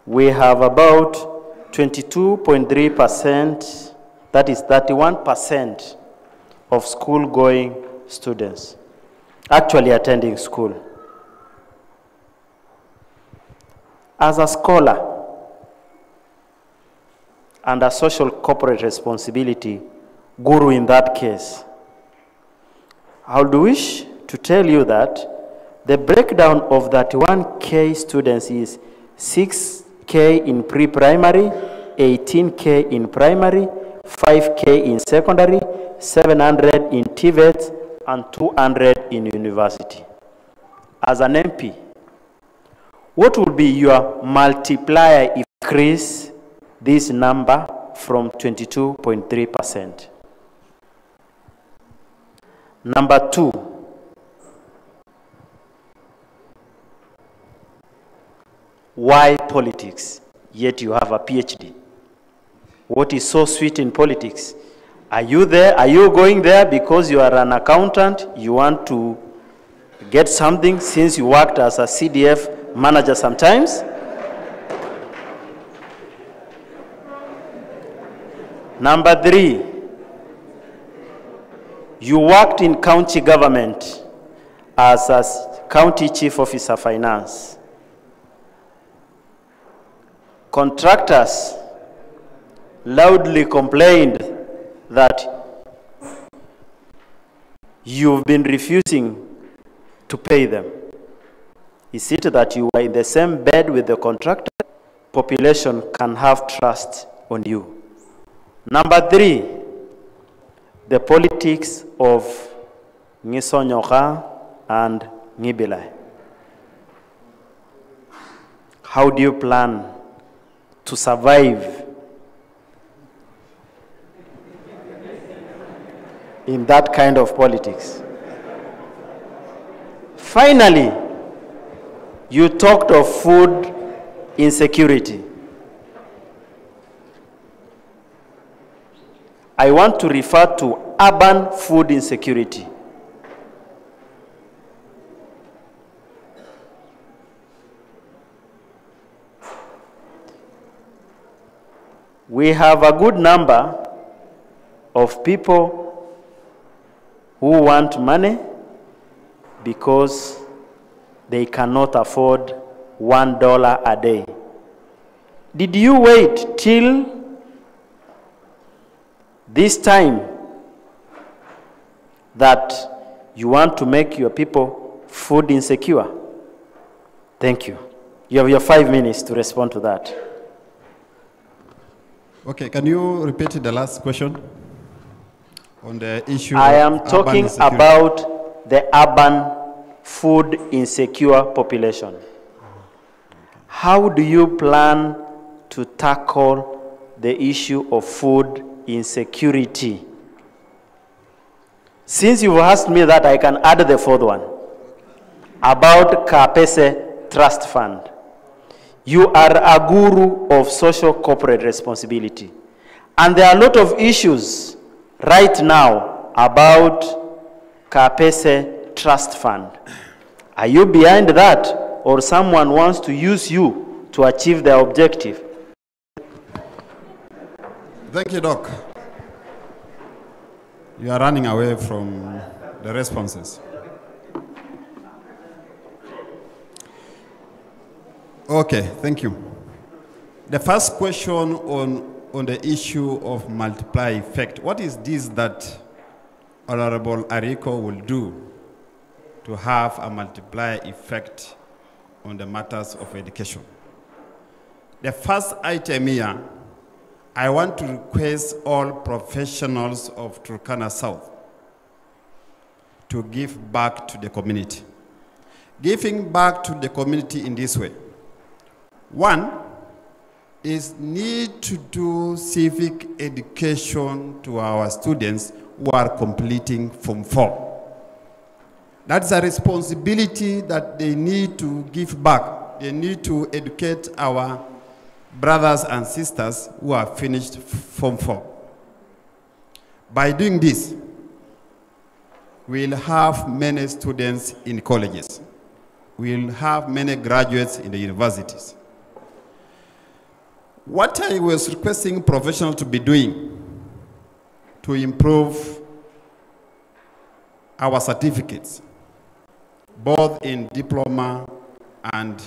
we have about 22.3%, that is 31% of school-going students actually attending school. As a scholar and a social corporate responsibility guru in that case, I would wish to tell you that the breakdown of 31K students is 6K in pre-primary, 18K in primary, 5K in secondary, 700 in TVET, and 200 in university. As an MP, what would be your multiplier if you increase this number from 22.3%? Number 2, why politics, yet you have a PhD? What is so sweet in politics? Are you there? Are you going there because you are an accountant? You want to get something since you worked as a CDF manager sometimes? Number 3, you worked in county government as a county chief officer finance. Contractors loudly complained that you've been refusing to pay them. Is it that you are in the same bed with the contractor? Population can have trust on you. Number 3, the politics of Ngisonyoka and Ngibila. How do you plan to survive in that kind of politics? Finally, you talked of food insecurity. I want to refer to urban food insecurity. We have a good number of people who want money because they cannot afford $1 a day. Did you wait till this time that you want to make your people food insecure? Thank you. You have your 5 minutes to respond to that. Okay, can you repeat the last question on the issue? I am talking about the urban food insecure population. How do you plan to tackle the issue of food insecurity? Since you've asked me that, I can add the 4th one about Kapese Trust Fund. You are a guru of social corporate responsibility. And there are a lot of issues right now about Kapese Trust Fund. Are you behind that, or someone wants to use you to achieve their objective? Thank you, Doc. You are running away from the responses. Okay, thank you. The first question on the issue of multiply effect. What is this that Honorable Ariko will do to have a multiplier effect on the matters of education? The first item here, I want to request all professionals of Turkana South to give back to the community. Giving back to the community in this way. One is need to do civic education to our students who are completing Form 4. That's a responsibility that they need to give back. They need to educate our brothers and sisters who have finished Form 4. By doing this, we'll have many students in colleges. We'll have many graduates in the universities. What I was requesting professionals to be doing to improve our certificates, both in diploma and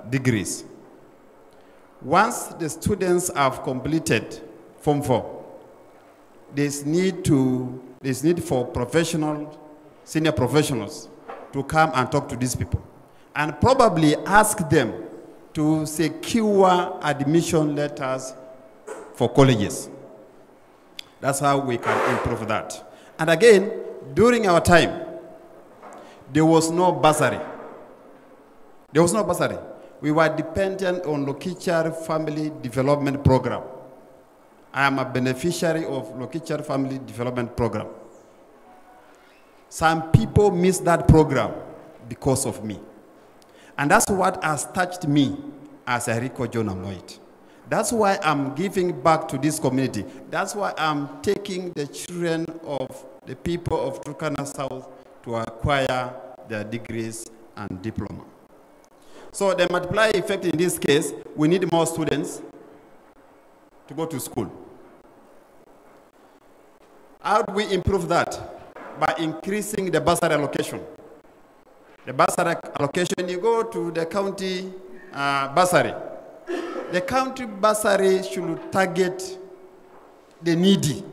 degrees. Once the students have completed Form 4, there's need for professional, senior professionals to come and talk to these people and probably ask them to secure admission letters for colleges. That's how we can improve that. And again, during our time, there was no bursary. There was no bursary. We were dependent on Lokichar Family Development Program. I am a beneficiary of Lokichar Family Development Program. Some people miss that program because of me. And that's what has touched me as a Rico John Amoit. That's why I'm giving back to this community. That's why I'm taking the children of the people of Turkana South to acquire their degrees and diploma. So the multiplier effect in this case, we need more students to go to school. How do we improve that? By increasing the bursary allocation. The bursary allocation, you go to the county bursary. The county bursary should target the needy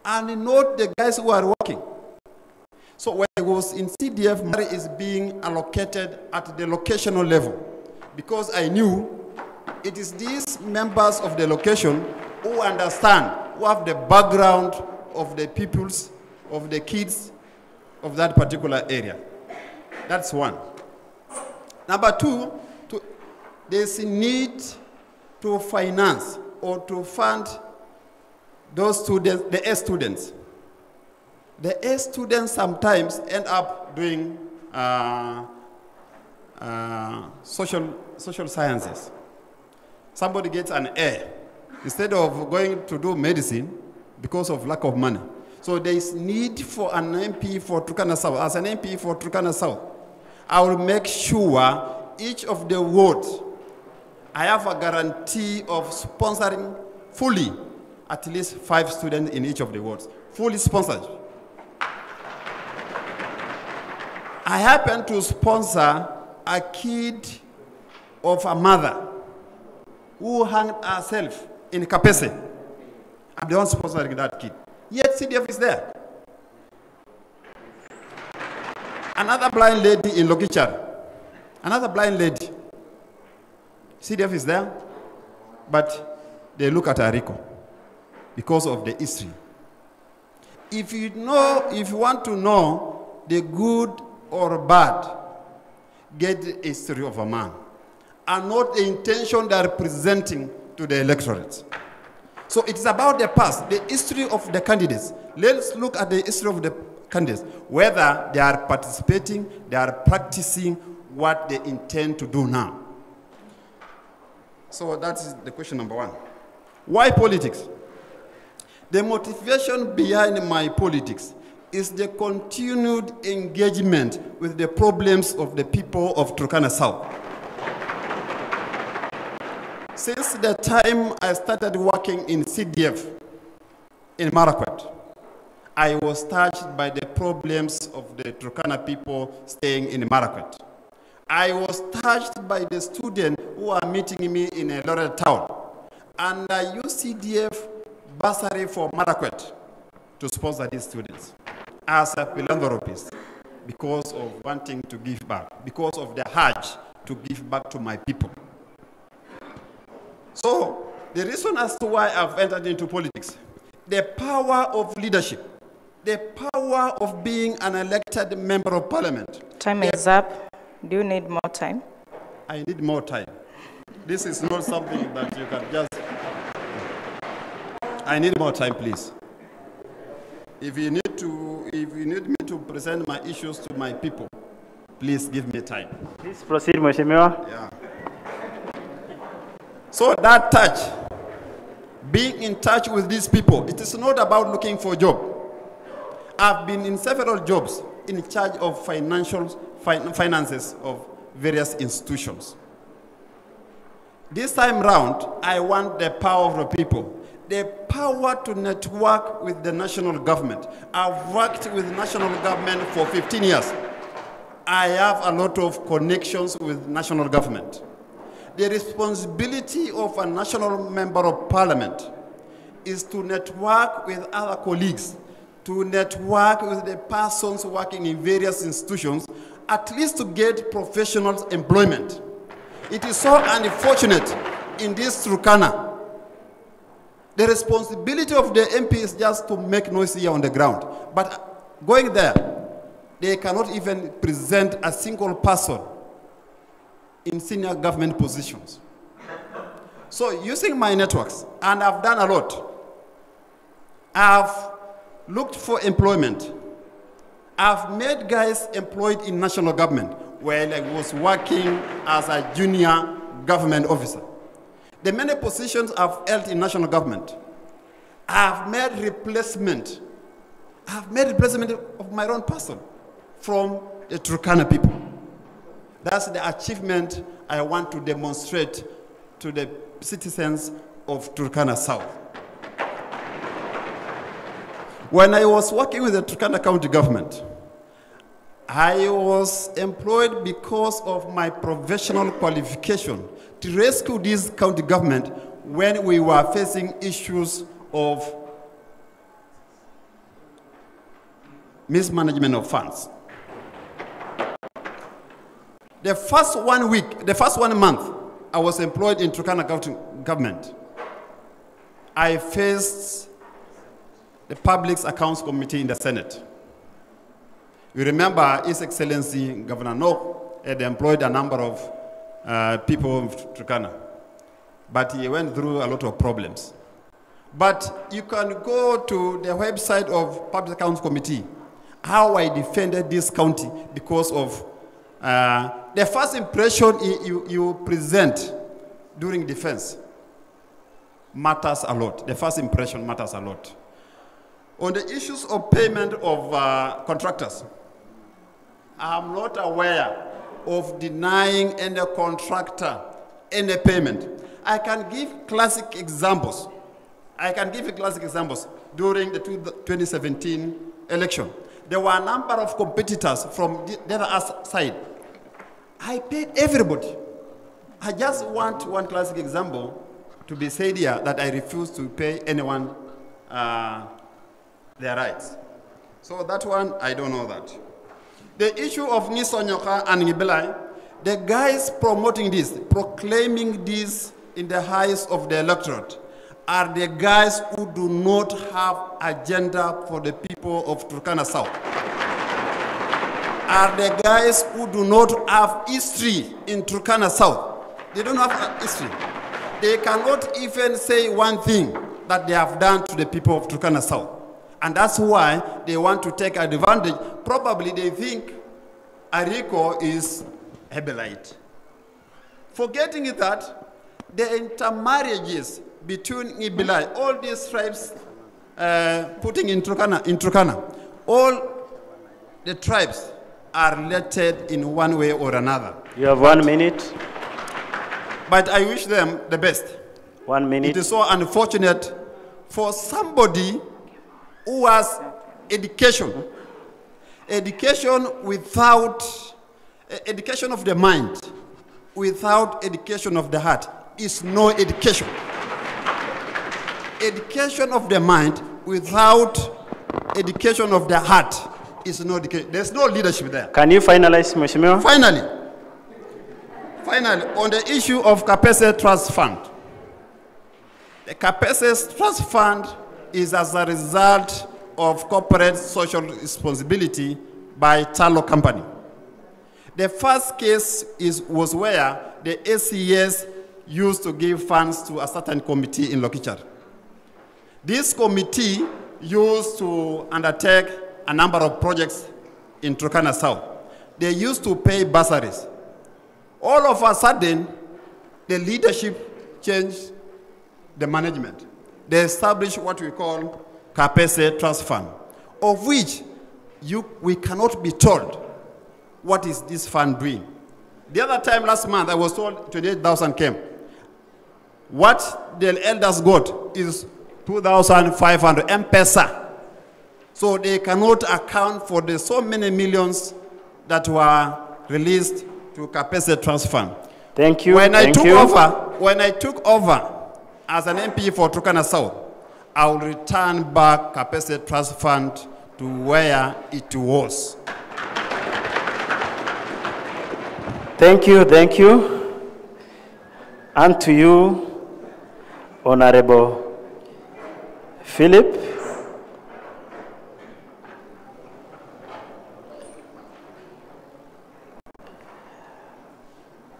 and not the guys who are working. So when I was in CDF, money is being allocated at the locational level because I knew it is these members of the location who understand, who have the background of the peoples, of the kids of that particular area. That's one. Number two, there's a need to finance or to fund those students, the A students. The A students sometimes end up doing social sciences. Somebody gets an A instead of going to do medicine because of lack of money. So there is need for an MP for Turkana South. As an MP for Turkana South, I will make sure each of the wards, I have a guarantee of sponsoring fully at least 5 students in each of the wards. Fully sponsored. I happen to sponsor a kid of a mother who hanged herself in Kapese. I'm the one sponsoring that kid. Yet CDF is there. Another blind lady in Lokichar. Another blind lady. CDF is there, but they look at Ariko because of the history. If you want to know the good or bad, get the history of a man and not the intention they are presenting to the electorate. So it's about the past, the history of the candidates. Let's look at the history of the candidates, whether they are participating, they are practicing what they intend to do now. So that's the question number one. Why politics? The motivation behind my politics is the continued engagement with the problems of the people of Turkana South. Since the time I started working in CDF in Marakwet, I was touched by the problems of the Turkana people staying in Marakwet. I was touched by the students who are meeting me in a rural town. And I used CDF bursary for Marakwet to sponsor these students as a philanthropist because of wanting to give back, because of the urge to give back to my people. So, the reason as to why I've entered into politics, the power of leadership, the power of being an elected member of parliament. Time is up. Do you need more time? I need more time. This is not something that you can just... I need more time, please. If you need me to present my issues to my people, please give me time. Please proceed, Mheshimiwa. Yeah. So that touch, being in touch with these people, it is not about looking for a job. I've been in several jobs in charge of finances of various institutions. This time round, I want the power of the people, the power to network with the national government. I've worked with national government for 15 years. I have a lot of connections with national government. The responsibility of a national member of parliament is to network with other colleagues, to network with the persons working in various institutions, at least to get professional employment. It is so unfortunate in this Turkana. The responsibility of the MP is just to make noise here on the ground. But going there, they cannot even present a single person in senior government positions. So using my networks, and I've done a lot. I've looked for employment. I've made guys employed in national government while I was working as a junior government officer. The many positions I've held in national government, I've made replacement. I've made replacement of my own person from the Turkana people. That's the achievement I want to demonstrate to the citizens of Turkana South. When I was working with the Turkana County government, I was employed because of my professional qualification to rescue this county government when we were facing issues of mismanagement of funds. The first 1 week, the first 1 month, I was employed in Turkana County government. I faced the Public Accounts Committee in the Senate. You remember His Excellency Governor Nok had employed a number of people of Turkana, but he went through a lot of problems. But you can go to the website of Public Accounts Committee, how I defended this county because of the first impression you present during defense matters a lot. The first impression matters a lot. On the issues of payment of contractors, I'm not aware of denying any contractor any payment. I can give classic examples. During the 2017 election. There were a number of competitors from the other side. I paid everybody. I just want one classic example to be said here that I refuse to pay anyone their rights. So that one, I don't know that. The issue of Nisonyoka and Ngibelai, the guys promoting this, proclaiming this in the eyes of the electorate, are the guys who do not have agenda for the people of Turkana South. Are the guys who do not have history in Turkana South. They don't have history. They cannot even say one thing that they have done to the people of Turkana South. And that's why they want to take advantage. Probably they think Ariko is Hebelite. Forgetting that the intermarriages between Ibilai, all these tribes putting in Turkana, all the tribes are related in one way or another. You have 1 minute. But I wish them the best. 1 minute. It is so unfortunate for somebody who has education without education of the mind, without education of the heart, is no education. Education of the mind without education of the heart is no education. There's no leadership there. Can you finalize, Mheshimiwa? Finally, on the issue of Kapese Trust Fund. The Kapese Trust Fund is as a result of corporate social responsibility by Talo Company. The first case was where the ACS used to give funds to a certain committee in Lokichar. This committee used to undertake a number of projects in Turkana South. They used to pay bursaries. All of a sudden, the leadership changed the management. They established what we call Kapese Trust Fund, of which we cannot be told what is this fund doing. The other time last month, I was told 28,000 came. What the elders got is 2,500 M-Pesa. So they cannot account for the so many millions that were released to Kapese Trust Fund. Thank you. When I took over as an MP for Turkana South, I will return back Kapese Trust Fund to where it was. Thank you, thank you. And to you, Honorable Philip.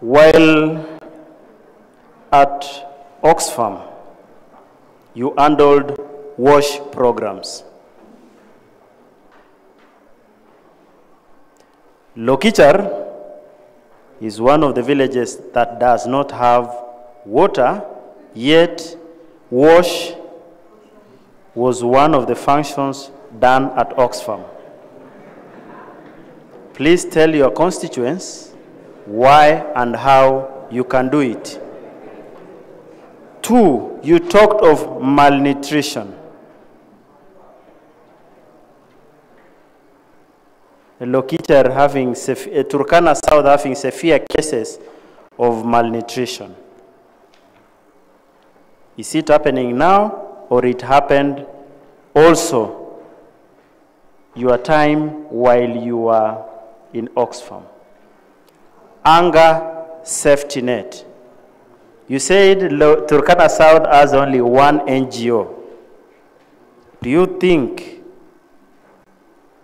While at Oxfam, you handled WASH programs. Lokichar is one of the villages that does not have water, yet WASH was one of the functions done at Oxfam. Please tell your constituents why and how you can do it. 2, you talked of malnutrition. Lokichar having, Turkana South having severe cases of malnutrition. Is it happening now, or it happened also your time while you were in Oxfam? Anger safety net. You said Turkana South has only one NGO. Do you think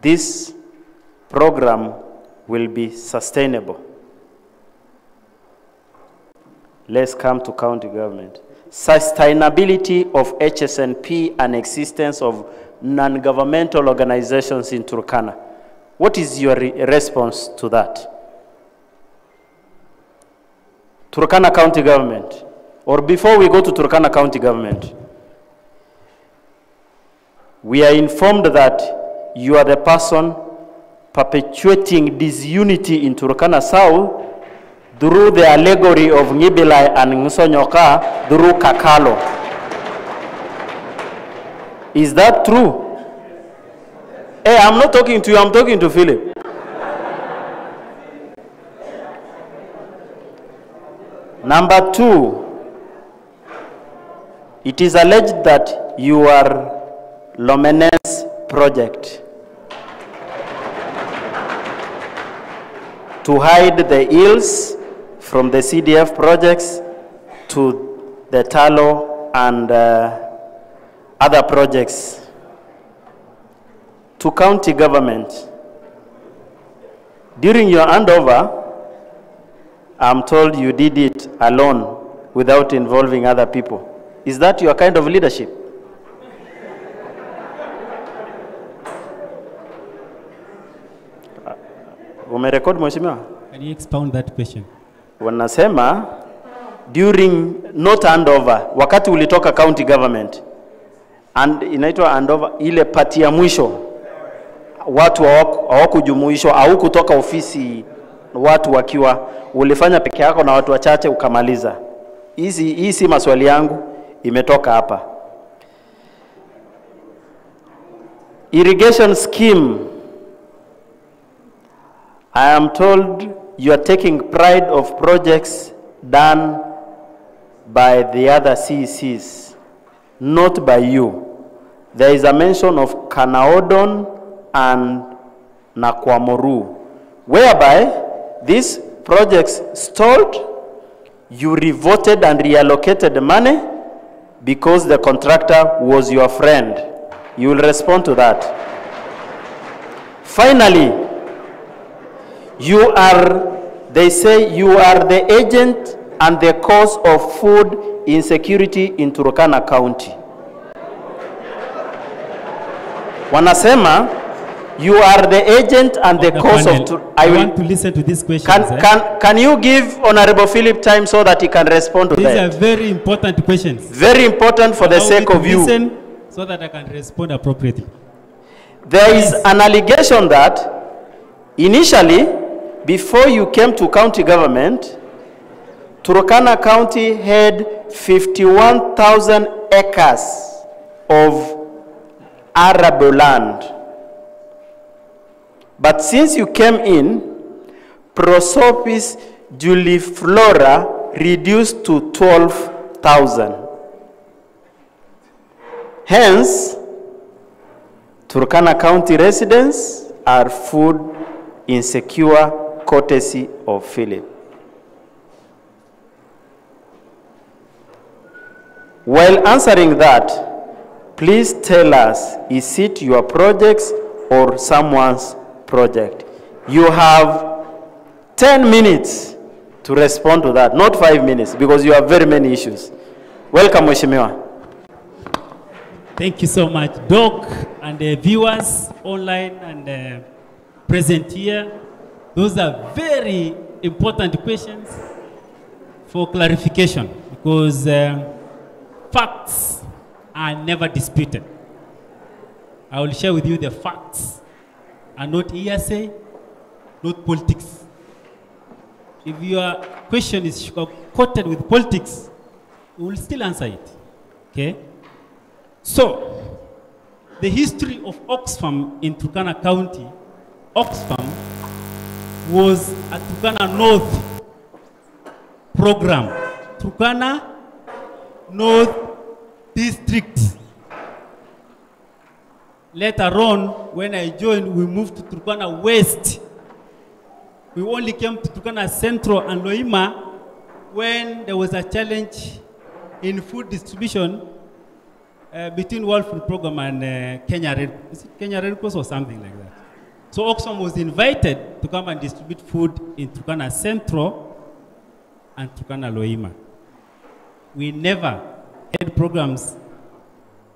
this program will be sustainable? Let's come to county government. Sustainability of HSNP and existence of non-governmental organizations in Turkana. What is your response to that? Turkana County Government, or before we go to Turkana County Government, we are informed that you are the person perpetuating disunity in Turkana South through the allegory of Ngibilai and Nsonyoka through Kakalo. Is that true? Hey, I'm not talking to you, I'm talking to Philip. Number 2, it is alleged that you are Lomenen's project to hide the ills from the CDF projects to the Talo and other projects to county government. During your handover, I'm told you did it alone without involving other people. Is that your kind of leadership? Umerekod mheshimiwa? Can you expound that question? Wanasema during not handover, wakati ulitoka county government, and inaitwa handover, ile pati ya mwisho watu hawakujumuishwa au kutoka ofisi, watu wakiwa ulifanya peke yako na watu wachache ukamaliza. Hii si maswali yangu, imetoka hapa. Irrigation scheme, I am told you are taking pride of projects done by the other CECs, not by you. There is a mention of Kanaodon and Nakwamoru, whereby these projects stalled, you revoted and reallocated the money because the contractor was your friend. You will respond to that. Finally, they say you are the agent and the cause of food insecurity in Turkana County. Wanasema, you are the agent and the cause of... I want to listen to this question. Can you give Honorable Philip time so that he can respond to that? These are very important questions. Very important for the sake of you. Listen so that I can respond appropriately. There is an allegation that initially, before you came to county government, Turkana County had 51,000 acres of arable land. But since you came in, Prosopis juliflora reduced to 12,000. Hence, Turkana County residents are food insecure, courtesy of Philip. While answering that, please tell us, is it your projects or someone's project? You have 10 minutes to respond to that, not 5 minutes, because you have very many issues. Welcome, Mheshimiwa. Thank you so much, Doc, and the viewers online and present here. Those are very important questions for clarification, because facts are never disputed. I will share with you the facts and not hearsay, not politics. If your question is quoted with politics, we will still answer it. Okay? So, the history of Oxfam in Turkana County, Oxfam was a Turkana North program. Turkana North District. Later on, when I joined, we moved to Turkana West. We only came to Turkana Central and Loima when there was a challenge in food distribution between World Food Program and Kenya Red Cross or something like that. So Oxfam was invited to come and distribute food in Turkana Central and Turkana Loima. We never had programs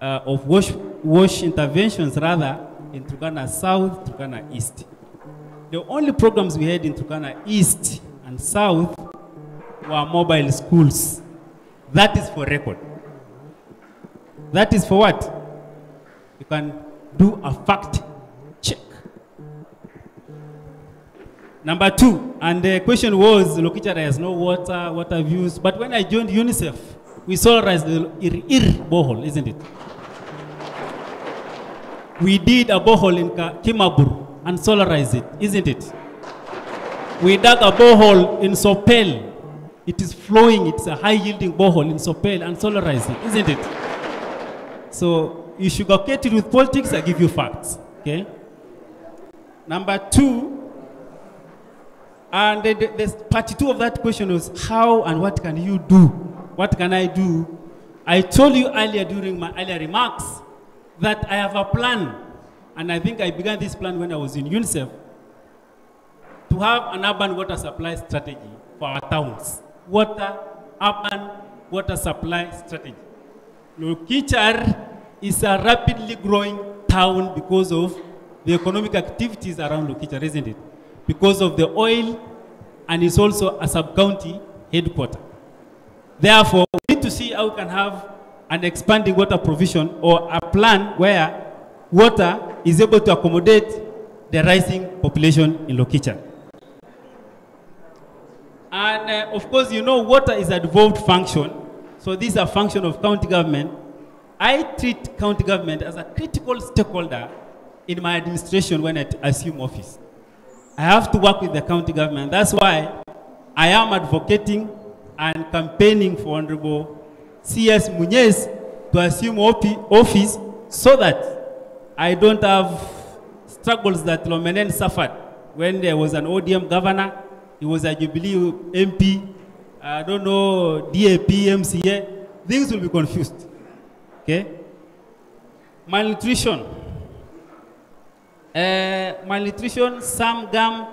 of wash interventions, rather, in Turkana South, Turkana East. The only programs we had in Turkana East and South were mobile schools. That is for record. That is for what? You can do a fact check. Number two, and the question was, Lokichara has no water views, but when I joined UNICEF, we solarized the borehole, isn't it? We did a borehole in Kimabur and solarized it, isn't it? We dug a borehole in Sopel. It is flowing, it's a high-yielding borehole in Sopel and solarized it, isn't it? So you sugarcoat it with politics, I give you facts, okay? Number two, and the part two of that question was how and what can you do? What can I do? I told you earlier during my earlier remarks that I have a plan, and I think I began this plan when I was in UNICEF, to have an urban water supply strategy for our towns. Urban water supply strategy. Lokichar is a rapidly growing town because of the economic activities around Lokichar, isn't it? Because of the oil, and it's also a sub-county headquarter. Therefore, we need to see how we can have an expanding water provision or a plan where water is able to accommodate the rising population in Lokichar. And of course, you know, water is a devolved function. So this is a function of county government. I treat county government as a critical stakeholder in my administration when I assume office. I have to work with the county government. That's why I am advocating and campaigning for Honorable C.S. Munez to assume office so that I don't have struggles that Lomenen suffered when there was an ODM governor. He was a Jubilee MP, I don't know, DAP, MCA. Things will be confused. Okay? Malnutrition. Malnutrition, some gum,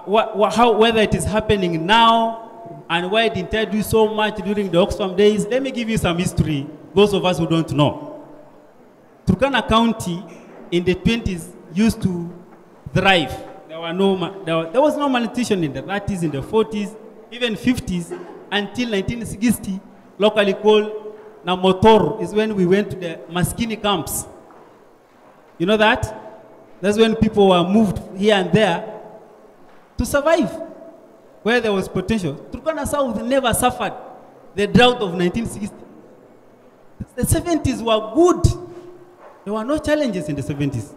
whether it is happening now and why it didn't do so much during the Oxfam days. Let me give you some history, those of us who don't know. Turkana County in the 20s used to thrive. There was no malnutrition in the 30s, in the 40s, even 50s, until 1960, locally called Namotor, is when we went to the Maskini camps. You know that? That's when people were moved here and there to survive, where there was potential. Turkana South never suffered the drought of 1960. The 70s were good. There were no challenges in the 70s.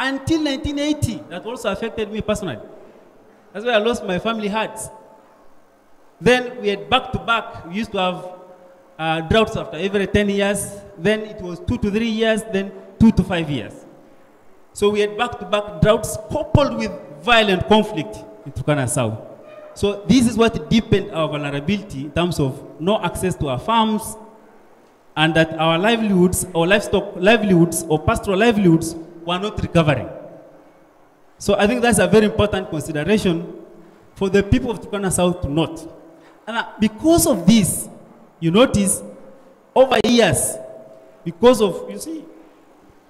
Until 1980, that also affected me personally. That's why I lost my family hearts. Then we had back-to-back. We used to have droughts after every 10 years. Then it was 2 to 3 years, then 2 to 5 years. So we had back-to-back droughts coupled with violent conflict in Turkana South. So this is what deepened our vulnerability in terms of no access to our farms, and that our livelihoods, or livestock livelihoods, or pastoral livelihoods were not recovering. So I think that's a very important consideration for the people of Turkana South to note. And because of this, you notice over years, because of, you see,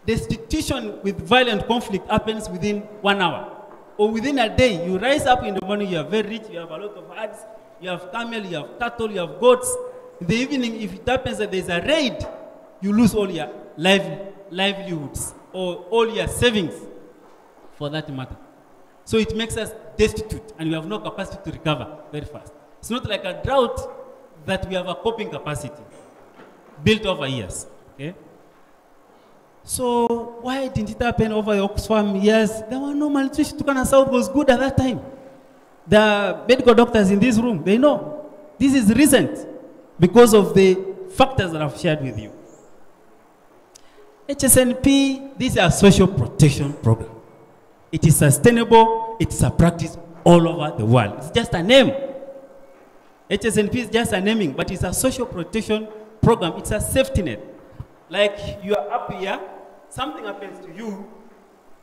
destitution with violent conflict happens within 1 hour. Or within a day, you rise up in the morning, you are very rich, you have a lot of herds, you have camel, you have cattle, you have goats. In the evening, if it happens that there's a raid, you lose all your livelihoods or all your savings, for that matter. So it makes us destitute, and we have no capacity to recover very fast. It's not like a drought that we have a coping capacity built over years. Okay? So why didn't it happen over the Oxfam years? There were no malnutrition. Turkana South was good at that time. The medical doctors in this room, they know. This is recent because of the factors that I've shared with you. HSNP, this is a social protection program. It is sustainable. It is a practice all over the world. It's just a name. HSNP is just a naming, but it's a social protection program. It's a safety net. Like you are up here, something happens to you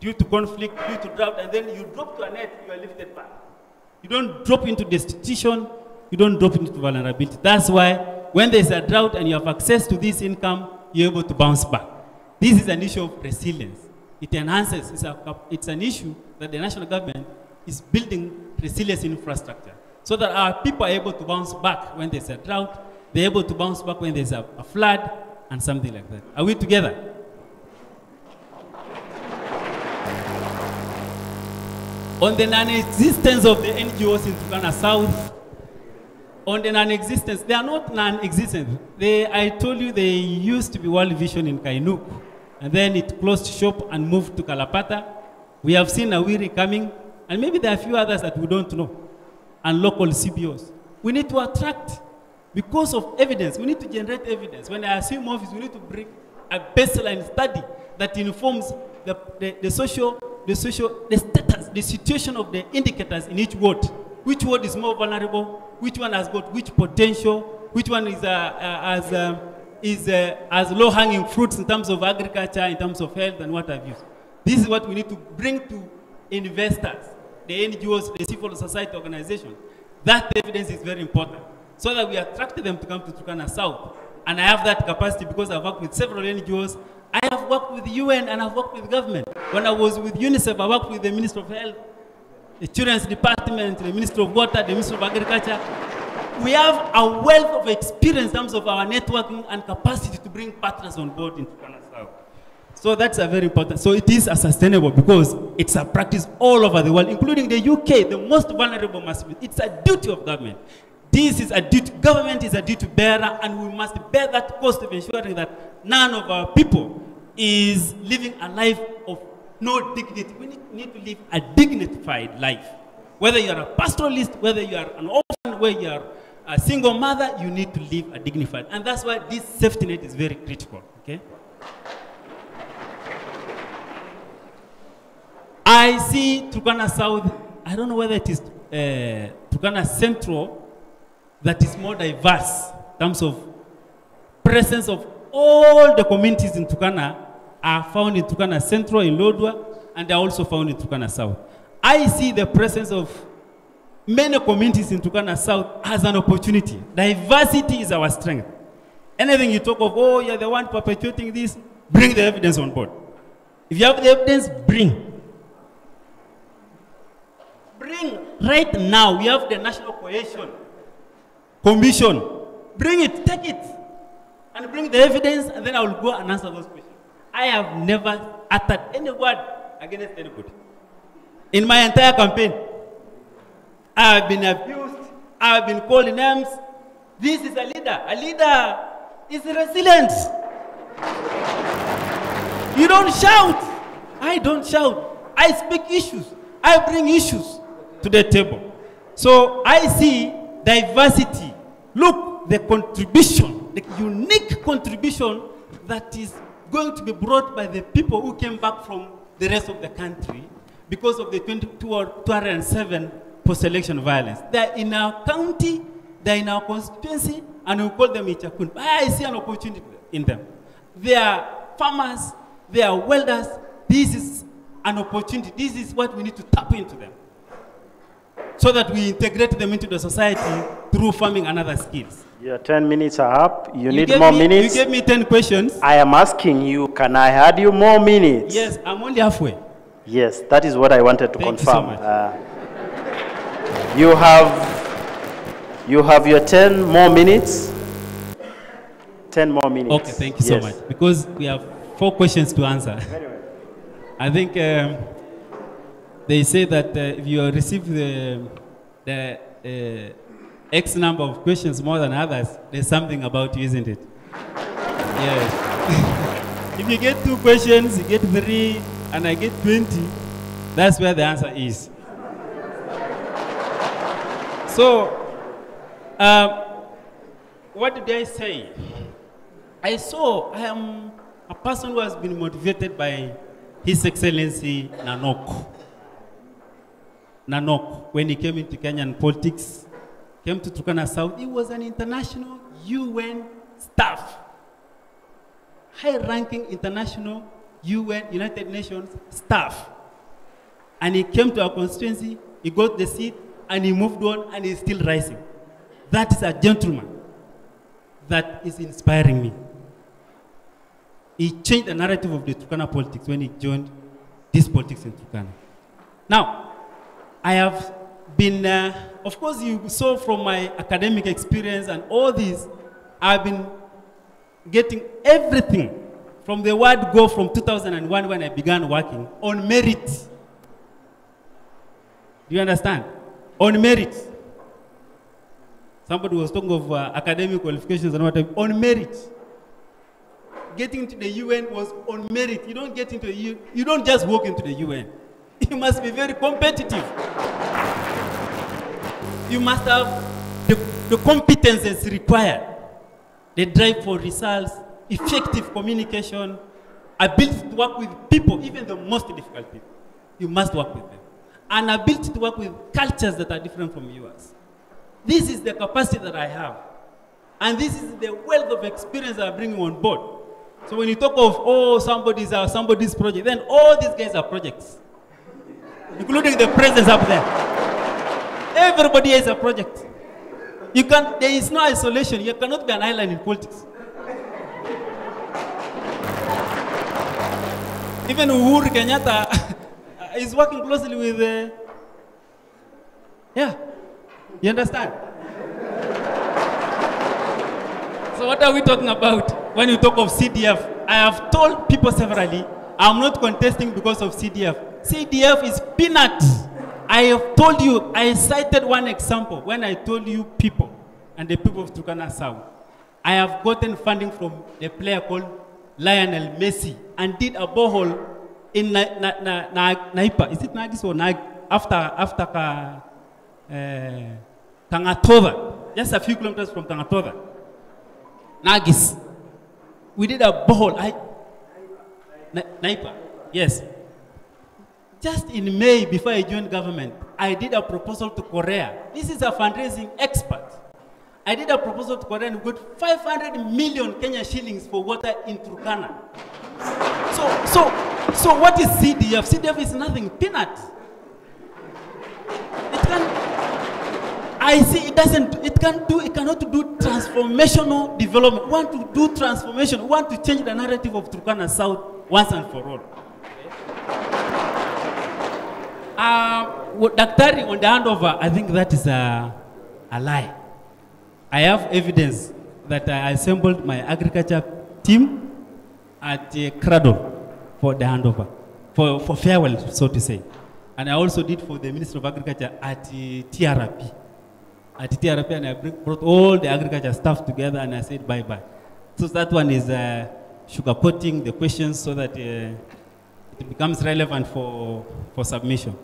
due to conflict, due to drought, and then you drop to a net, you are lifted back. You don't drop into destitution, you don't drop into vulnerability. That's why when there's a drought and you have access to this income, you're able to bounce back. This is an issue of resilience. It enhances, it's an issue that the national government is building resilience infrastructure so that our people are able to bounce back when there's a drought, they're able to bounce back when there's a flood, and something like that. Are we together? On the non-existence of the NGOs in Turkana South, on the non-existence, they are not non-existent. I told you they used to be World Vision in Kainuk, and then it closed shop and moved to Kalapata. We have seen Awiri coming, and maybe there are a few others that we don't know, and local CBOs. We need to attract. Because of evidence, we need to generate evidence. When I assume office, we need to bring a baseline study that informs the status, the situation of the indicators in each ward. Which ward is more vulnerable? Which one has got which potential? Which one is has low-hanging fruits in terms of agriculture, in terms of health, and what have you. This is what we need to bring to investors, the NGOs, the civil society organizations. That evidence is very important, so that we attract them to come to Turkana South. And I have that capacity because I've worked with several NGOs. I have worked with the UN and I've worked with government. When I was with UNICEF, I worked with the Minister of Health, the Children's Department, the Minister of Water, the Minister of Agriculture. We have a wealth of experience in terms of our networking and capacity to bring partners on board in Turkana South. So that's a very important. So it is a sustainable because it's a practice all over the world, including the UK, the most vulnerable must be. It's a duty of government. This is a duty, government is a duty bearer, and we must bear that cost of ensuring that none of our people is living a life of no dignity. We need to live a dignified life. Whether you are a pastoralist, whether you are an orphan, whether you are a single mother, you need to live a dignified. And that's why this safety net is very critical, okay? I see Turkana South, I don't know whether it is Turkana Central, that is more diverse in terms of presence of all the communities in Turkana are found in Turkana Central, in Lodwar, and they are also found in Turkana South. I see the presence of many communities in Turkana South as an opportunity. Diversity is our strength. Anything you talk of, oh, you're the one perpetuating this, bring the evidence on board. If you have the evidence, bring. Bring. Right now, we have the National Cohesion Commission. Bring it, take it, and bring the evidence, and then I will go and answer those questions. I have never uttered any word against anybody. In my entire campaign, I have been abused, I have been called names. This is a leader. A leader is resilient. You don't shout. I don't shout. I speak issues. I bring issues to the table. So I see diversity. Look, the contribution, the unique contribution that is going to be brought by the people who came back from the rest of the country because of the 207 post-election violence. They're in our county, they're in our constituency, and we call them Ichakun. I see an opportunity there. in them. They are farmers, they are welders. This is an opportunity. This is what we need to tap into them so that we integrate them into the society through farming and other skills. Your 10 minutes are up. You need more minutes. You gave me 10 questions. I am asking you, can I add you more minutes? Yes, I'm only halfway. Yes, that is what I wanted to Thank confirm. You, so much. You have your 10 more minutes. 10 more minutes. Okay, thank you so much. Because we have 4 questions to answer. I think they say that if you receive the X number of questions more than others, there's something about you, isn't it? Yes. If you get 2 questions, you get 3, and I get 20, that's where the answer is. So, what did I say? I am a person who has been motivated by His Excellency Nanok, when he came into Kenyan politics, came to Turkana South, he was an international UN staff, high-ranking international UN, United Nations staff. And he came to our constituency, he got the seat, and he moved on, and he's still rising. That is a gentleman that is inspiring me. He changed the narrative of the Turkana politics when he joined this politics in Turkana. Now, I have been, of course you saw from my academic experience and all this, I've been getting everything from the word go from 2001 when I began working on merit. Do you understand? On merit. Somebody was talking of academic qualifications and what on merit. Getting into the UN was on merit. You don't get into the UN, you don't just walk into the UN. You must be very competitive. You must have the competences required. The drive for results, effective communication, ability to work with people, even the most difficult people. You must work with them. And ability to work with cultures that are different from yours. This is the capacity that I have. And this is the wealth of experience that I'm bringing on board. So when you talk of, oh, somebody's project, then all these guys are projects. Including the presidents up there. Everybody is a project. There is no isolation. You cannot be an island in politics. Even Uhuru Kenyatta is working closely with, you understand? So what are we talking about when you talk of CDF? I have told people severally, I'm not contesting because of CDF. CDF is peanut. I have told you, I cited one example when I told you people and the people of Turkana South. I have gotten funding from a player called Lionel Messi and did a borehole in Naipa. Is it Nagis or Nag? After Tangatova, just a few kilometers from Tangatova. Nagis. We did a borehole. Naipa, yes. Just in May, before I joined government, I did a proposal to Korea. This is a fundraising expert. I did a proposal to Korea and we got 500 million Kenya shillings for water in Turkana. So what is CDF? CDF is nothing, peanut. It cannot do transformational development. We want to do transformation. We want to change the narrative of Turkana South once and for all. Daktari on the handover, I think that is a lie. I have evidence that I assembled my agriculture team at Cradle for the handover, for farewell, so to say. And I also did for the Minister of Agriculture at TRP. At TRP, and I brought all the agriculture staff together and I said bye-bye. So that one is sugarcoating the questions so that it becomes relevant for submission.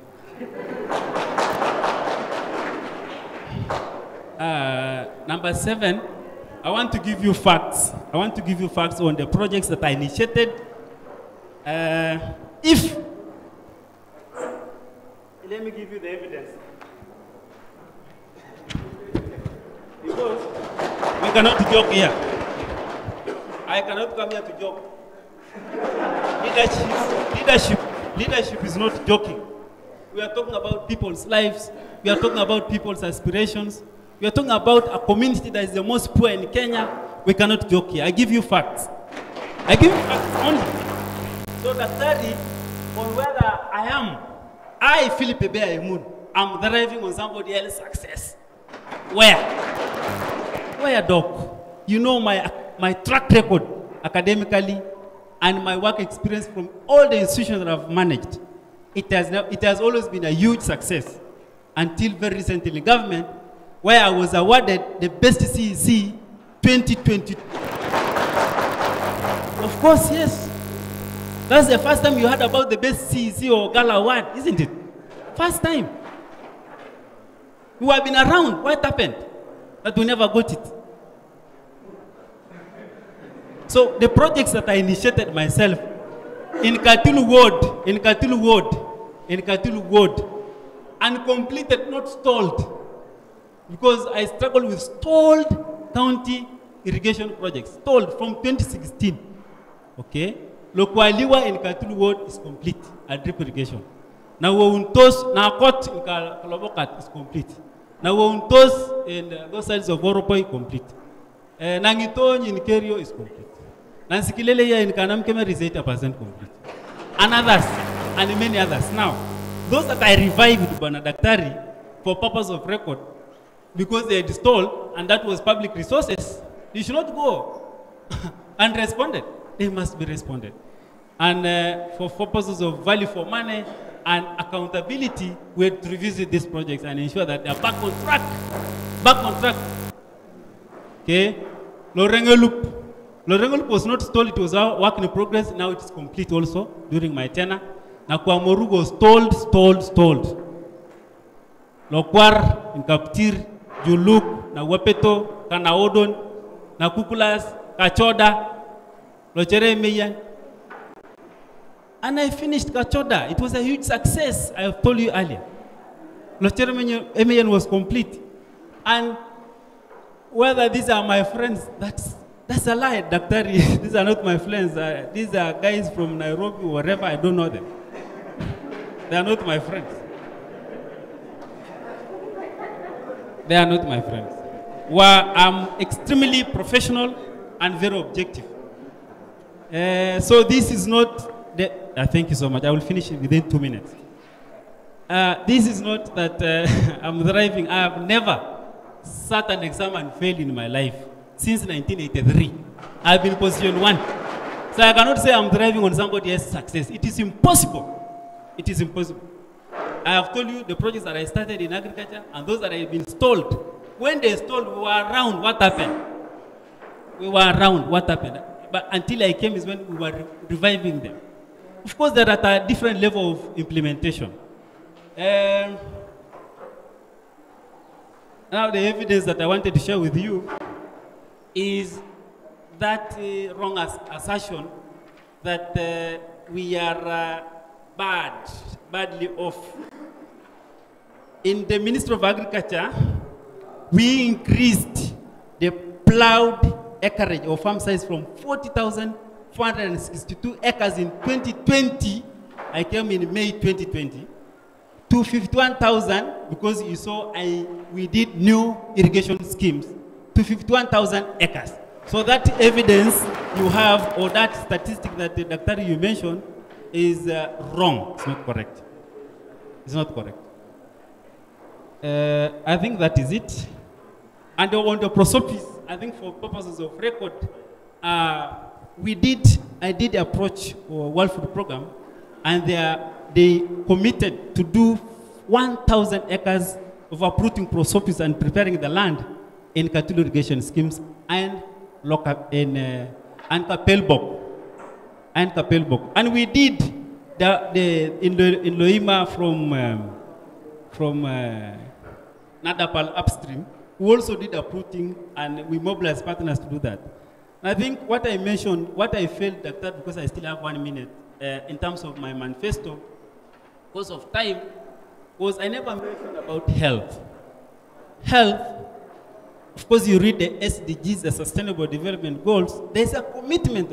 Number 7, I want to give you facts. I want to give you facts on the projects that I initiated. Let me give you the evidence. Because we cannot joke here. I cannot come here to joke. Leadership is not joking. We are talking about people's lives. We are talking about people's aspirations. We are talking about a community that is the most poor in Kenya. We cannot joke here. I give you facts. I give you facts only. So daktari, on whether I, Philip Ebea Emun, I'm deriving on somebody else's success. Where? Where, doc? You know my track record academically and my work experience from all the institutions that I've managed. It has always been a huge success until very recently in government, where I was awarded the best CEC 2022. Of course, yes. That's the first time you heard about the best CEC or Gala Award, isn't it? First time. We have been around. What happened? That we never got it. So the projects that I initiated myself in Katilu Ward, and completed, not stalled, because I struggled with stalled county irrigation projects, stalled from 2016. Okay, Lokwaliwa in Katilu Ward is complete, a drip irrigation. Now Untos, now Kot in Kalabokat is complete. Now Untos in those sides of Oropoi complete. Nangito in Kerio is complete. Nansikilele in Kanamkeme is 80% complete. And others, and many others. Now, those that I revived Bwana Daktari for purpose of record, because they had stalled, and that was public resources, they should not go unresponded. They must be responded. And for purposes of value for money and accountability, we had to revisit these projects and ensure that they are back on track. Back on track. Okay? Lorengo Loop was not stalled, it was a work in progress. Now it is complete also during my tenure. Nakwamoru was stalled. Lodwar in Kaptir, Juluk, Nawapeto, Kanaodon, Nakukulas, Kachoda, Lochere Meyan. And I finished Kachoda. It was a huge success, I have told you earlier. Lochere Meyan was complete. And whether these are my friends, that's a lie, Daktari. These are not my friends. These are guys from Nairobi, wherever, I don't know them. They are not my friends. They are not my friends. Well, I'm extremely professional and very objective. So this is not the... thank you so much. I will finish it within 2 minutes. This is not that I'm driving. I have never sat an exam and failed in my life. Since 1983, I've been position 1. So I cannot say I'm driving on somebody else's success. It is impossible. It is impossible. I have told you the projects that I started in agriculture and those that have been stalled. When they stalled, we were around. What happened? We were around. What happened? But until I came is when we were reviving them. Of course, they're at a different level of implementation. Now the evidence that I wanted to share with you is that wrong assertion that we are badly off. In the Ministry of Agriculture, we increased the plowed acreage or farm size from 40,462 acres in 2020, I came in May 2020, to 51,000, because you saw we did new irrigation schemes, to 51,000 acres. So that evidence you have, or that statistic that the doctor you mentioned, is wrong. It's not correct. It's not correct. I think that is it. And on the prosopis, I think for purposes of record, I did approach World Food Program, and they committed to do 1,000 acres of uprooting prosopis and preparing the land in cattle irrigation schemes and Kapelbok. And we did in Loima from Nadapal upstream. We also did uprooting, and we mobilized partners to do that. And I think what I mentioned, what I felt that because I still have 1 minute in terms of my manifesto, because of time, was I never mentioned about health. Health of course, you read the SDGs, the Sustainable Development Goals, there's a commitment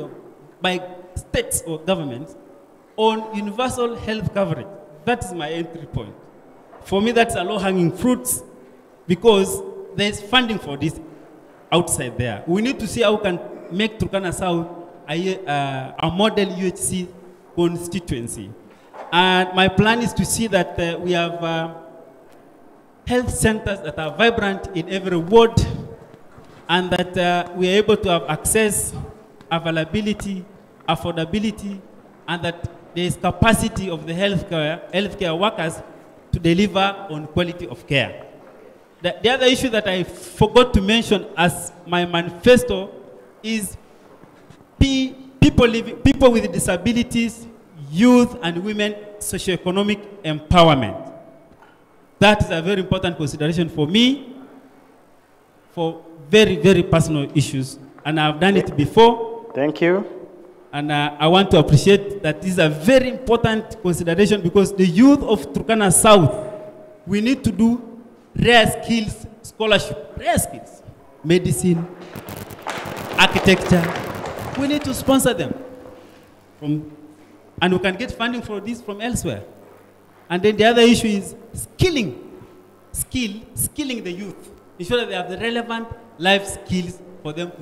by states or governments on universal health coverage. That is my entry point. For me, that's a low-hanging fruits because there's funding for this outside there. We need to see how we can make Turkana South a model UHC constituency. And my plan is to see that we have health centers that are vibrant in every ward, and that we are able to have access, availability, affordability, and that there is capacity of the healthcare workers to deliver on quality of care. The other issue that I forgot to mention as my manifesto is people with disabilities, youth and women socioeconomic empowerment. That is a very important consideration for me for very, very personal issues. And I've done it before. Thank you. And I want to appreciate that this is a very important consideration because the youth of Turkana South, we need to do rare skills scholarship, rare skills, medicine, architecture. We need to sponsor them. And we can get funding for this from elsewhere. And then the other issue is skilling the youth. Ensure that they have the relevant life skills for them to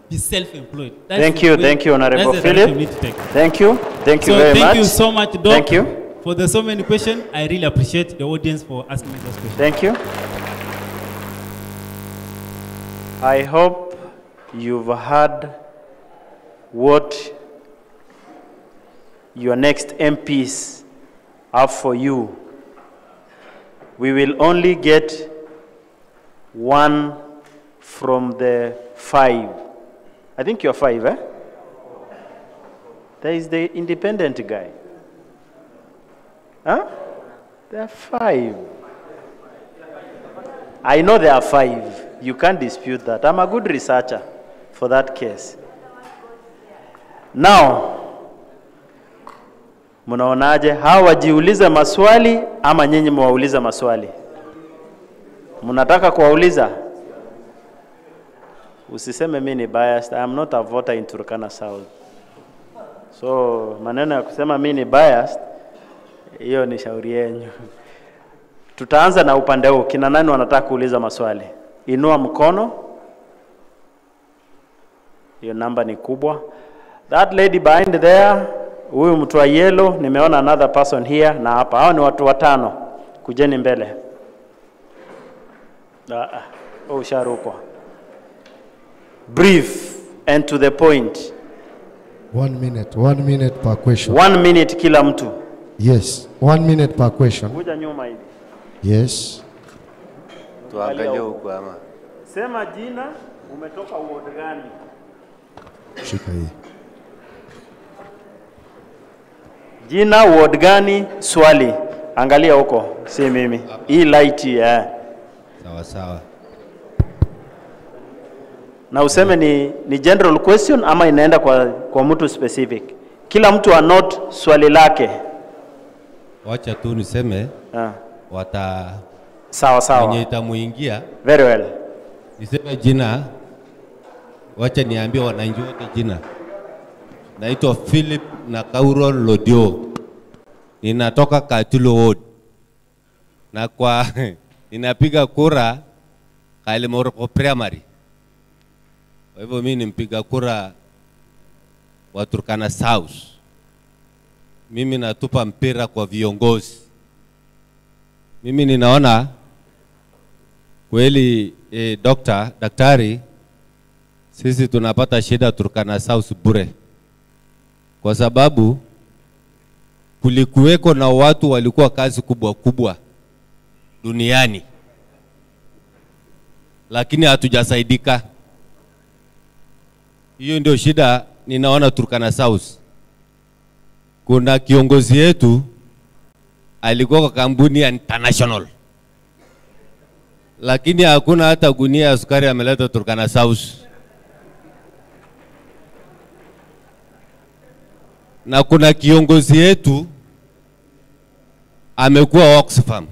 be self-employed. Thank you, Honorable Philip. Thank you very much. Thank you so much, Doc. Thank you. For the so many questions. I really appreciate the audience for asking me those questions. Thank you. I hope you've heard what your next MPs have for you. We will only get one from the 5. I think you're 5, eh? There is the independent guy. Huh? There are 5. I know there are 5. You can't dispute that. I'm a good researcher for that case. Now, mnaonaje hawa wajiulize maswali ama nyinyi mwaulize maswali? Mnataka kuwauliza? Usiseme mimi ni biased. I am not a voter in Turkana South. So, maneno ya kusema mimi ni biased, hiyo ni shauri yenu. Tutaanza na upande huu. Kina nani wanataka kuuliza maswali? Inua mkono. Hiyo namba ni kubwa. That lady behind there, huyu mtu wa yellow, nimeona another person here na hapa. Hao ni watu 5. Kujeni mbele. Usharukwa. Brief and to the point. 1 minute per question. 1 minute kila mtu. Yes, 1 minute per question. Kuja nyuma hivi. Yes. Tuangalie huko ama. Sema jina, umetoka ward gani? Shika hii. Jina, ward gani, swali. Angalia huko, si mimi. Hii light ya. Sawa sawa. Na useme ni general question ama inaenda kwa mtu specific. Kila mtu anote swali lake. Wacha tu niseme. Wata sawa. Mwenye itamuingia. Very well. Niseme jina. Wacha niambie wananchi wote jina. Naitwa Philip Nakauro Lodio. Ninatoka Katulo Ward. Na kwa ninapiga kura Kalimoroko Primary. Kwa hivyo mimi nimpiga kura wa Turkana South. Mimi natupa mpira kwa viongozi. Mimi ninaona kweli daktari sisi tunapata shida Turkana South bure. Kwa sababu kulikuweko na watu walikuwa kazi kubwa duniani. Lakini hatujasaidika. Hiyo ndio shida ninaona Turkana South. Kuna kiongozi yetu alikuwa kwa kampuni ya international. Lakini hakuna hata gunia ya sukari ameleta Turkana South. Na kuna kiongozi yetu amekuwa Oxfam.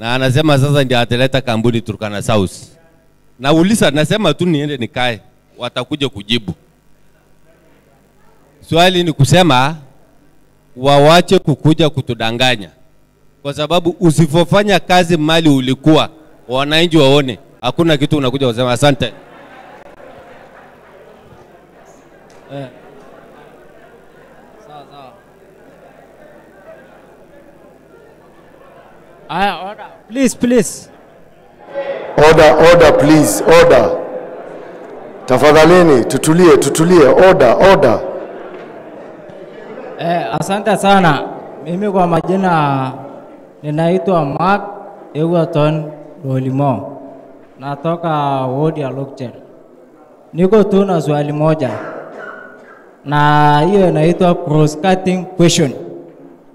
na anasema sasa ndio ataleta kampuni Turkana South. Nauliza, nasema tu niende nikae, watakuja kujibu. Swali ni kusema wawache kukuja kutudanganya, kwa sababu usifofanya kazi mali ulikuwa, wananchi waone hakuna kitu unakuja kusema. Asante. Sawa. Order. Please. Order please, order. Tafadhalini, tutulie, order. Asante sana. Mimi kwa majina ninaitwa Mark Egerton Dolimo. Natoka ward ya Lodwar. Niko tu na swali moja. Na hiyo inaitwa cross-cutting question.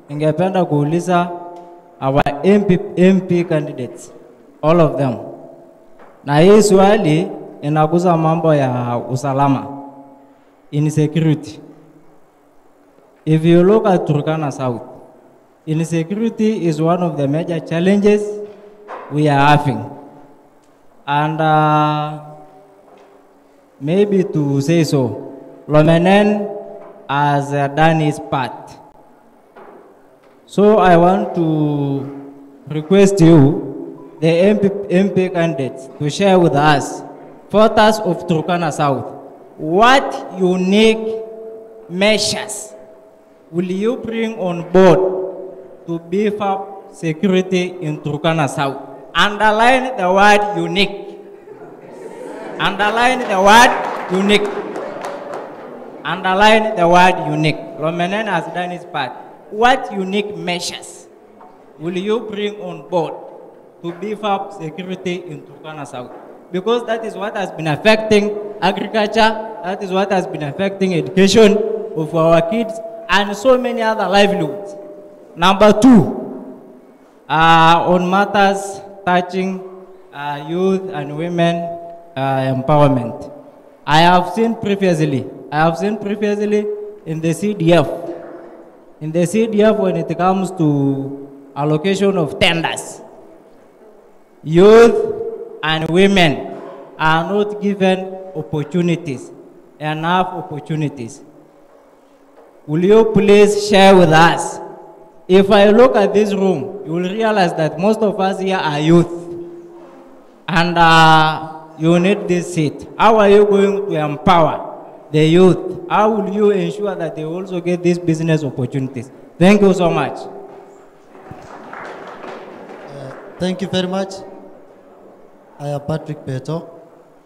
Ningependa kuuliza our MP candidates, all of them. Na hii swali inagusa mambo ya usalama, insecurity. If you look at Turkana South, insecurity is one of the major challenges we are having. And maybe to say so, Lomenen has done his part. So I want to request you, the MP candidates, to share with us, voters of Turkana South, what unique measures will you bring on board to beef up security in Turkana South? Underline the word unique. Underline the word unique. Underline the word unique. Lomenen has done his part. What unique measures will you bring on board to beef up security in Turkana South? Because that is what has been affecting agriculture, that is what has been affecting education of our kids, and so many other livelihoods. Number two, on matters touching youth and women empowerment. I have seen previously in the CDF. In the CDF, when it comes to allocation of tenders, youth and women are not given enough opportunities. Will you please share with us? If I look at this room, you will realize that most of us here are youth. And you need this seat. How are you going to empower the youth? How will you ensure that they also get these business opportunities? Thank you so much. Thank you very much. I am Patrick Peto,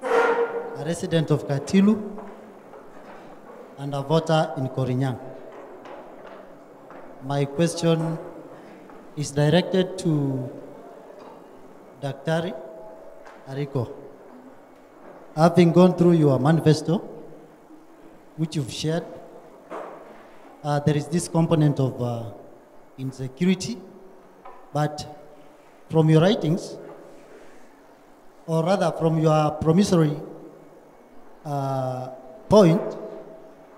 a resident of Katilu and a voter in Korinyang. My question is directed to Dr. Ariko. Having gone through your manifesto, which you've shared, there is this component of insecurity, but from your writings, or rather from your promissory point,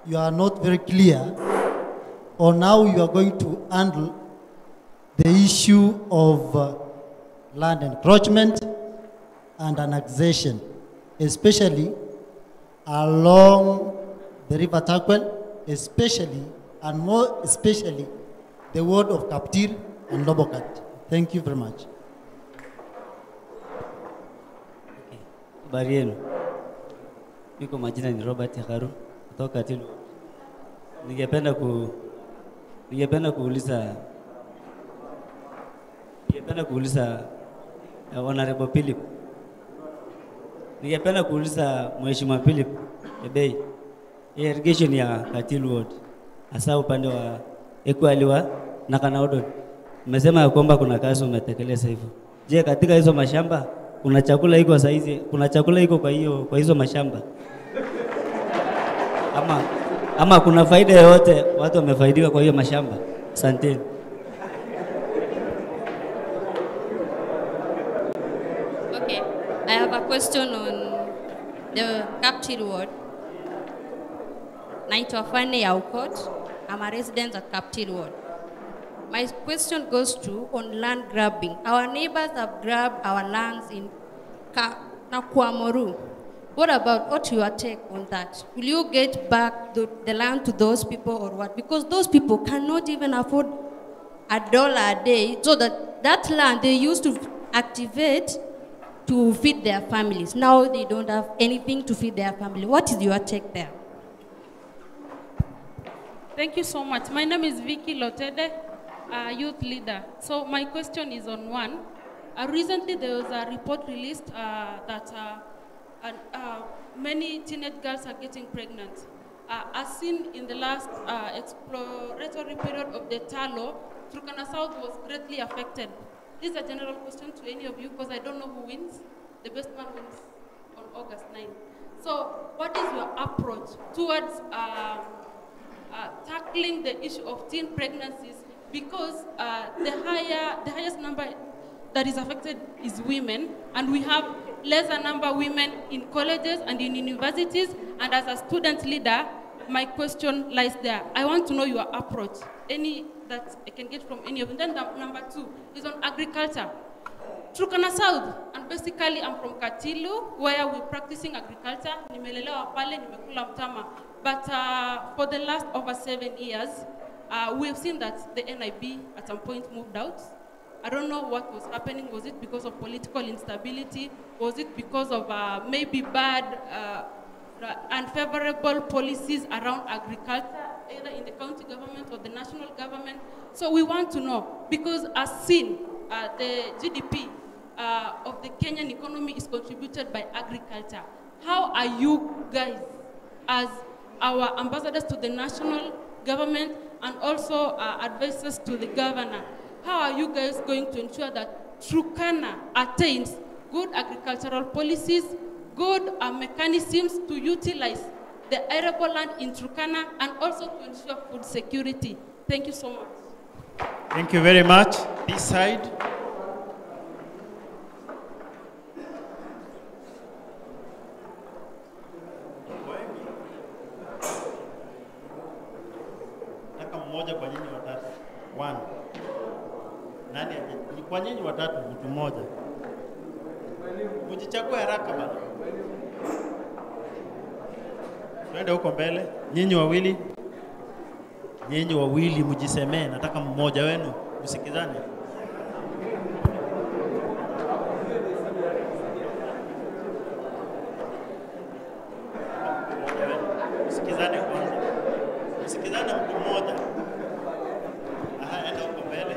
you are not very clear on how you are going to handle the issue of land encroachment and annexation, especially along the River Takwel, especially and more especially the ward of Kaptir and Lobokat. Thank you very much. Barieno. Niko majina ni Robert Haru kutoka Tilu. Ningependa kuuliza Honorable Philip. Ningependa kuuliza Mheshimiwa Philip Ebei. Irrigation ya Katilu Ward, hasa upande wa Ekwaliwa na Kanaodon. Umesema kwamba kuna kazi umetekeleza hivyo. Je, katika hizo mashamba kuna chakula iko saizi? Kuna chakula iko kwa hizo mashamba? Ama kuna faida yoyote watu wamefaidika kwa hiyo mashamba? Asante. Okay, I have a question on the Captain Ward. Naitwa Fane Yaukot. I'm a resident at Captain Ward. My question goes to on land grabbing. Our neighbors have grabbed our lands in Nakwamoru. What about what your take on that? Will you get back the land to those people or what? Because those people cannot even afford $1 a day, so that land they used to activate to feed their families. Now they don't have anything to feed their family. What is your take there? Thank you so much. My name is Vicky Lotede, youth leader. So my question is on one. Recently there was a report released that many teenage girls are getting pregnant. As seen in the last exploratory period of the Talo, Turkana South was greatly affected. This is a general question to any of you because I don't know who wins. The best man wins on August 9th. So what is your approach towards tackling the issue of teen pregnancies? Because the highest number that is affected is women, and we have lesser number of women in colleges and in universities, and as a student leader, my question lies there. I want to know your approach, any that I can get from any of them. Then number two is on agriculture. Turkana South, and basically I'm from Katilu, where we're practicing agriculture. Nimelelewa pale, nimekula mtama. But for the last over 7 years, we've seen that the NIB at some point moved out. I don't know what was happening. Was it because of political instability? Was it because of maybe bad, unfavorable policies around agriculture, either in the county government or the national government? So we want to know, because as seen, the GDP of the Kenyan economy is contributed by agriculture. How are you guys, as our ambassadors to the national government and also advisors to the governor, how are you guys going to ensure that Turkana attains good agricultural policies, good mechanisms to utilize the arable land in Turkana, and also to ensure food security? Thank you so much. Thank you very much. This side. Nataka mmoja kwa nyinyi watatu. One. Nani aje? Ni kwa nyinyi watatu, mtu mmoja. Mujichague haraka bana. Twende huko mbele. Nyinyi wawili. Nyinyi wawili mjisemee, nataka mmoja wenu msikizane. Msikizane kwanza. Msikizane mtu mmoja. Aha, enda huko mbele.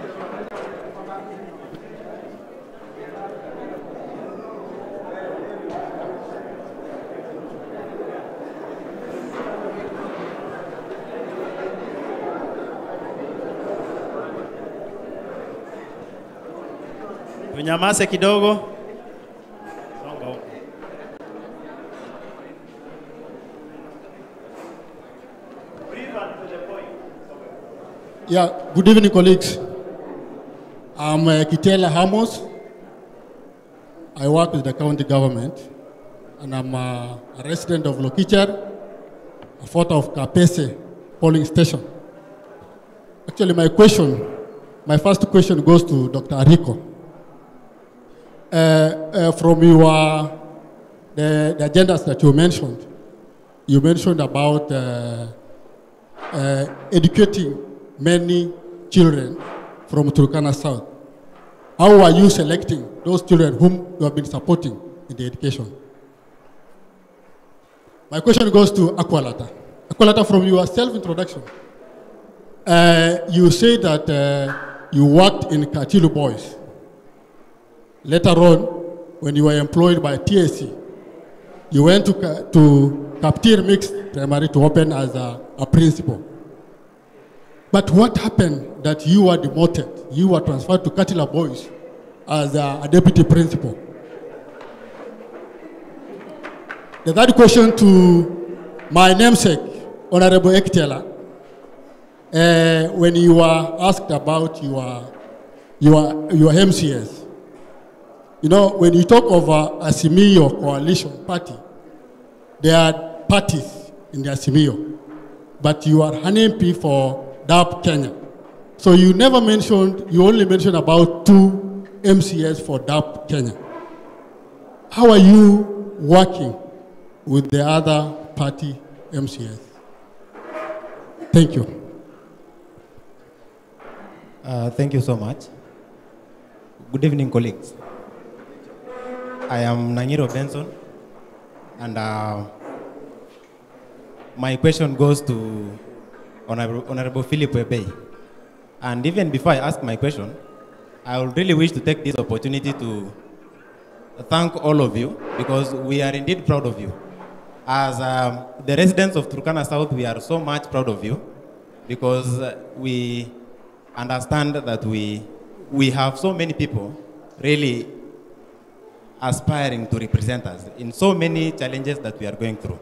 Tunyamaze kidogo. Songa huko. Yeah, good evening, colleagues. I'm Kitela Hamos. I work with the county government, and I'm a resident of Lokichar, a photo of Kapese polling station. Actually, my first question goes to Dr. Ariko. From the agendas that you mentioned about educating many children from Turkana South. How are you selecting those children whom you have been supporting in the education? My question goes to Aqualata. Aqualata, from your self-introduction, you say that you worked in Katilu Boys. Later on, when you were employed by TSC, you went to Kaptir Mixed Primary to open as a principal. But what happened that you were demoted? You were transferred to Katila Boys as a deputy principal. The third question to my namesake, Honorable Ektela, when you were asked about your MCS, you know, when you talk of a Asimio coalition party, there are parties in the Asimio, but you are an MP for DAP Kenya. So you never mentioned, you only mentioned about 2 MCS for DAP Kenya. How are you working with the other party MCS? Thank you. Thank you so much. Good evening, colleagues. I am Nangiro Benson, and my question goes to Honorable Philip Webey. And even before I ask my question, I would really wish to take this opportunity to thank all of you, because we are indeed proud of you. As the residents of Turkana South, we are so much proud of you, because we understand that we have so many people really aspiring to represent us in so many challenges that we are going through.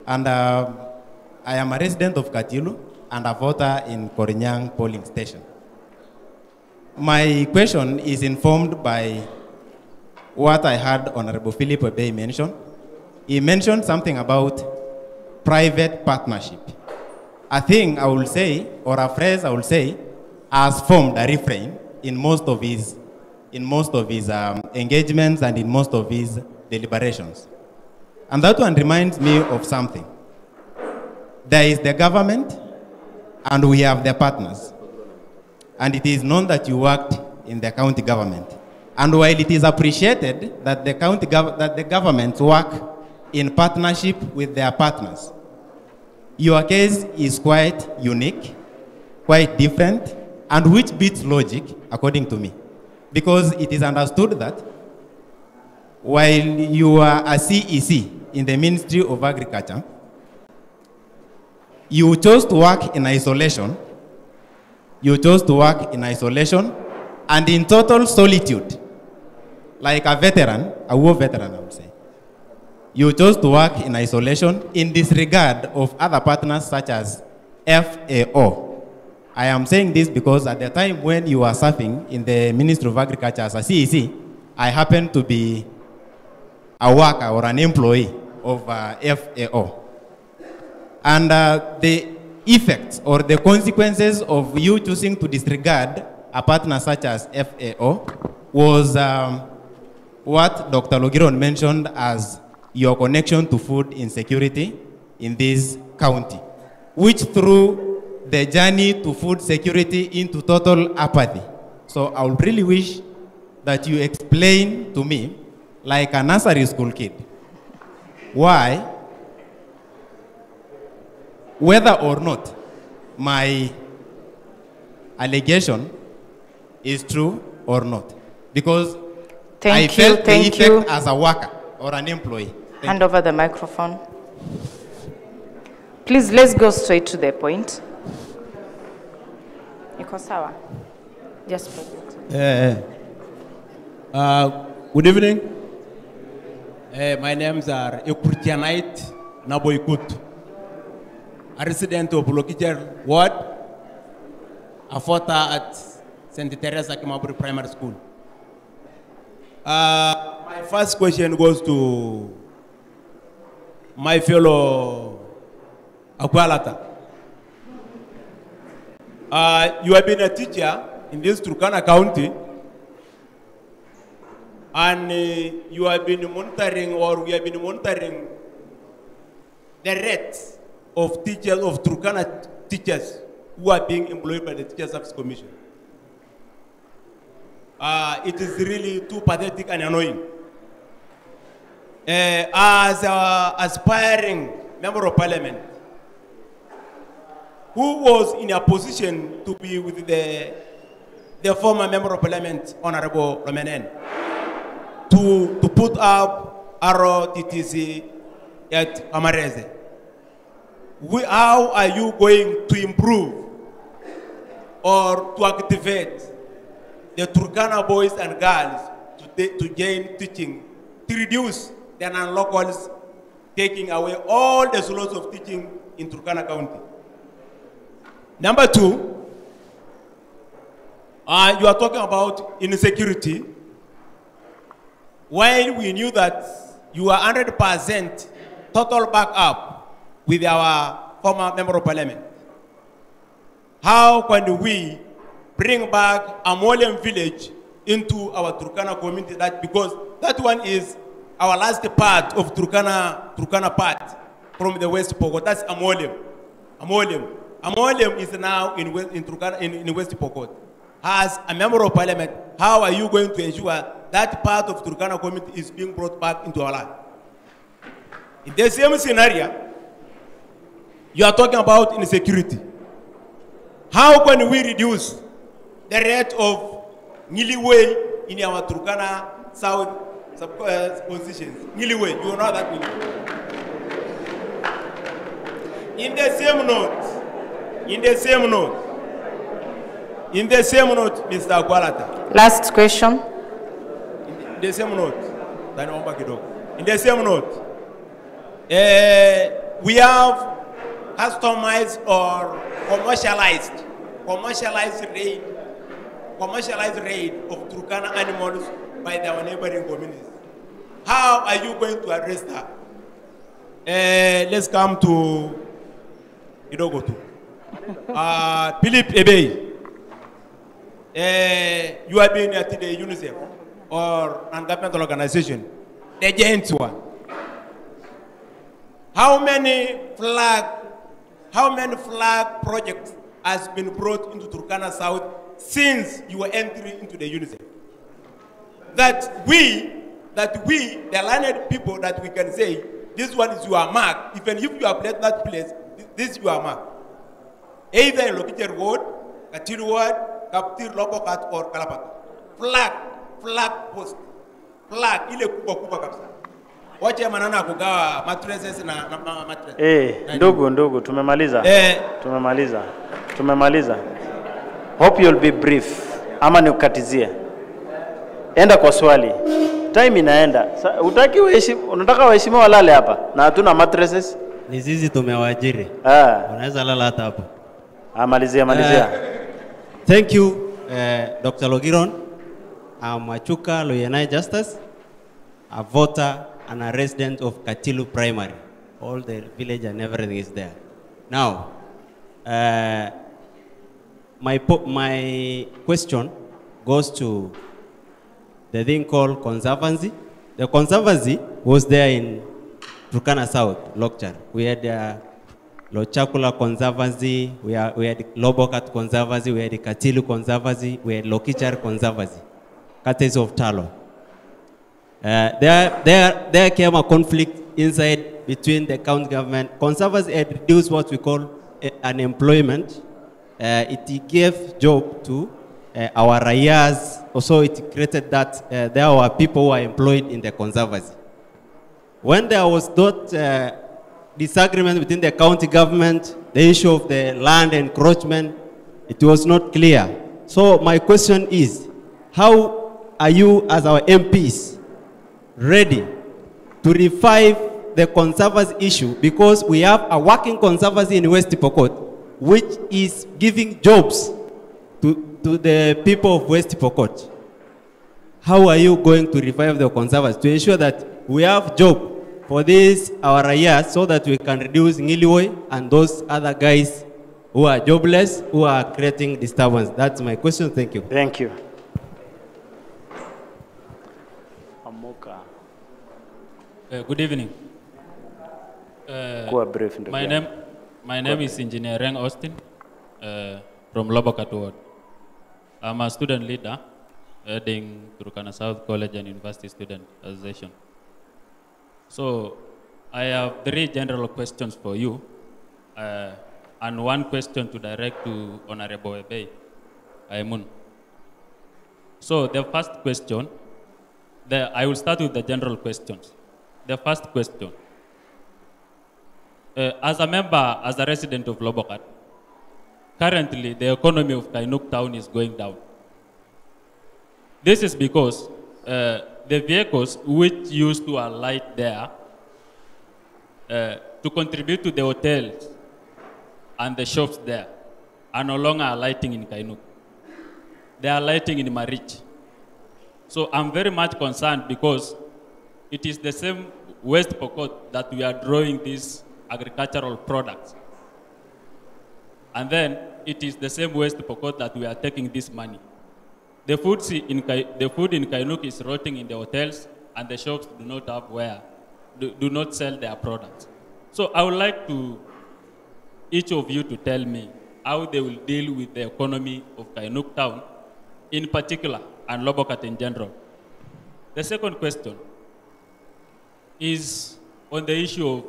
And I am a resident of Katilu and a voter in Korinyang polling station. My question is informed by what I heard Honorable Philip Webey mention. He mentioned something about private partnership. A thing I will say, or a phrase I will say, has formed a refrain in most of his engagements and in most of his deliberations. And that one reminds me of something. There is the government, and we have the partners. And it is known that you worked in the county government. And while it is appreciated that the governments work in partnership with their partners, your case is quite unique, quite different, and which beats logic, according to me. Because it is understood that while you are a CEC in the Ministry of Agriculture, you chose to work in isolation. You chose to work in isolation and in total solitude, like a veteran, a war veteran, I would say. You chose to work in isolation in disregard of other partners such as FAO. I am saying this because at the time when you were serving in the Ministry of Agriculture as a CEC, I happened to be a worker or an employee of FAO. And the effects or the consequences of you choosing to disregard a partner such as FAO was what Dr. Logiron mentioned as your connection to food insecurity in this county, which threw the journey to food security into total apathy. So I would really wish that you explain to me, like a nursery school kid, why, whether or not my allegation is true or not. Because I felt the effect as a worker or an employee. Hand over the microphone. Please, let's go straight to the point. Iko sawa? Just good evening. My names are Ekurtianite Naboikut, a resident of Lokicher Ward, a voter at St. Teresa Kimaburi Primary School. My first question goes to my fellow Akwalata. You have been a teacher in this Turkana County, and you have been monitoring, or we have been monitoring the rates of teachers, of Turkana teachers who are being employed by the Teacher Service Commission. It is really too pathetic and annoying. As an aspiring member of parliament, who was in a position to be with the former member of parliament, Honorable Romenen, to put up ROTTC at Amareze. How are you going to improve or to activate the Turkana boys and girls to gain teaching, to reduce the non-locals taking away all the slots of teaching in Turkana County? Number two, you are talking about insecurity, while we knew that you are 100% total backup with our former member of parliament. How can we bring back Amolian village into our Turkana community, that because that one is our last part of Turkana part from the West Pokot. That's Amolium. Amolium is now in Turkana, in West Pokot. As a member of parliament, how are you going to ensure that part of Turkana community is being brought back into our land? In the same scenario, you are talking about insecurity. How can we reduce the rate of Niliwe in our Turkana South positions? Niliwe, you know that Niliwe. In the same note, Mr. Kwalata. Last question. In the same note, we have customized or commercialized raid of Turkana animals by our neighboring communities. How are you going to address that? Let's come to Idogotu. Philip Ebey. You have been at the UNICEF or non-governmental organization, the giant one. How many flag projects has been brought into Turkana South since you were entering into the UNICEF? That we, the learned people, that we can say, this one is your mark. Even if you have left that place, this is your mark. Either in Lokicher Ward, Katilu Ward, Kaptir Lobokat, or Kalapata. Flag post. Flag, ile kubwa kabisa. Wache manana kugawa mattresses na mattress. Ndugu, tumemaliza. Hope you'll be brief. Ama nikukatizie. Enda kwa swali. Time inaenda. Unataka waheshimiwa walale hapa na hatuna mattresses? Ni sisi tumewaajiri. Unaweza lala hata hapo. Malizia. Thank you, Dr. Logiron. I'm Machuka Loyenai Justice, a voter and a resident of Katilu Primary. All the village and everything is there. Now, my question goes to the thing called conservancy. The conservancy was there in Turkana South, Lokchar. We had Lochakula Conservancy, we had Lobokat Conservancy, we had Katilu Conservancy, we had Lokichar Conservancy, Kates of Talo. There came a conflict inside between the county government. Conservancy had reduced what we call unemployment. It gave job to our rayas. Also, it created that there were people who were employed in the conservancy. When there was not disagreement between the county government, the issue of the land encroachment, it was not clear. So my question is, how are you as our MPs ready to revive the conservancy issue? Because we have a working conservancy in West Pokot, which is giving jobs to the people of West Pokot. How are you going to revive the conservancy to ensure that we have job for these our rayas so that we can reduce Ngiliwe and those other guys who are jobless, who are creating disturbance? That's my question. Thank you. Thank you. Good evening. Brief, my name is Engineer Reng Austin from Lobokat Ward. I'm a student leader heading Turkana South College and University Student Association. So I have 3 general questions for you and 1 question to direct to Honorable Ebey Aimun. So the first question, I will start with the general questions. The first question, as a resident of Lobokat, currently the economy of Kainuk town is going down. This is because the vehicles which used to alight there to contribute to the hotels and the shops there are no longer alighting in Kainuk. They are alighting in Marich. So I'm very much concerned because it is the same West Pokot that we are drawing these agricultural products. And then it is the same West Pokot that we are taking this money. The food in Kainuk is rotting in the hotels, and the shops do not have do not sell their products. So I would like each of you to tell me how they will deal with the economy of Kainuk town in particular and Lobokat in general. The second question is on the issue of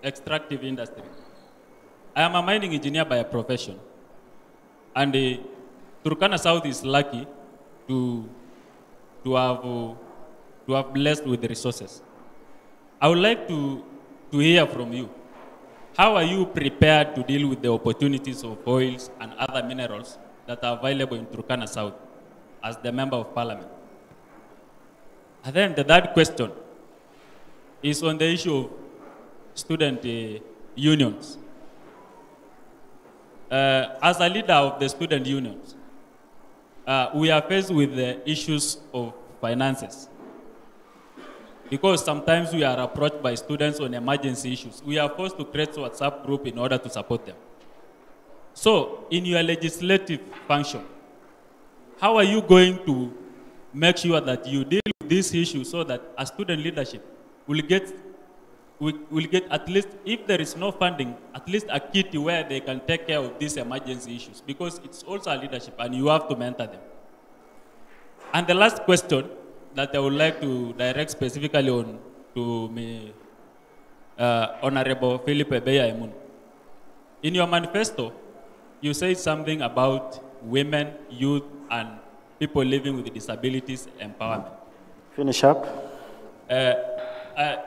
extractive industry. I am a mining engineer by profession, and Turkana South is lucky to have blessed with the resources. I would like to hear from you. How are you prepared to deal with the opportunities of oils and other minerals that are available in Turkana South as the Member of Parliament? And then the third question is on the issue of student unions. As a leader of the student unions, we are faced with the issues of finances. Because sometimes we are approached by students on emergency issues. We are forced to create a WhatsApp group in order to support them. So, in your legislative function, how are you going to make sure that you deal with this issue so that a student leadership will get at least, if there is no funding, at least a kit where they can take care of these emergency issues, because it's also a leadership and you have to mentor them. And the last question that I would like to direct specifically to me, Honorable Philip Ebeya-Emun. In your manifesto, you say something about women, youth, and people living with disabilities empowerment. Finish up.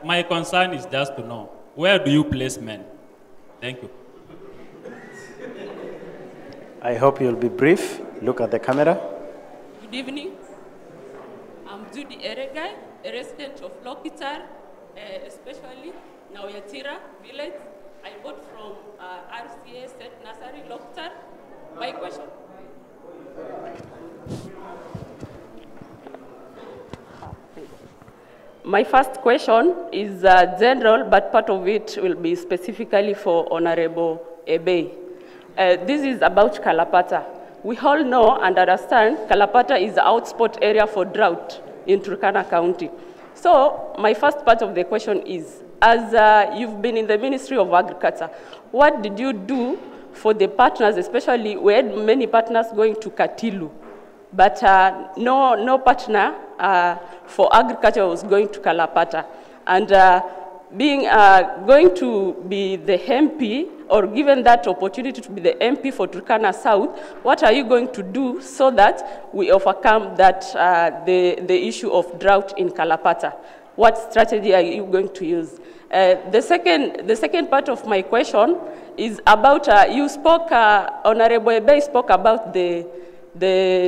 My concern is just to know, where do you place men? Thank you. I hope you'll be brief. Look at the camera. Good evening. I'm Judy Eregai, a resident of Lokitar, especially Nauyatira village. I bought from RCA State Nursery, Lokitar. My question. My first question is general, but part of it will be specifically for Honorable Ebe. This is about Kalapata. We all know and understand Kalapata is the hotspot area for drought in Turkana County. So my first part of the question is, as you've been in the Ministry of Agriculture, what did you do for the partners, especially we had many partners going to Katilu, but no partner for agriculture was going to Kalapata. And going to be the MP, or given that opportunity to be the MP for Turkana South, what are you going to do so that we overcome that, the issue of drought in Kalapata? What strategy are you going to use? The second part of my question is about, you spoke, Honorable Ebe spoke about the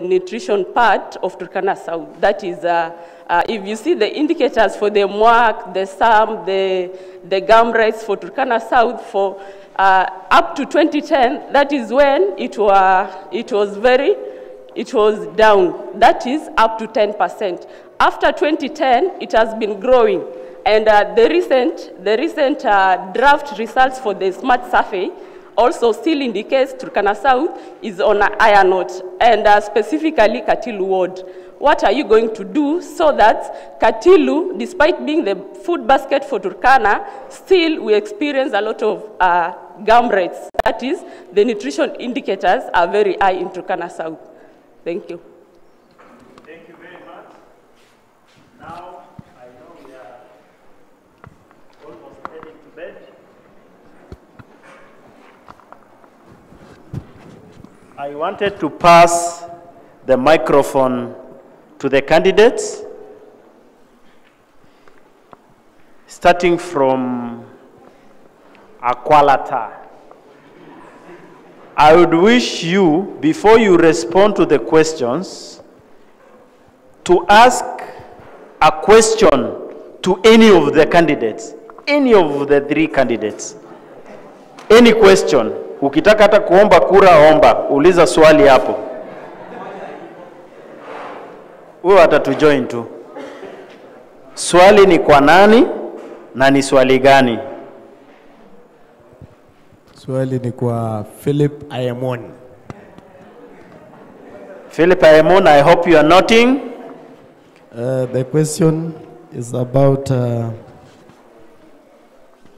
nutrition part of Turkana South. That is, if you see the indicators for the MWAC, the SAM, the gum rates for Turkana South for up to 2010, that is when it was down. That is up to 10%. After 2010, it has been growing. And the recent draft results for the smart survey also still indicates Turkana South is on a higher note, and specifically Katilu Ward. What are you going to do so that Katilu, despite being the food basket for Turkana, still we experience a lot of gum rates? That is, the nutrition indicators are very high in Turkana South. Thank you. Thank you very much. Now, I know we are almost heading to bed. I wanted to pass the microphone to the candidates, starting from Akwalata. I would wish you, before you respond to the questions, to ask a question to any of the candidates, any of the three candidates. Any question. Ukitaka hata kuomba kura, omba. Uliza swali hapo. Wewe atatujoin tu. Swali ni kwa nani na ni swali gani? Swali ni kwa Philip Ayemon. Philip Aemun, I hope you are noting. The question is about,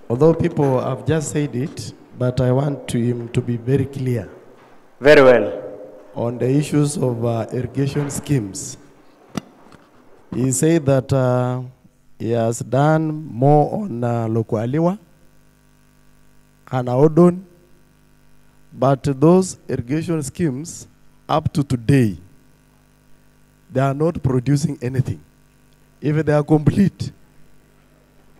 although people have just said it, but I want him to be very clear. Very well. On the issues of irrigation schemes. He said that he has done more on Lokwaliwa and Aodon, but those irrigation schemes, up to today, they are not producing anything. If they are complete,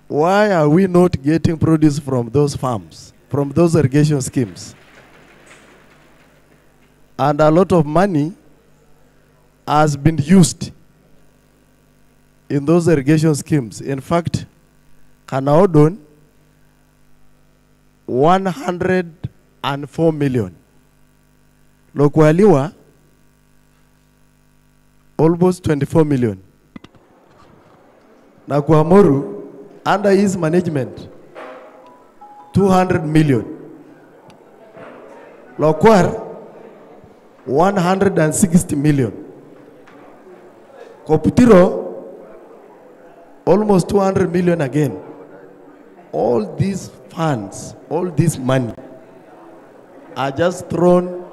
why are we not getting produce from those farms, from those irrigation schemes? And a lot of money has been used in those irrigation schemes. In fact, Kanaodon, 104 million. Lokwaliwa, almost 24 million. Nakuamoru, under his management, 200 million. Lokwar, 160 million. Koputiro, almost 200 million again. All these funds, all this money are just thrown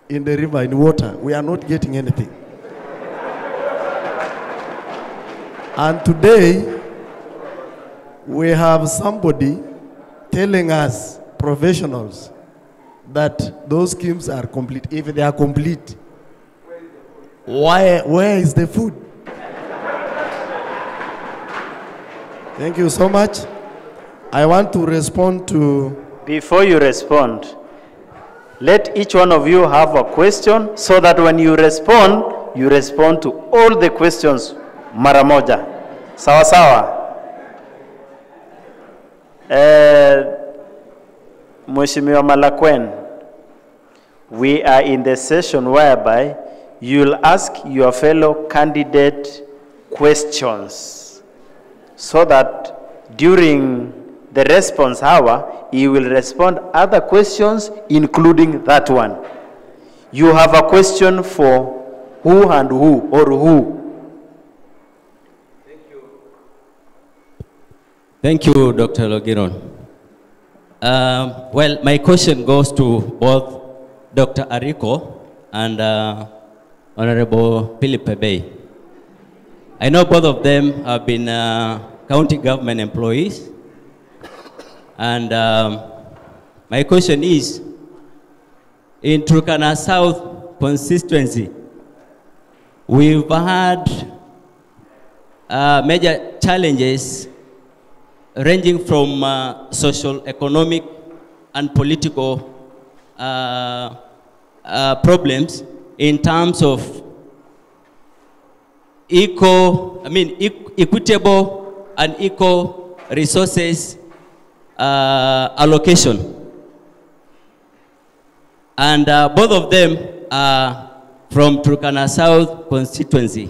in the river, in water. We are not getting anything. And today, we have somebody telling us, professionals, that those schemes are complete. If they are complete, where is the food? Thank you so much. I want to respond to... Before you respond, let each one of you have a question so that when you respond to all the questions mara moja. Sawa sawa. Mheshimiwa Malakwen, we are in the session whereby you'll ask your fellow candidate questions so that during the response hour, he will respond other questions, including that one. You have a question for who and who, or who? Thank you, Dr. Logiron. Well, my question goes to both Dr. Ariko and Honorable Philip Ebey. I know both of them have been county government employees. And my question is, in Turkana South constituency, we've had major challenges ranging from social, economic, and political problems in terms of equitable and equal resources allocation. And both of them are from Turkana South constituency.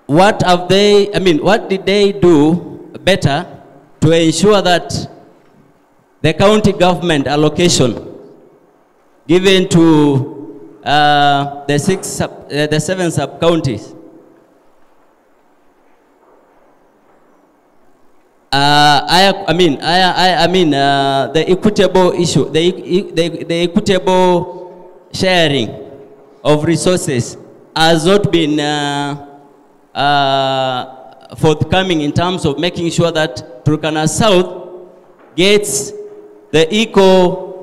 What have they, what did they do better to ensure that the county government allocation given to the 7 sub-counties the equitable issue, the equitable sharing of resources has not been forthcoming in terms of making sure that Turkana South gets the eco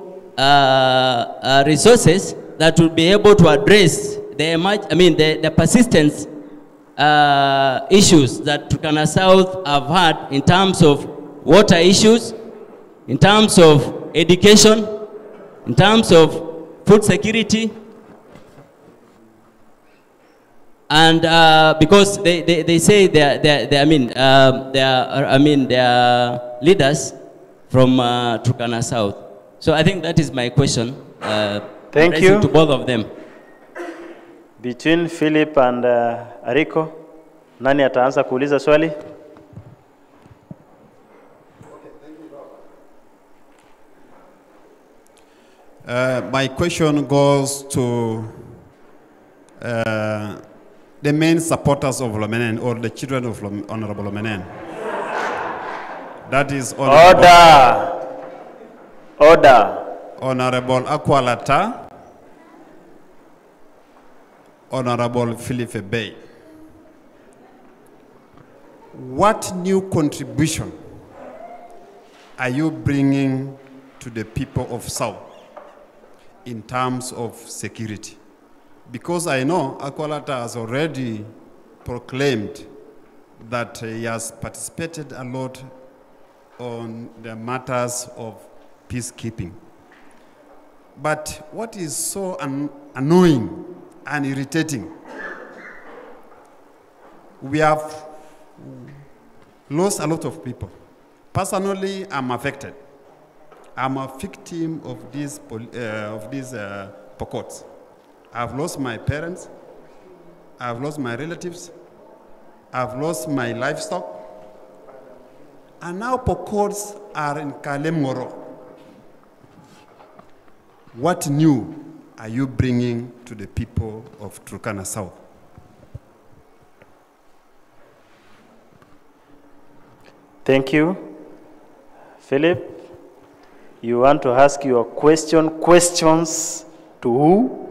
resources that will be able to address the persistent issues that Turkana South have had in terms of water issues, in terms of education, in terms of food security, and because they say they are leaders from Turkana South. So I think that is my question. Thank you to both of them. Between Philip and Ariko, nani ataanza kuuliza swali? My question goes to the main supporters of Lomenen, or the children of Honorable Lomenen. That is Order. Honorable Akwalata, Honorable Philippe Bay. What new contribution are you bringing to the people of South in terms of security? Because I know Akwalata has already proclaimed that he has participated a lot on the matters of peacekeeping. But what is so annoying and irritating, we have lost a lot of people. Personally, I'm affected. I'm a victim of these pockets. I've lost my parents, I've lost my relatives, I've lost my livestock, and now pockets are in Kalemoro. What new are you bringing to the people of Turkana South? Thank you. Philip, you want to ask your questions to who?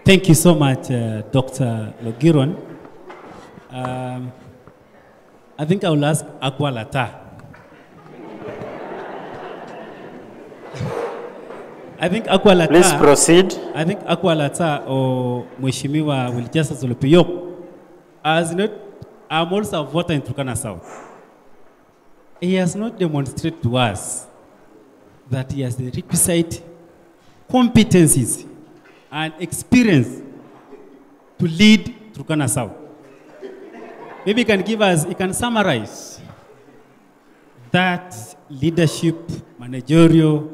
Thank you so much, Dr. Logiron. I think I will ask Akwalata. I think Akwalata. Please proceed. I think Akwalata or Mheshimiwa will just Solopiyok. As not, I'm also a voter in Turkana South. He has not demonstrated to us that he has the requisite competencies and experience to lead Turkana South. Maybe he can give us, he can summarize that leadership, managerial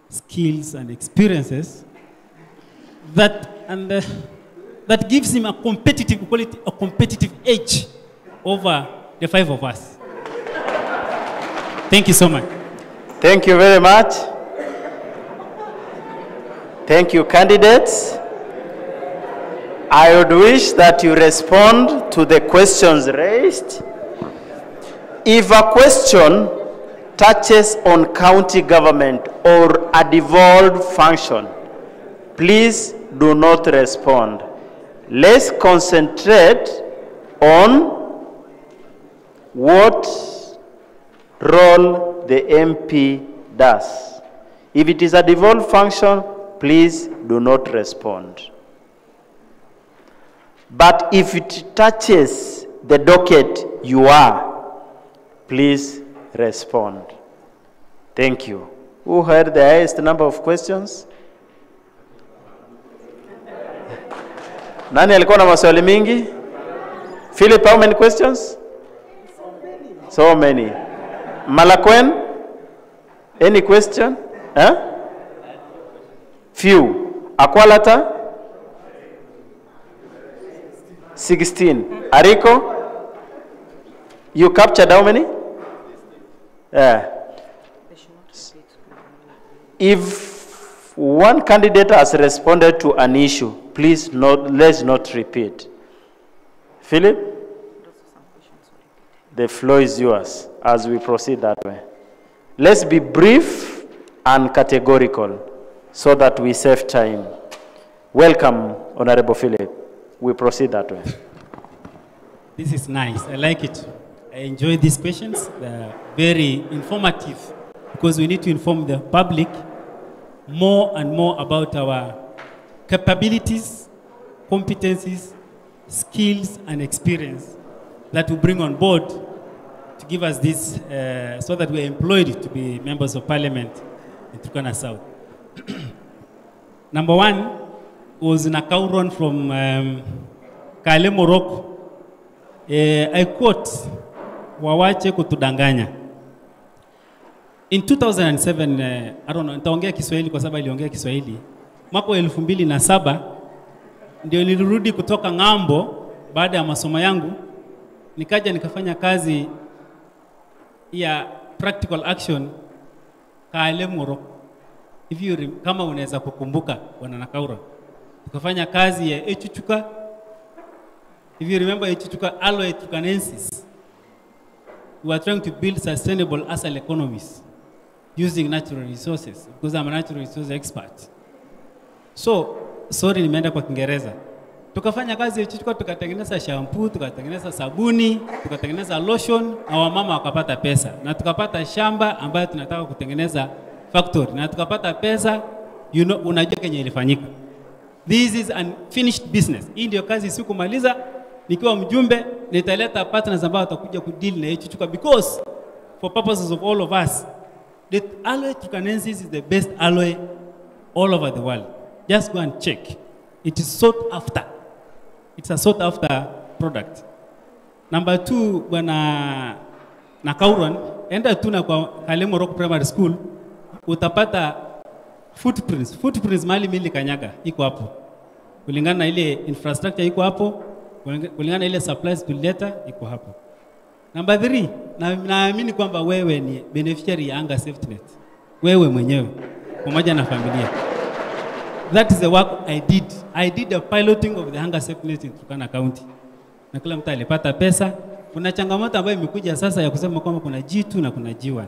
skills and experiences that that gives him a competitive quality, a competitive edge over the five of us. Thank you so much. Thank you very much. Thank you, candidates. I would wish that you respond to the questions raised. If a question touches on county government or a devolved function, please do not respond. Let's concentrate on what role the MP does. If it is a devolved function, please do not respond. But if it touches the docket you are, please respond. Thank you. Who heard the highest number of questions? Nani alikuwa na maswali mingi? Philip, how many questions? So many. Malakwen, any question? Huh? Few. Akwalata? 16. Ariko? You captured how many? If one candidate has responded to an issue, please let's not repeat. Philip, the floor is yours as we proceed that way. Let's be brief and categorical so that we save time. Welcome, Honorable Philip. We proceed that way. This is nice. I like it. I enjoy these questions. They're very informative because we need to inform the public more and more about our capabilities, competencies, skills, and experience that we bring on board to give us this, so that we're employed to be members of parliament in Turkana South. Number one was Nakauron from Kale Morocco. I quote, wawache kutudanganya. In 2007, I don't know, nitaongea Kiswahili kwa sababu aliongea Kiswahili. Mwaka wa 2007 ndio nilirudi kutoka ng'ambo baada ya masomo yangu, nikaja nikafanya kazi ya practical action Kale Moro. If you kama unaweza kukumbuka Bwana Nakaura. Tukafanya kazi ya Echuchuka. If you remember Echuchuka Alloy Turkanensis. We are trying to build sustainable asset economies using natural resources because I'm a natural resource expert. So, sorry nimeenda kwa Kiingereza. Tukafanya kazi ya Echuchuka, tukatengeneza shampoo, tukatengeneza sabuni, tukatengeneza lotion na wamama wakapata pesa. Na tukapata shamba ambayo tunataka kutengeneza factory. Na tukapata pesa, unajua Kenya ilifanyika. This is unfinished business. Hii ndio kazi sikumaliza. Nikiwa mjumbe, nitaleta partners ambao watakuja kudeal na Echuchuka because for purposes of all of us, the alloy Turkanensis is the best alloy all over the world. Just go and check. It is sought after. It's a sought after product. Number 2, Bwana Nakauran, enda tu na kwa Kalemo Rock Primary School, utapata footprints. Footprints mahali mimi kanyaga iko hapo. Kulingana na ile infrastructure iko hapo, kulingana na ile supplies tulileta iko hapo. Number 3, naamini kwamba wewe ni beneficiary ya Hunger Safety Net. Wewe mwenyewe pamoja na familia. That is the work I did. I did the piloting of the Hunger Safety Net in Turkana County. Na kila mtu alipata pesa. Kuna changamoto ambayo imekuja sasa ya kusema kwamba kuna G2 na kuna G1.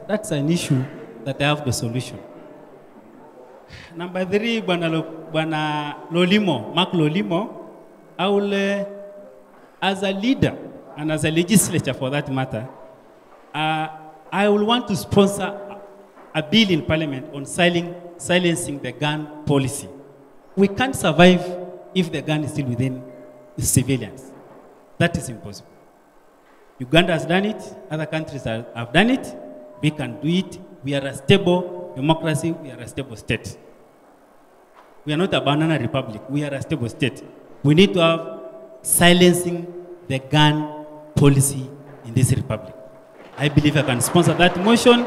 That's an issue that I have the solution. Number 3, Bwana Lolimo, Mark Lolimo, I will, as a leader and as a legislature for that matter, I will want to sponsor a bill in Parliament on silencing the gun policy. We can't survive if the gun is still within the civilians. That is impossible. Uganda has done it, other countries have done it, we can do it. We are a stable democracy, we are a stable state. We are not a banana republic, we are a stable state. We need to have silencing the gun policy in this republic. I believe I can sponsor that motion.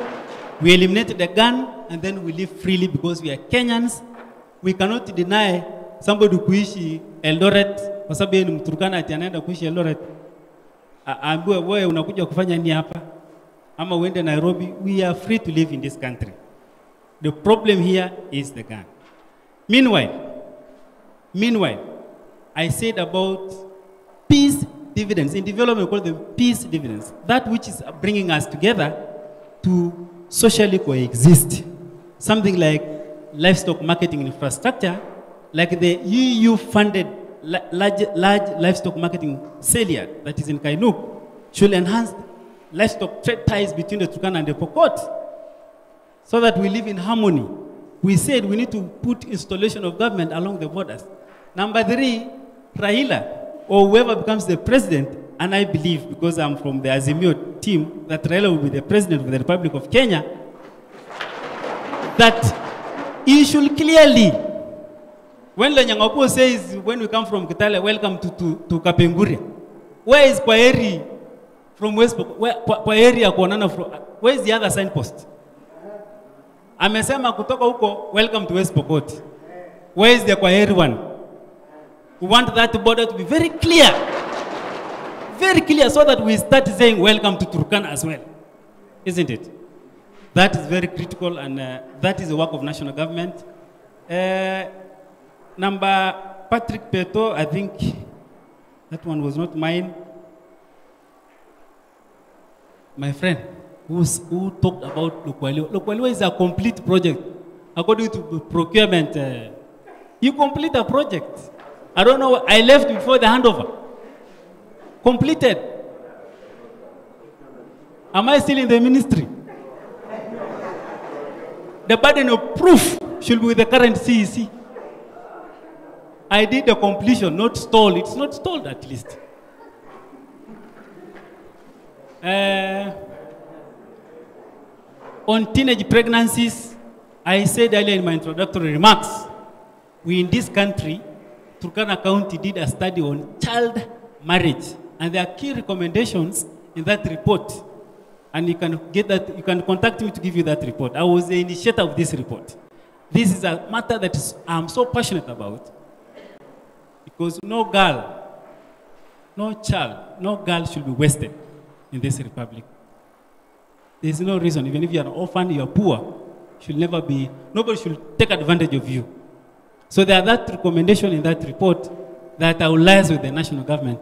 We eliminate the gun and then we live freely because we are Kenyans. We cannot deny somebody kuishi Eldoret kwa sababu yeye ni Mturkana ati anaenda kuishi Eldoret. Ambiwe wewe unakuja kufanya nini hapa? Ama uende Nairobi. We are free to live in this country. The problem here is the gun. Meanwhile, I said about peace dividends. In development, we call them peace dividends. That which is bringing us together to socially coexist. Something like livestock marketing infrastructure, like the EU-funded large livestock marketing Celia that is in Kainuk, should enhance livestock trade ties between the Turkana and the Pokot so that we live in harmony. We said we need to put installation of government along the borders. Number 3, Raila, or whoever becomes the president, and I believe, because I'm from the Azimio team, that Raila will be the president of the Republic of Kenya, that he should clearly, when Lenyangapo says, when we come from Kitale, welcome to Kapenguria, where is Kwaeri from West Pokot? Kwaeri Akuonana from, where is the other signpost? Amesema kutoka huko, welcome to West Pokot. Where is the Kwaeri one? We want that border to be very clear so that we start saying welcome to Turkana as well. Isn't it? That is very critical and that is the work of national government. Number Patrick Peto, I think that one was not mine. My friend who talked about Lukwaliwa. Lukwaliwa is a complete project. According to procurement, you complete a project. I don't know, I left before the handover. Completed. Am I still in the ministry? The burden of proof should be with the current CEC. I did the completion, not stalled. It's not stalled at least. On teenage pregnancies, I said earlier in my introductory remarks, we in this country, Turkana County did a study on child marriage, and there are key recommendations in that report. And you can get that, you can contact me to give you that report. I was the initiator of this report. This is a matter that I'm so passionate about, because no girl, no child, no girl should be wasted in this republic. There's no reason, even if you're an orphan, you're poor, nobody should take advantage of you. So there are that recommendation in that report that I will liaise with the national government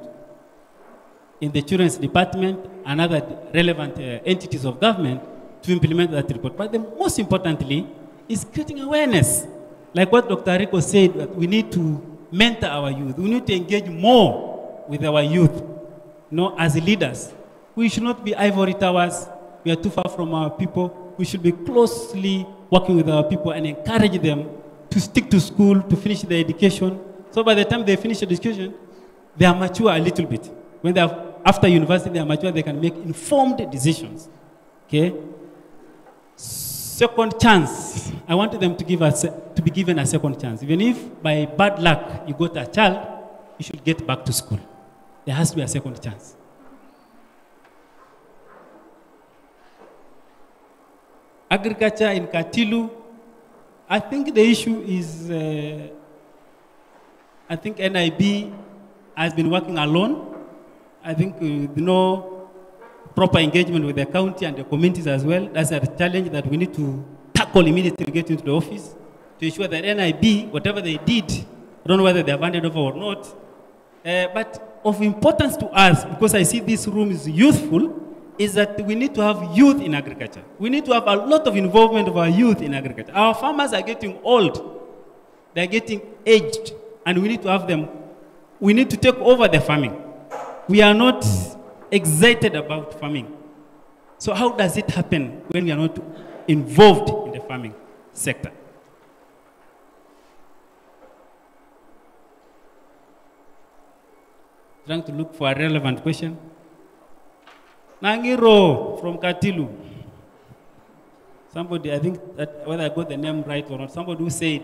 in the children's department and other relevant entities of government to implement that report. But the most importantly is creating awareness. Like what Dr. Rico said, that we need to mentor our youth. We need to engage more with our youth, as leaders. We should not be ivory towers. We are too far from our people. We should be closely working with our people and encourage them to stick to school, to finish their education. So by the time they finish education, they are mature a little bit. When they are after university, they are mature, they can make informed decisions. Okay? Second chance. I want them to be given a second chance. Even if by bad luck you got a child, you should get back to school. There has to be a second chance. Agriculture in Katilu, I think the issue is, I think NIB has been working alone. I think no proper engagement with the county and the communities as well. That's a challenge that we need to tackle immediately to get into the office to ensure that NIB, whatever they did, I don't know whether they have handed over or not, but of importance to us, because I see this room is youthful, is that we need to have youth in agriculture. We need to have a lot of involvement of our youth in agriculture. Our farmers are getting old. They're getting aged, and we need to have them. We need to take over the farming. We are not excited about farming. So how does it happen when we are not involved in the farming sector? Trying to look for a relevant question. Nangiro from Katilu. Somebody, I think that whether I got the name right or not, somebody who said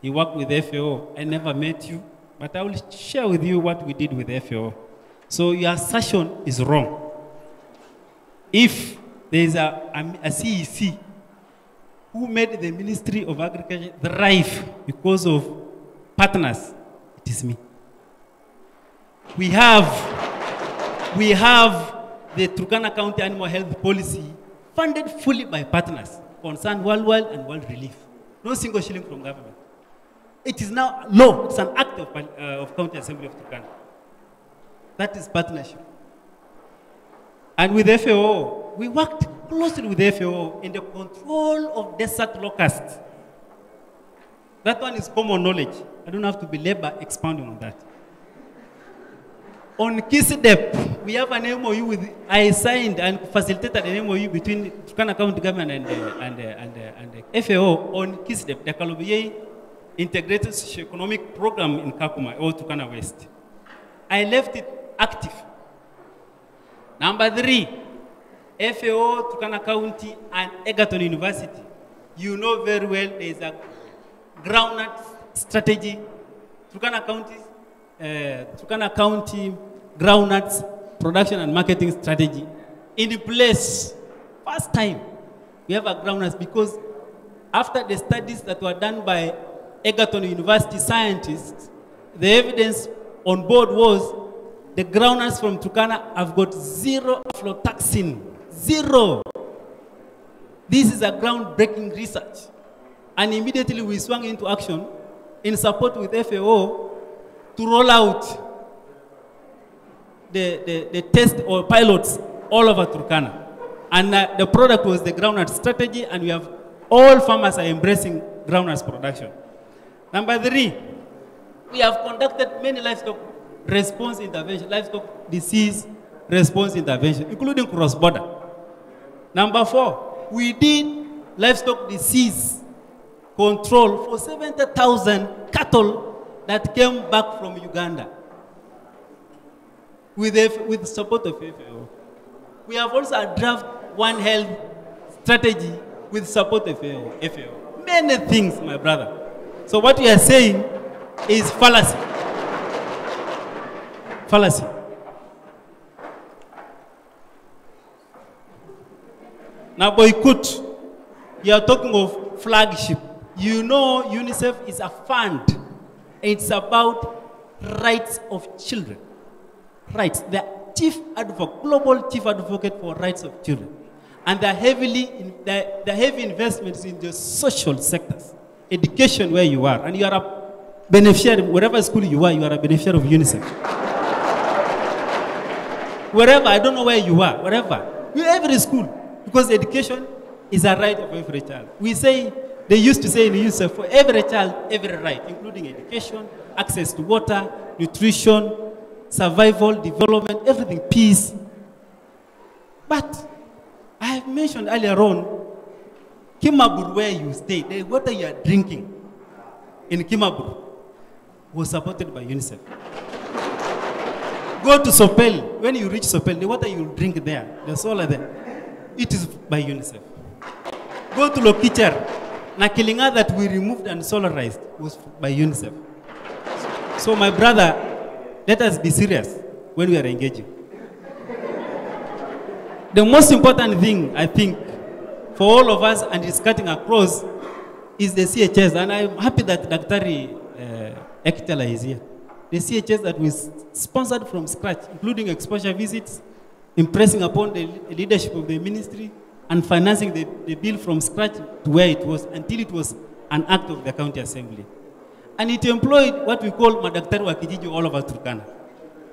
he worked with FAO. I never met you, but I will share with you what we did with FAO. So your assertion is wrong. If there is a CEC who made the Ministry of Agriculture thrive because of partners, it is me. We have the Turkana County Animal Health Policy funded fully by partners, Concerned Worldwide and World Relief. No single shilling from government. It is now law. It's an act of County Assembly of Turkana. That is partnership. And with FAO, we worked closely with FAO in the control of desert locusts. That one is common knowledge. I don't have to belabor expounding on that. On KISDEP, we have an MOU I signed and facilitated an MOU between Turkana County Government and FAO on KISDEP, the Kalubiye Integrated Socio-Economic Program in Kakuma, or Turkana West. I left it active. Number 3, FAO, Turkana County, and Egerton University. You know very well there is a groundnut strategy. Turkana County groundnuts production and marketing strategy in place. First time we have a groundnuts, because after the studies that were done by Egerton University scientists, the evidence on board was the groundnuts from Turkana have got 0 aflatoxin. 0. This is a groundbreaking research. And immediately we swung into action in support with FAO to roll out the test or pilots all over Turkana. And the product was the groundnut strategy, and we have all farmers are embracing groundnuts production. Number 3, we have conducted many livestock response intervention, livestock disease response intervention, including cross-border. Number 4, we did livestock disease control for 70,000 cattle that came back from Uganda with support of FAO. We have also a draft One Health strategy with support of FAO. Many things, my brother. So what we are saying is fallacy. Fallacy. Now, boycott. You are talking of flagship. You know UNICEF is a fund. It's about rights of children. Rights. The chief advocate, global chief advocate for rights of children. And there are heavy investments in the social sectors, education where you are, and you are a beneficiary, wherever school you are a beneficiary of UNICEF. Wherever, I don't know where you are, wherever, every school, because education is a right of every child. They used to say in UNICEF, for every child, every right, including education, access to water, nutrition, survival, development, everything, peace. But I have mentioned earlier on, Kimabur, where you stay, the water you are drinking in Kimabur was supported by UNICEF. Go to Sopel. When you reach Sopel, the water you drink there, the solar there, it is by UNICEF. Go to Lokichar. Nakilinga that we removed and solarized was by UNICEF. So my brother, let us be serious when we are engaging. The most important thing, I think, for all of us, and it's cutting across, is the CHS. And I'm happy that Dr. Ekitala is here. The CHS that was sponsored from scratch, including exposure visits, impressing upon the leadership of the ministry, and financing the bill from scratch to where it was, until it was an act of the county assembly. And it employed what we call madaktari wa kijiji all over Turkana.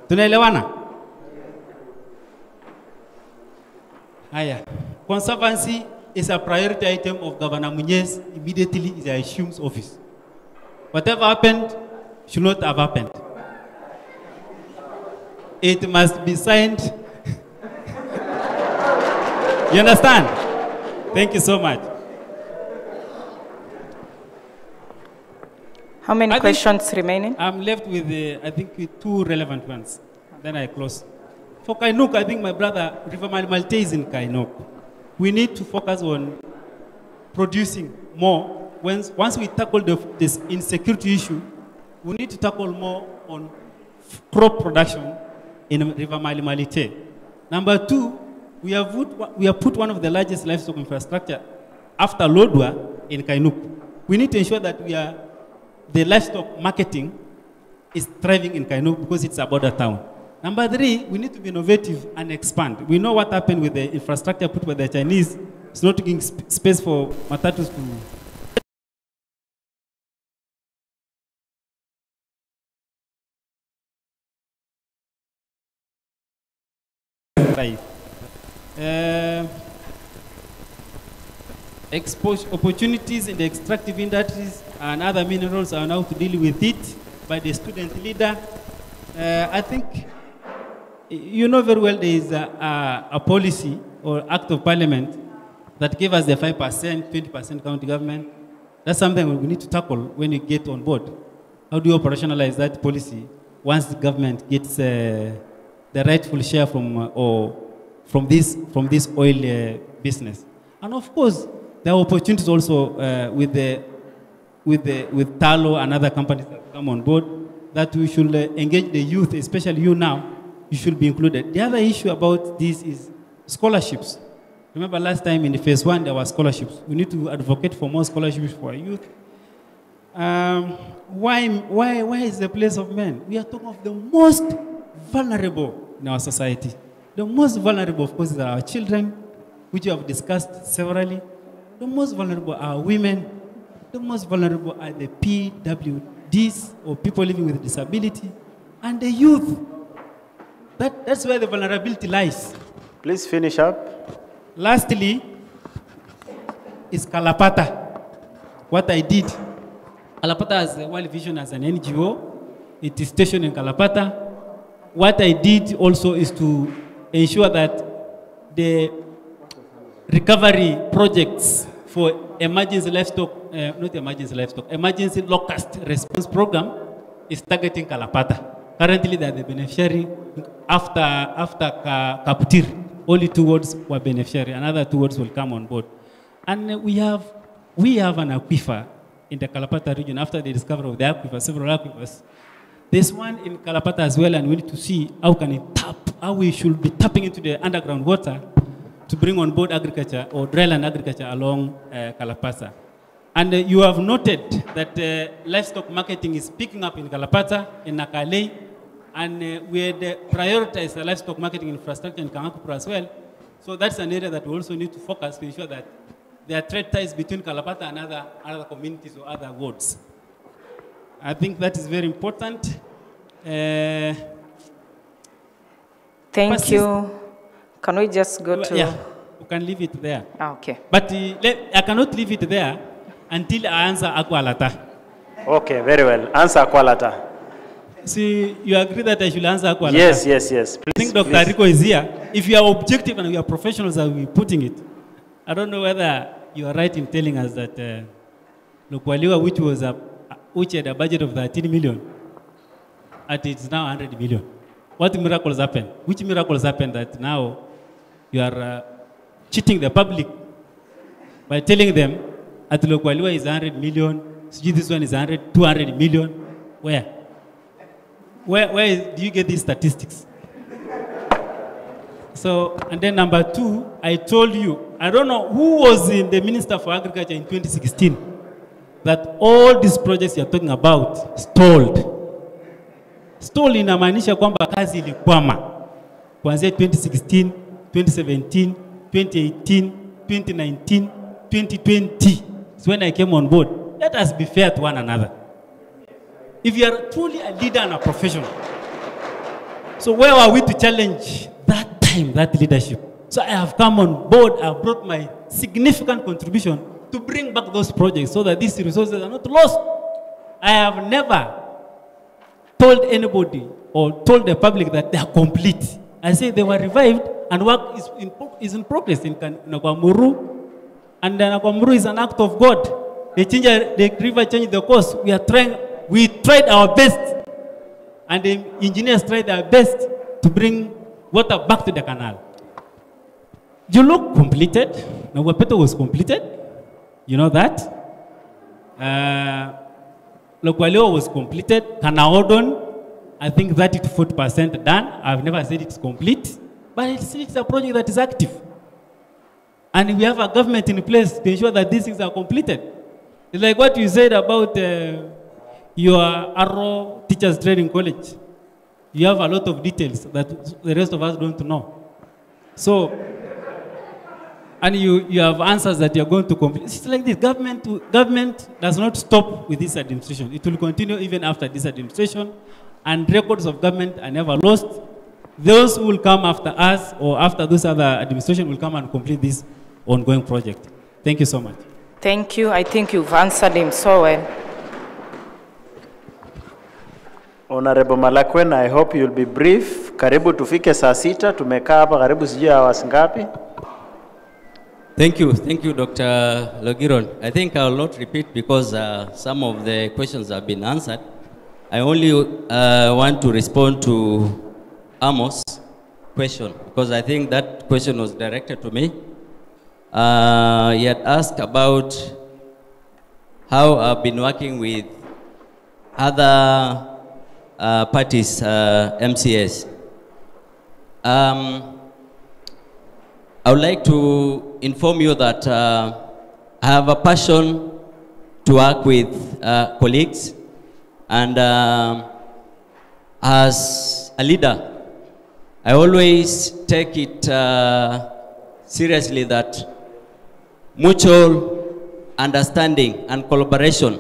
Tunaelewana? Haya. Conservancy is a priority item of Governor Munyes immediately he assumes office. Whatever happened should not have happened. It must be signed. You understand? Thank you so much. How many questions remaining? I'm left with, I think, with 2 relevant ones. Then I close. For Kainuk, I think my brother, River Malte is in Kainuk. We need to focus on producing more. Once we tackle this insecurity issue, we need to tackle more on crop production in River Malte. Number 2, we have put one of the largest livestock infrastructure after Lodwar in Kainuk. We need to ensure that the livestock marketing is thriving in Kainuk because it's a border town. Number 3, we need to be innovative and expand. We know what happened with the infrastructure put by the Chinese. It's not giving space for matatus to expose opportunities in the extractive industries and other minerals are now to deal with it by the student leader. I think you know very well there is a policy or act of parliament that gave us the 5%, 20% county government. That's something we need to tackle when you get on board. How do you operationalize that policy once the government gets the rightful share from this oil business? And of course, there are opportunities also with Talo and other companies that come on board that we should engage the youth, especially you now, you should be included. The other issue about this is scholarships. Remember last time in the phase 1 there were scholarships. We need to advocate for more scholarships for our youth. Why is the place of men? We are talking of the most vulnerable in our society. The most vulnerable, of course, are our children, which we have discussed severally. The most vulnerable are women. The most vulnerable are the PWDs, or people living with disability, and the youth. That's where the vulnerability lies. Please finish up. Lastly, is Kalapata. What I did. Kalapata has World Vision as an NGO. It is stationed in Kalapata. What I did also is to ensure that the recovery projects for emergency livestock, emergency locust response program is targeting Kalapata. Currently, they are the beneficiary. After Kaputir, only 2 wards were beneficiary. Another 2 wards will come on board. And we have an aquifer in the Kalapata region after the discovery of the aquifer, several aquifers. There's one in Kalapata as well, and we need to see how we should be tapping into the underground water to bring on board agriculture or dryland agriculture along Kalapata. And you have noted that livestock marketing is picking up in Kalapata, in Nakale, and we had prioritized the livestock marketing infrastructure in Kamakupura as well, So that's an area that we also need to focus to ensure that there are trade ties between Kalapata and other communities or other wards. I think that is very important. Thank you. Can we just go to... Yeah, we can leave it there. Okay. But I cannot leave it there until I answer Akwalata. Okay, very well. Answer Akwalata. See, you agree that I should answer Akwalata? Yes, yes, yes. Please, I think Dr. Rico is here. If you are objective and we are professionals, are we putting it? I don't know whether you are right in telling us that Lokwaliwa, which had a budget of 13 million, and it's now 100 million. What miracles happened? Which miracles happened that now you are cheating the public by telling them at Lokwaliwa is 100 million, this one is 200 million? Where? Do you get these statistics? So, and then number two, I told you, I don't know who was in the Minister for Agriculture in 2016, that all these projects you're talking about stalled. Stalled inamaanisha kwamba kazi ilikwama. Kuanzia 2016, 2017, 2018, 2019, 2020. It's when I came on board. Let us be fair to one another. If you are truly a leader and a professional, so where are we to challenge that time, that leadership? So I have come on board, I have brought my significant contribution to bring back those projects so that these resources are not lost. I have never told anybody or told the public that they are complete. I say they were revived and work is in progress in Nakwamuru. And Nakwamuru is an act of God. The river changed the course. We tried our best, and the engineers tried their best to bring water back to the canal. Julu completed. Nawapeto was completed. You know that. Lokwalio was completed. Kanaodon, I think 30 to 40% done. I've never said it's complete, but it's a project that is active. And we have a government in place to ensure that these things are completed. It's like what you said about your Arrow Teachers Training College. You have a lot of details that the rest of us don't know. So, and you have answers that you're going to complete. It's like this, government does not stop with this administration. It will continue even after this administration, and records of government are never lost. Those who will come after us or after this other administration will come and complete this ongoing project. Thank you so much. Thank you. I think you've answered him so well. Honorable Malakwen, I hope you'll be brief. Karibu tufike saa sita, tumekaa hapa karibu sijui hours ngapi. Thank you, Dr. Logiron. I think I will not repeat because some of the questions have been answered. I only want to respond to Amos' question because I think that question was directed to me. He had asked about how I've been working with other parties, MCS. I would like to inform you that I have a passion to work with colleagues, and as a leader, I always take it seriously that mutual understanding and collaboration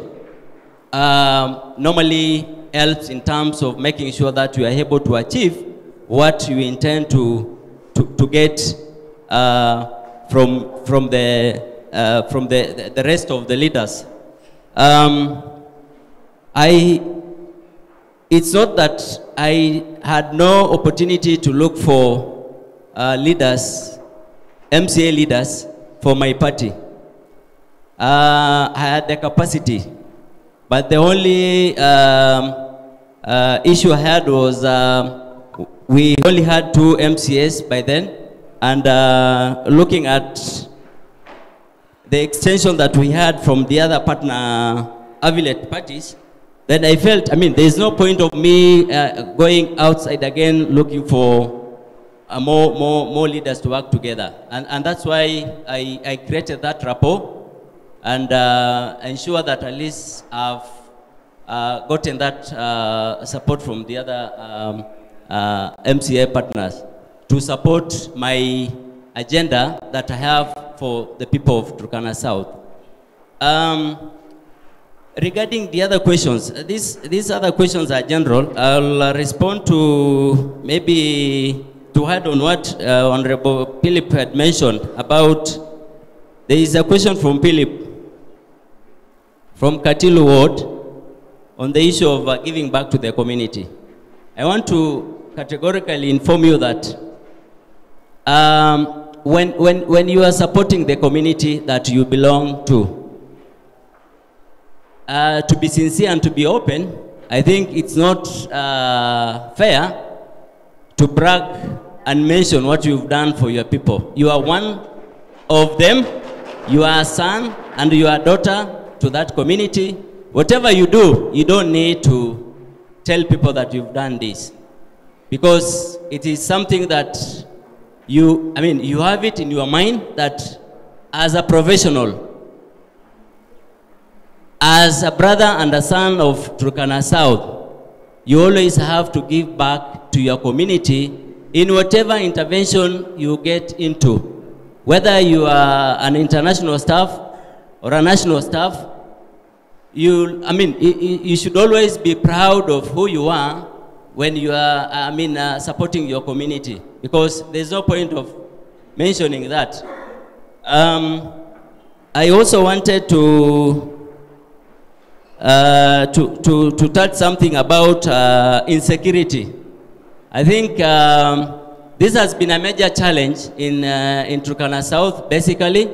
normally helps in terms of making sure that you are able to achieve what you intend to get from the rest of the leaders. It's not that I had no opportunity to look for leaders, MCA leaders for my party. I had the capacity, but the only issue I had was we only had 2 MCAs by then, and looking at the extension that we had from the other partner affiliate parties, then I felt, there's no point of me going outside again looking for more leaders to work together. And that's why I created that rapport and ensure that at least I've gotten that support from the other MCA partners to support my agenda that I have for the people of Turkana South. Regarding the other questions, these other questions are general. I'll respond to maybe to add on what Honorable Philip had mentioned about, there is a question from Philip from Katilu Ward on the issue of giving back to the community. I want to categorically inform you that when you are supporting the community that you belong to be sincere and to be open, I think it's not fair to brag and mention what you've done for your people. You are one of them. You are a son and you are a daughter to that community. Whatever you do, you don't need to tell people that you've done this, because it is something that you have it in your mind that as a professional, as a brother and a son of Turkana South, you always have to give back to your community in whatever intervention you get into. Whether you are an international staff or a national staff, you should always be proud of who you are when you are, supporting your community, because there's no point of mentioning that. I also wanted to touch something about insecurity. I think this has been a major challenge in Turkana South, basically.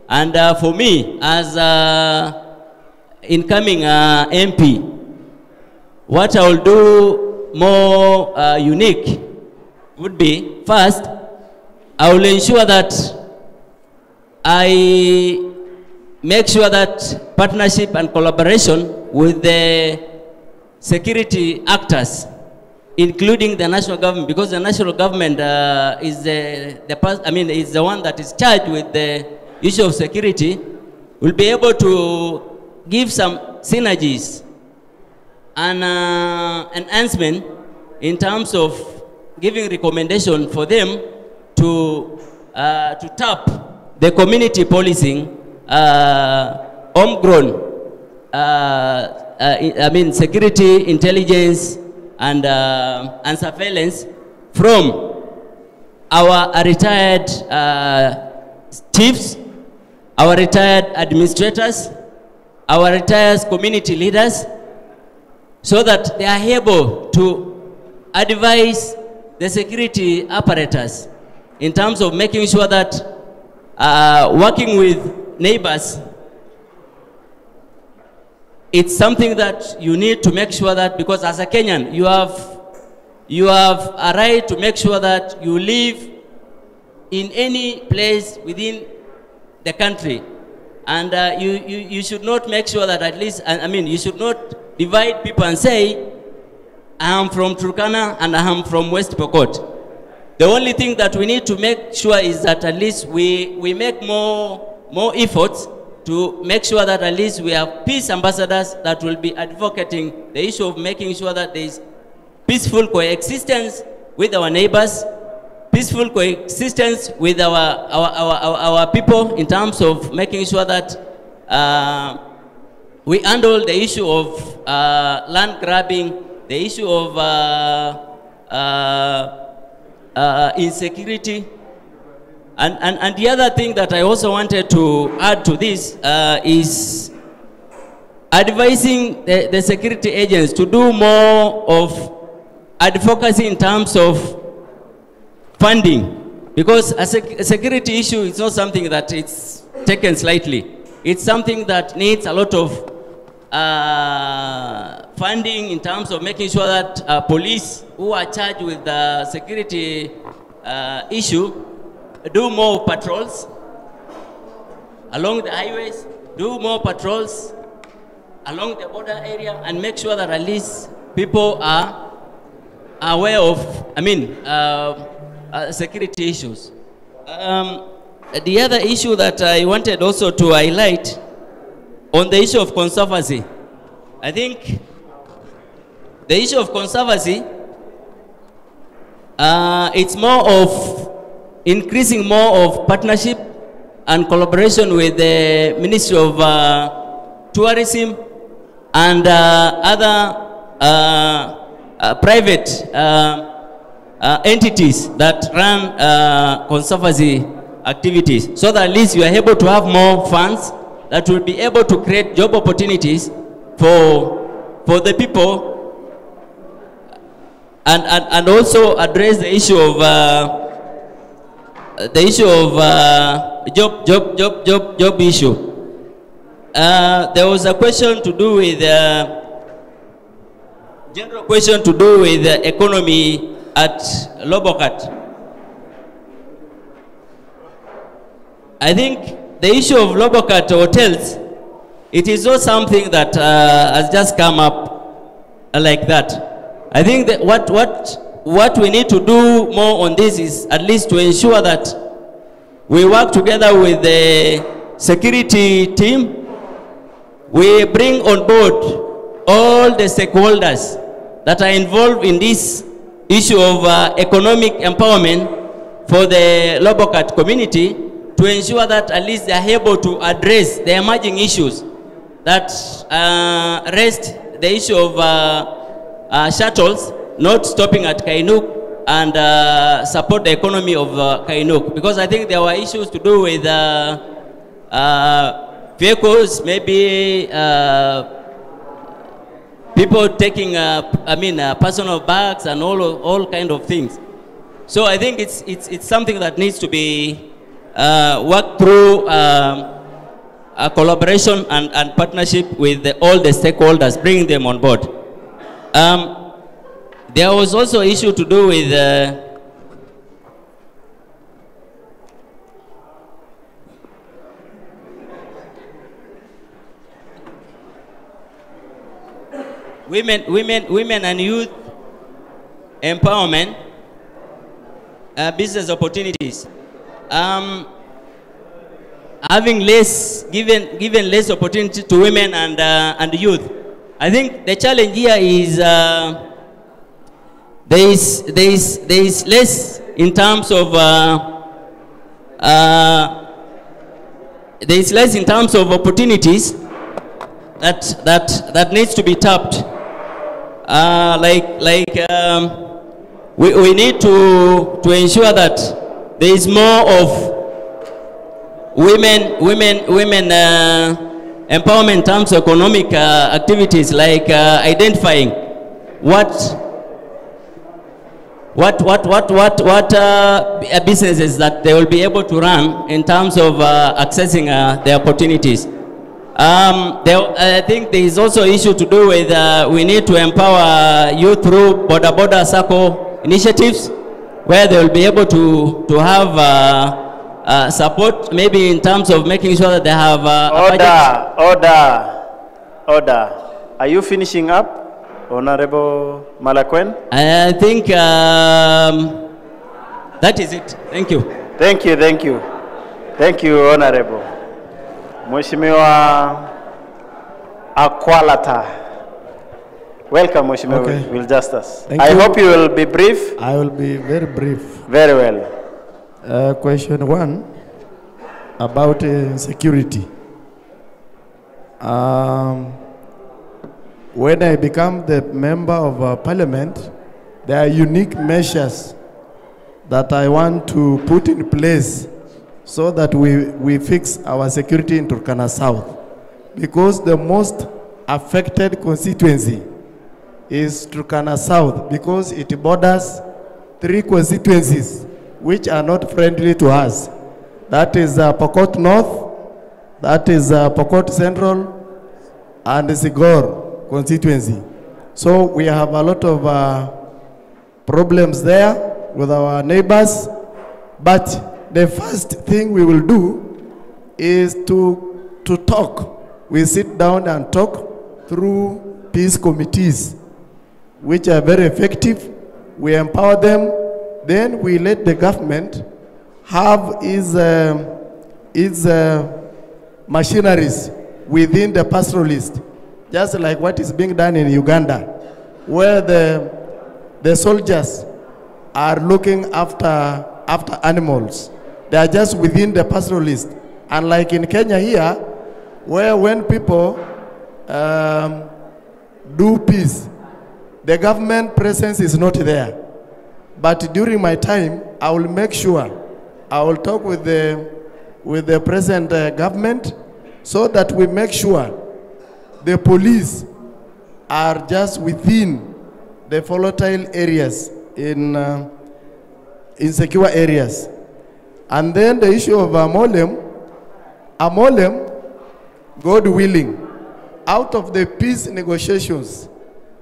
And for me, as incoming MP, what I will do more unique would be, first, I will ensure that I make sure that partnership and collaboration with the security actors, including the national government, because the national government is the one that is charged with the issue of security, will be able to give some synergies and enhancement in terms of giving recommendation for them to tap the community policing, homegrown, security, intelligence, and surveillance from our retired chiefs, our retired administrators, our retired community leaders, so that they are able to advise the security apparatus in terms of making sure that working with neighbors, it's something that you need to make sure that, because as a Kenyan, you have a right to make sure that you live in any place within the country. And you should not make sure that at least, you should not divide people and say, I am from Turkana and I am from West Pokot. The only thing that we need to make sure is that at least we make more efforts to make sure that at least we have peace ambassadors that will be advocating the issue of making sure that there is peaceful coexistence with our neighbors, peaceful coexistence with our people, in terms of making sure that we handle the issue of land grabbing, the issue of insecurity. And the other thing that I also wanted to add to this is advising the security agents to do more of advocacy in terms of funding, because a security issue is not something that it's taken slightly. It's something that needs a lot of funding in terms of making sure that police who are charged with the security issue do more patrols along the highways, do more patrols along the border area, and make sure that at least people are aware of, security issues. The other issue that I wanted also to highlight on the issue of conservancy, I think the issue of conservancy, it's more of increasing more of partnership and collaboration with the Ministry of Tourism and other private entities that run conservancy activities, so that at least you are able to have more funds that will be able to create job opportunities for the people, and also address the issue of job issue. There was a question to do with general question to do with the economy at Lobokat. I think the issue of Lobokat hotels, it is not something that has just come up like that. I think that what we need to do more on this is at least to ensure that we work together with the security team. We bring on board all the stakeholders that are involved in this issue of economic empowerment for the Lobokat community, to ensure that at least they are able to address the emerging issues that rest the issue of shuttles not stopping at Kainuk, and support the economy of Kainuk. Because I think there were issues to do with vehicles, maybe people taking, personal bags and all kind of things. So I think it's something that needs to be worked through a collaboration and partnership with all the stakeholders, bringing them on board. There was also an issue to do with women and youth empowerment, business opportunities. Having given less opportunity to women and youth. I think the challenge here is there is less in terms of opportunities that needs to be tapped. We need to ensure that there is more of women empowerment in terms of economic activities, like identifying what businesses that they will be able to run in terms of accessing the opportunities. I think there is also an issue to do with we need to empower youth through border circle initiatives, where they will be able to have support, maybe in terms of making sure that they have Order. Are you finishing up, Honorable Malakwen? I think that is it. Thank you. Thank you, Honorable. Mheshimiwa Akwalata. Welcome, Mheshimiwa Will Justice. I hope you will be brief. I will be very brief. Very well. Question 1 about security. When I become the member of parliament, there are unique measures that I want to put in place so that we fix our security in Turkana South. Because the most affected constituency is Turkana South, because it borders 3 constituencies which are not friendly to us. That is Pokot North, that is Pokot Central, and Sigor constituency. So we have a lot of problems there with our neighbors, but the first thing we will do is to talk. We sit down and talk through peace committees, which are very effective. We empower them. Then we let the government have its machineries within the pastoralist, just like what is being done in Uganda, where the soldiers are looking after after animals. They are just within the pastoralist. And like in Kenya here, where when people do peace, the government presence is not there. But during my time, I will make sure, I will talk with the present government so that we make sure the police are just within the volatile areas, in secure areas. And then the issue of Amolem, God willing, out of the peace negotiations,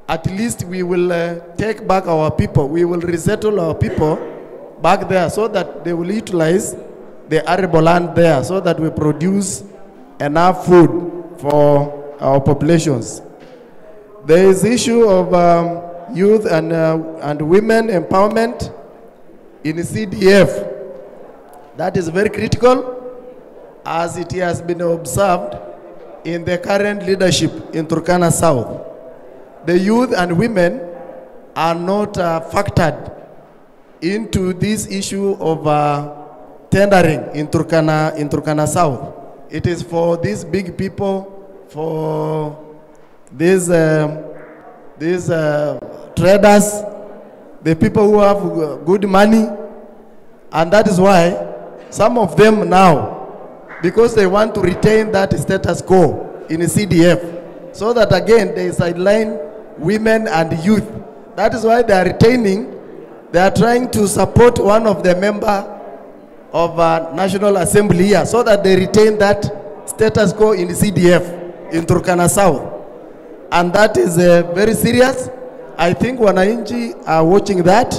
at least we will take back our people. We will resettle our people back there so that they will utilize the arable land there so that we produce enough food for our populations. There is the issue of youth and women empowerment in CDF. That is very critical, as it has been observed in the current leadership in Turkana South. The youth and women are not factored into this issue of tendering in Turkana South. It is for these big people, for these traders, the people who have good money, and that is why some of them now, because they want to retain that status quo in the CDF, so that again they sideline women and youth. That is why they are retaining, they are trying to support one of the member of National Assembly here, so that they retain that status quo in the CDF in Turkana South. And that is very serious. I think Wanainchi are watching that.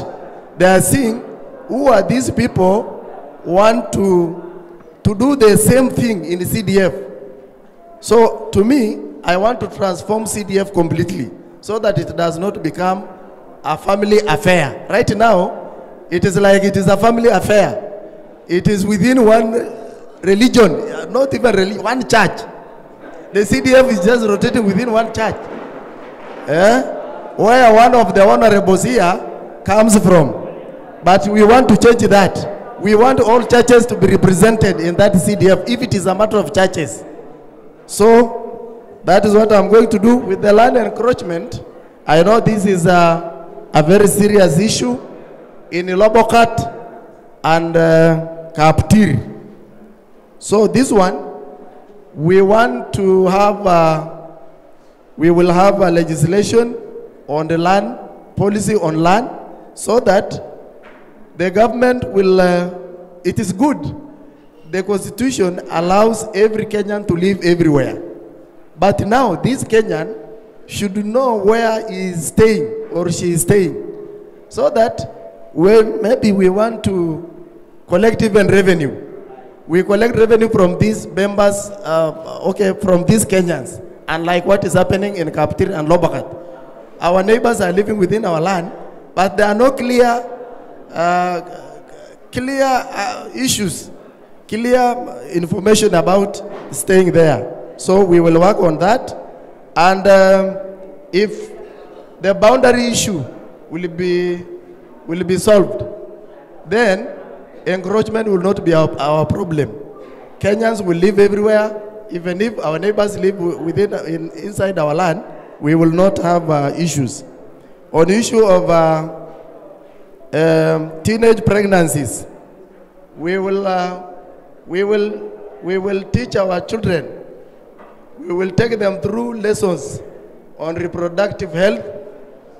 They are seeing who are these people want to do the same thing in the CDF. So to me, I want to transform CDF completely so that it does not become a family affair. Right now, it is like it is a family affair. It is within one religion, not even religion, one church. The CDF is just rotating within one church. Where one of the honorables here comes from. But we want to change that. We want all churches to be represented in that CDF if it is a matter of churches. So that is what I'm going to do with the land encroachment. I know this is a very serious issue in Lobokat and Kaptir. So this one, we want to have, we will have a legislation on the land, policy on land, so that the government will, it is good. The constitution allows every Kenyan to live everywhere. But now this Kenyan should know where he is staying or she is staying. So that when maybe we want to collect even revenue, we collect revenue from these members, from these Kenyans. And like what is happening in Kaptir and Lobakat. Our neighbors are living within our land, but there are no clear issues, clear information about staying there. So we will work on that. And if the boundary issue will be solved, then encroachment will not be our problem. Kenyans will live everywhere. Even if our neighbors live inside our land, we will not have issues. On the issue of teenage pregnancies, we will teach our children. We will take them through lessons on reproductive health,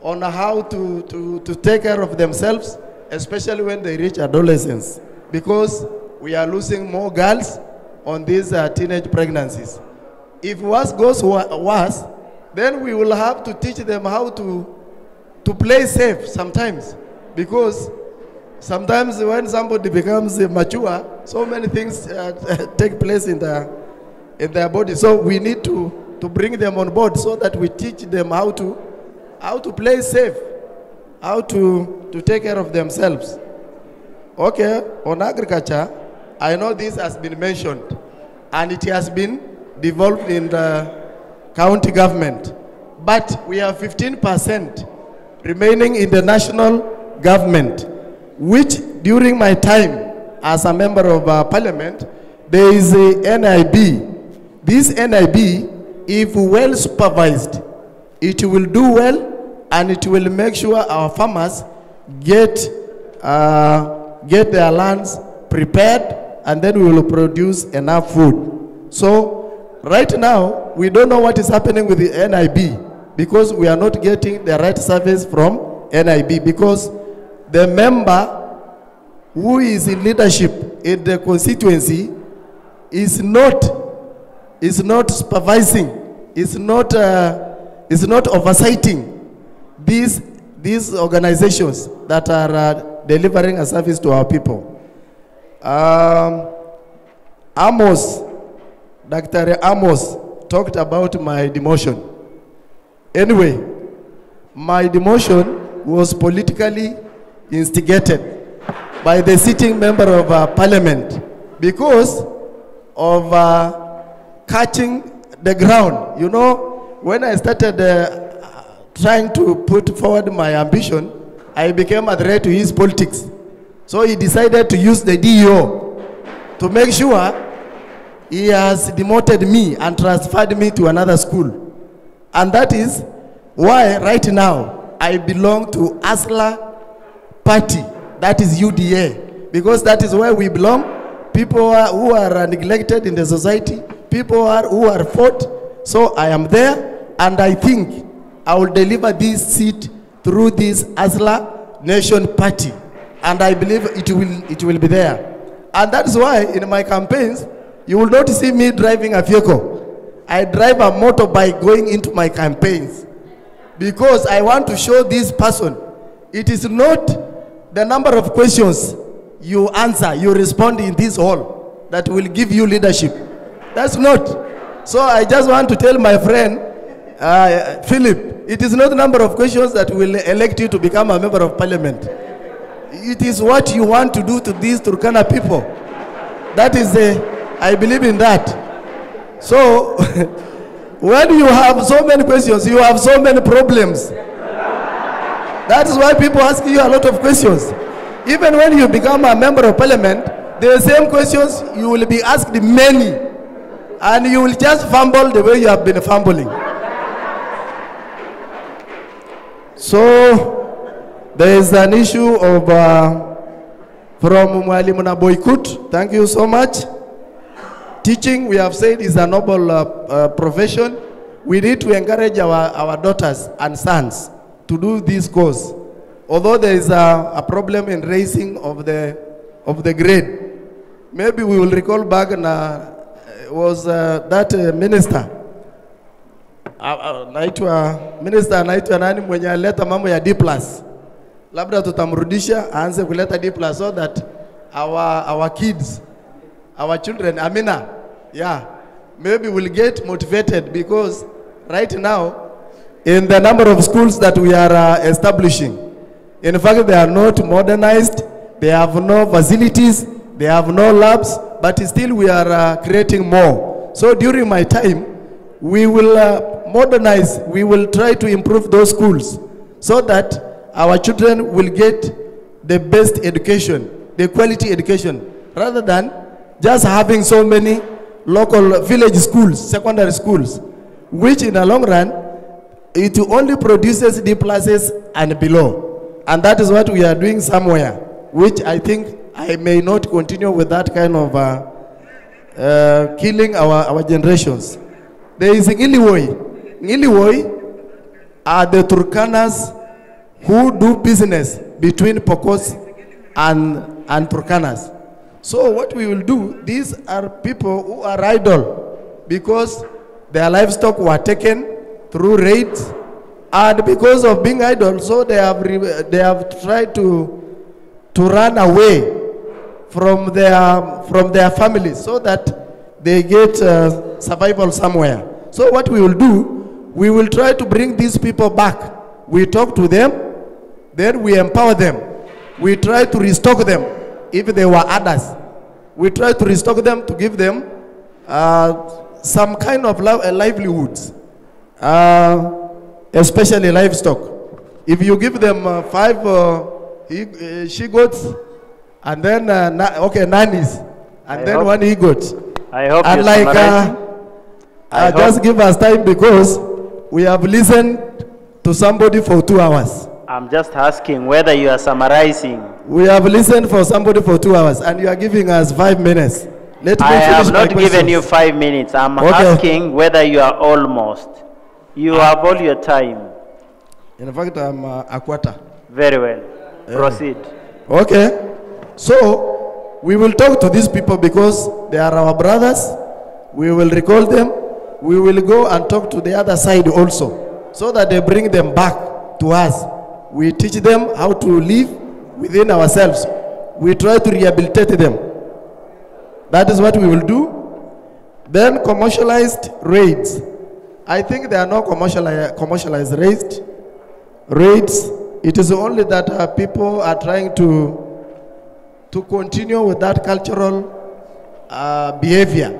on how to take care of themselves, especially when they reach adolescence, because we are losing more girls on these teenage pregnancies. If worse goes worse, then we will have to teach them how to play safe sometimes, because sometimes when somebody becomes mature, so many things take place in their body. So we need to bring them on board so that we teach them how to play safe, how to take care of themselves. Okay, on agriculture, I know this has been mentioned, and it has been devolved in the county government. But we have 15% remaining in the national government. which during my time as a member of parliament, there is a NIB. This NIB, if well supervised, it will do well and it will make sure our farmers get their lands prepared, and then we will produce enough food. So right now, we don't know what is happening with the NIB because we are not getting the right service from NIB, because the member who is in leadership in the constituency is not supervising, is not oversighting these organizations that are delivering a service to our people. Dr. Amos talked about my demotion. Anyway, my demotion was politically instigated by the sitting member of parliament because of catching the ground. You know, when I started trying to put forward my ambition, I became a threat to his politics. So he decided to use the DEO to make sure he has demoted me and transferred me to another school. And that is why right now I belong to ASLA party, that is UDA, because that is where we belong. People who are neglected in the society, people who are fought. So I am there, and I think I will deliver this seat through this ASLA Nation Party, and I believe it will be there. And that's why in my campaigns, you will not see me driving a vehicle. I drive a motorbike going into my campaigns because I want to show this person it is not the number of questions you answer, you respond in this hall that will give you leadership. That's not. So I just want to tell my friend, Philip, it is not the number of questions that will elect you to become a member of parliament. It is what you want to do to these Turkana people. That is I believe in that. So, when you have so many questions, you have so many problems. That is why people ask you a lot of questions. Even when you become a member of parliament, the same questions you will be asked many, and you will just fumble the way you have been fumbling. So, there is an issue of from Mwalimu Boykut. Thank you so much. Teaching, we have said, is a noble profession. We need to encourage our daughters and sons to do this course. Although there is a problem in raising of the grade. Maybe we will recall back was that minister. Minister anaitwa nani mwenye aleta mambo ya D+. Labda tutamrudisha aanze kuleta D+ so that our kids, our children, Amina, yeah, maybe we'll get motivated, because right now, in the number of schools that we are establishing, in fact, they are not modernized, they have no facilities, they have no labs, but still we are creating more. So during my time, we will modernize, we will try to improve those schools so that our children will get the best education, the quality education, rather than just having so many local village schools, secondary schools, which in the long run, it only produces D+ and below. And that is what we are doing somewhere, which I think I may not continue with that kind of killing our generations. There is Ngiliwoi. Ngiliwoi are the Turkanas who do business between Pokos and Turkanas. So what we will do, these are people who are idle because their livestock were taken through raids, and because of being idle, so they have tried to run away from their families so that they get survival somewhere. So what we will do, we will try to bring these people back. We talk to them, then we empower them. We try to restock them if they were others. We try to restock them to give them some kind of livelihoods, especially livestock. If you give them she goats, and then nannies, and then one he goat. I hope and you're like summarizing. just give us time because we have listened to somebody for 2 hours. I'm just asking whether you are summarizing. We have listened for somebody for 2 hours, and you are giving us 5 minutes. Let me I finish have my not given questions. you 5 minutes. I'm Okay. asking whether you are almost. You have all your time. In fact, I'm a quarter. Very well. Proceed. Okay. So, we will talk to these people because they are our brothers. We will recall them. We will go and talk to the other side also, so that they bring them back to us. We teach them how to live within ourselves. We try to rehabilitate them. That is what we will do. Then commercialized raids. I think there are no commercialized raids. It is only that people are trying to continue with that cultural behavior.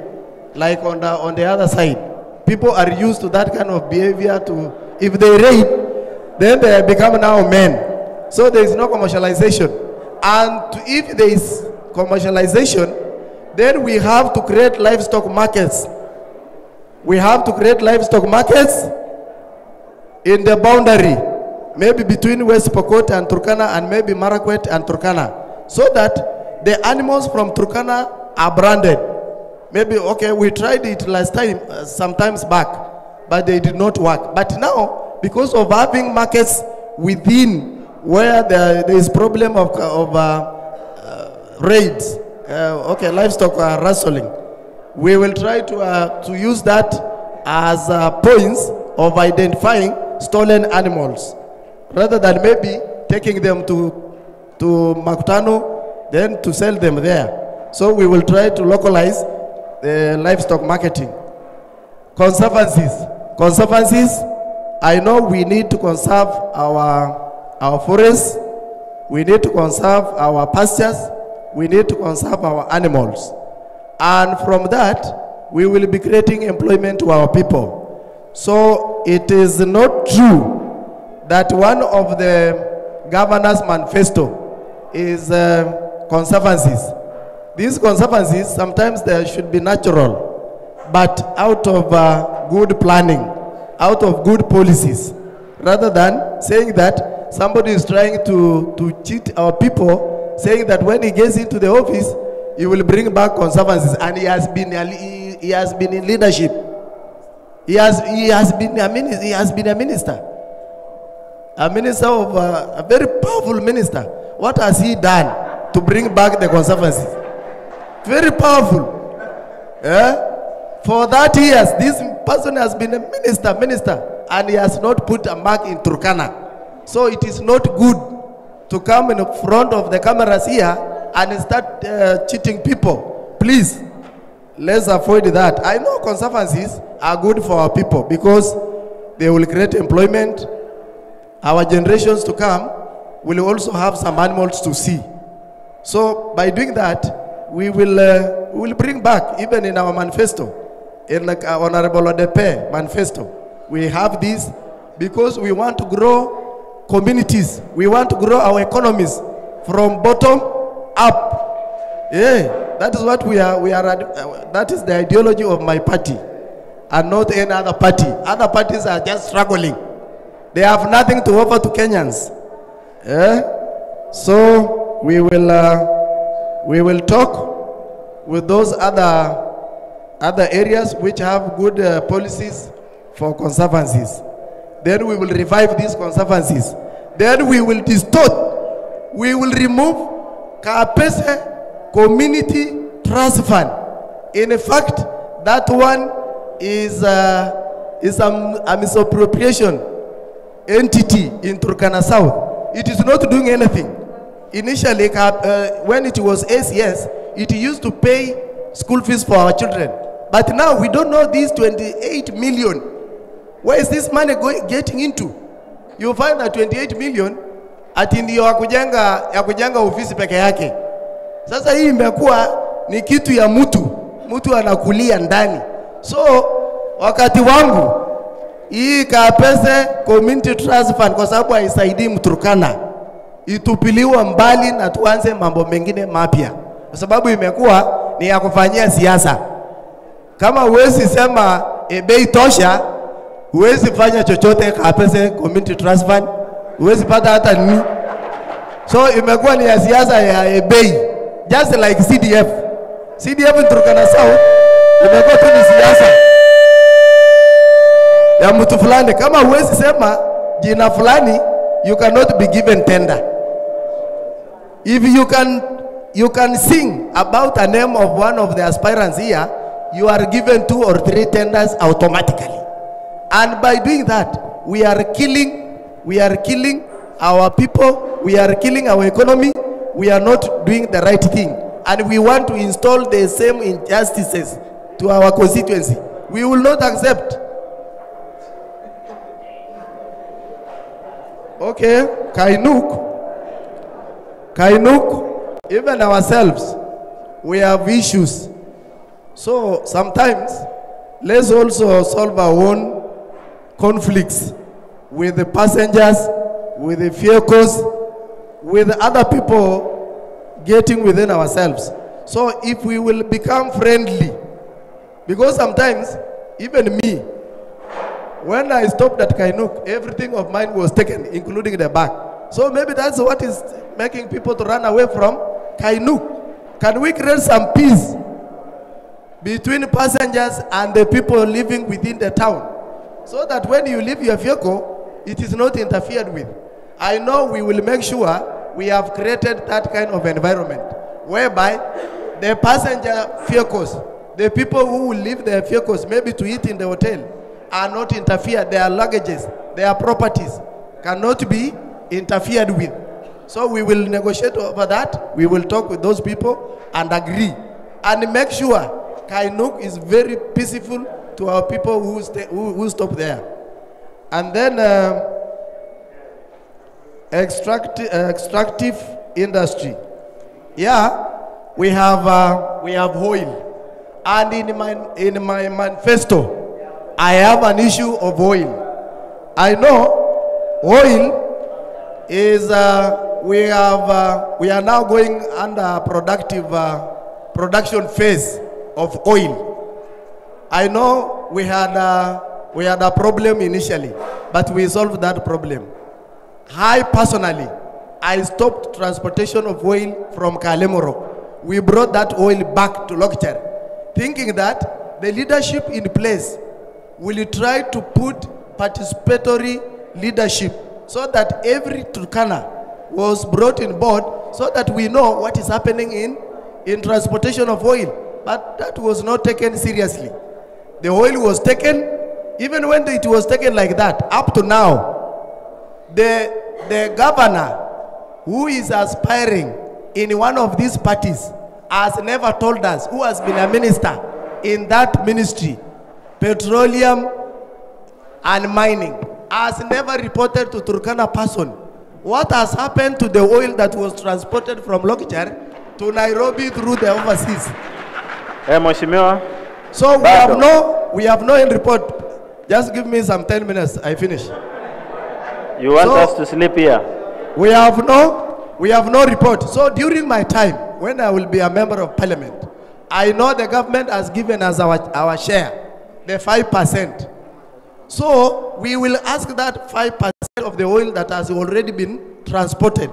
Like on the other side, people are used to that kind of behavior. If they raid, then they become now men. So there is no commercialization. And if there is commercialization, then we have to create livestock markets. We have to create livestock markets in the boundary, maybe between West Pokot and Turkana, and maybe Marakwet and Turkana, so that the animals from Turkana are branded. Maybe, okay, we tried it last time, sometimes back, but they did not work. But now, because of having markets within where there is problem of raids, livestock rustling, we will try to use that as points of identifying stolen animals, rather than maybe taking them to Makutano, then to sell them there. So we will try to localize the livestock marketing. Conservancies, I know we need to conserve our forests, we need to conserve our pastures, we need to conserve our animals. And from that, we will be creating employment to our people. So it is not true that one of the governor's manifesto is conservancies. These conservancies, sometimes they should be natural, but out of good planning, out of good policies, rather than saying that somebody is trying to cheat our people, saying that when he gets into the office, he will bring back conservancies, and he has been in leadership. He has been a minister of a very powerful minister. What has he done to bring back the conservancies? Very powerful. For 30 years, this person has been a minister, and he has not put a mark in Turkana. So it is not good to come in front of the cameras here and start cheating people. Please, let's avoid that. I know conservancies are good for our people because they will create employment. Our generations to come will also have some animals to see. So by doing that, we will bring back, even in our manifesto, in like our Honorable Odepe manifesto, we have this because we want to grow communities. We want to grow our economies from bottom up. Yeah, that is what we are. That is the ideology of my party, and not any other party. Other parties are just struggling. They have nothing to offer to Kenyans. Yeah? So we will talk with those other areas which have good policies for conservancies. Then we will revive these conservancies. Then we will distort. We will remove Kapese Community Trust Fund. In fact, that one is a misappropriation entity in Turkana South. It is not doing anything. Initially, when it was ACS, it used to pay school fees for our children. But now we don't know these 28 million. Where is this money getting into? You find that 28 million ati ndio ya kujenga ofisi peke yake. Sasa hii imekuwa ni kitu ya mtu anakulia ndani. So wakati wangu hii Kapese Community Trust Fund, kwa sababu haisaidii Mturkana, itupiliwe mbali na tuanze mambo mengine mapya, kwa sababu imekuwa ni ya kufanyia siasa. Kama huwezi sema bei tosha, huwezi fanya chochote kapese community trust fund, huwezi pata hata nini. So imekuwa ni ya siasa ya bei, just like CDF. CDF in Turkana South imekuwa tu ni siasa ya mtu fulani. Kama huwezi sema jina fulani, you cannot be given tender. If you can sing about a name of one of the aspirants here, you are given 2 or 3 tenders automatically. And by doing that, we are killing our people, we are killing our economy, we are not doing the right thing. And we want to install the same injustices to our constituency. We will not accept. Okay, Kainuk, even ourselves, we have issues. So sometimes, let's also solve our own conflicts with the passengers, with the vehicles, with other people getting within ourselves. So if we will become friendly, because sometimes, even me, when I stopped at Kainuk, everything of mine was taken, including the bag. So maybe that's what is making people to run away from Kainuk. Can we create some peace between passengers and the people living within the town, so that when you leave your vehicle, it is not interfered with? I know we will make sure we have created that kind of environment, whereby the passenger vehicles, the people who will leave their vehicles maybe to eat in the hotel, are not interfered. Their luggages, their properties cannot be interfered with. So we will negotiate over that. We will talk with those people and agree and make sure Kainuk is very peaceful to our people who stop there. And then extractive industry. Yeah, we have oil, and in my manifesto, I have an issue of oil. I know oil is we are now going under productive production phase of oil. I know we had a problem initially, but we solved that problem. I personally, I stopped transportation of oil from Kalemoro. We brought that oil back to Lokchar, thinking that the leadership in place will try to put participatory leadership, so that every Turkana was brought in board, so that we know what is happening in transportation of oil. But that was not taken seriously. The oil was taken, even when it was taken like that, up to now, the governor who is aspiring in one of these parties has never told us, who has been a minister in that ministry, petroleum and mining, has never reported to Turkana person what has happened to the oil that was transported from Lokchar to Nairobi through the overseas. So we have no end report. Just give me some 10 minutes, I finish. You want us to sleep here? We have no report. So during my time, when I will be a member of parliament, I know the government has given us our share, the 5%. So we will ask that 5% of the oil that has already been transported.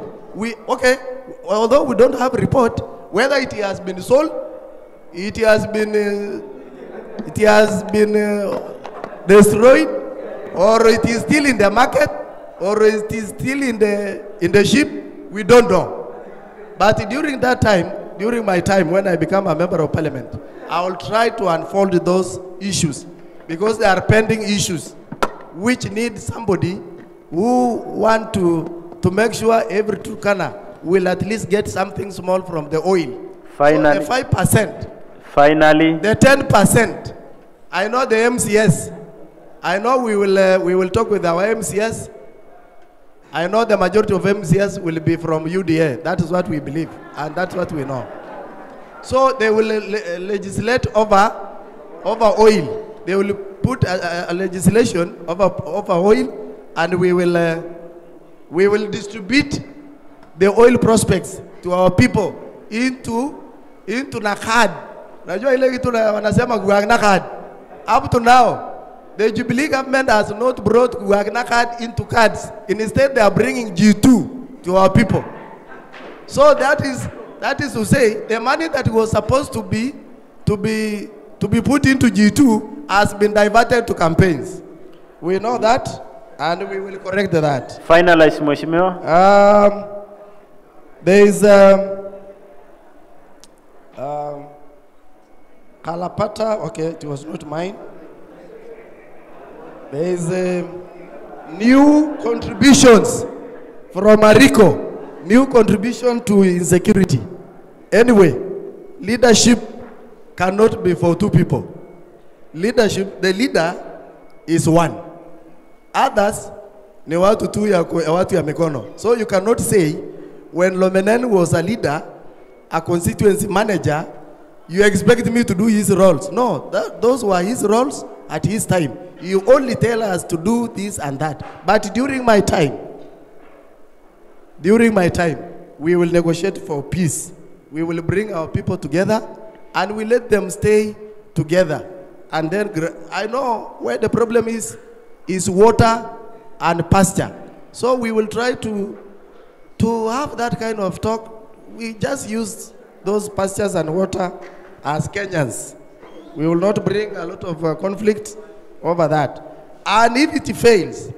Although we don't have a report, whether it has been sold, it has been destroyed, or it is still in the market, or it is still in the ship, we don't know. But during that time, during my time when I become a member of parliament, I will try to unfold those issues, because they are pending issues which need somebody who want to make sure every Turkana will at least get something small from the oil. Finally, so the 5%. Finally, the 10%. I know the MCS. I know we will talk with our MCS. I know the majority of MCS will be from UDA. That is what we believe, and that's what we know. So they will legislate over oil. They will put a legislation over oil, and we will distribute the oil prospects to our people into Nakad. Najua ile kitu wanasema Nakad. Up to now, the Jubilee government has not brought Nakad into cards. Instead, they are bringing G2 to our people. So that is to say, the money that was supposed to be put into G2 has been diverted to campaigns. We know that, and we will correct that. Finalize, Mheshimiwa. There is Kalapata. Okay, it was not mine. There is new contributions from Mariko. New contribution to insecurity. Anyway, leadership cannot be for two people. Leadership, the leader is one. Others, ni watu tu ya watu ya mikono. So you cannot say, when Lomenen was a leader, a constituency manager, you expect me to do his roles. No, those were his roles at his time. You only tell us to do this and that. But during my time, we will negotiate for peace. We will bring our people together and we let them stay together. And then I know where the problem is water and pasture. So we will try to have that kind of talk. We just use those pastures and water as Kenyans. We will not bring a lot of conflict over that. And if it fails,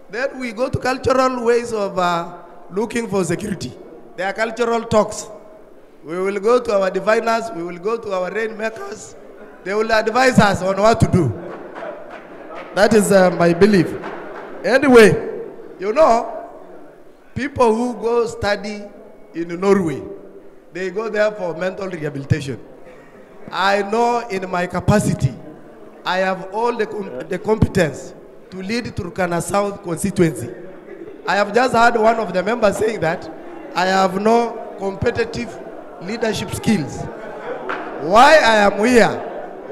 then we go to cultural ways of looking for security. There are cultural talks. We will go to our diviners, we will go to our rainmakers. They will advise us on what to do. That is my belief. Anyway, you know, people who go study in Norway, they go there for mental rehabilitation. I know in my capacity, I have all the competence to lead Turkana South constituency. I have just heard one of the members saying that I have no competitive leadership skills. Why I am here,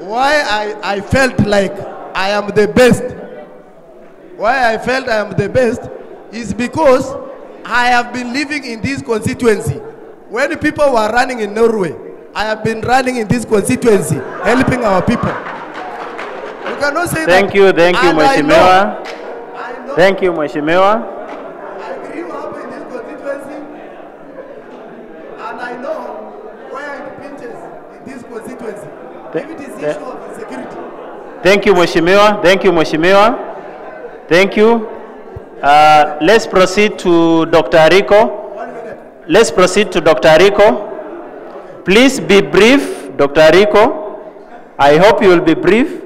why I felt like I am the best, is because I have been living in this constituency. When people were running in Norway, I have been running in this constituency, helping our people. You cannot say thank that. You, Mheshimiwa. Thank you, Mheshimiwa. I grew up in this constituency, and I know where it pinches in this constituency. If it is issue of insecurity. Thank you, Mheshimiwa. Thank you, Mheshimiwa. Thank you. Let's proceed to Dr. Ariko. Let's proceed to Dr. Ariko. Please be brief, Dr. Ariko. I hope you will be brief.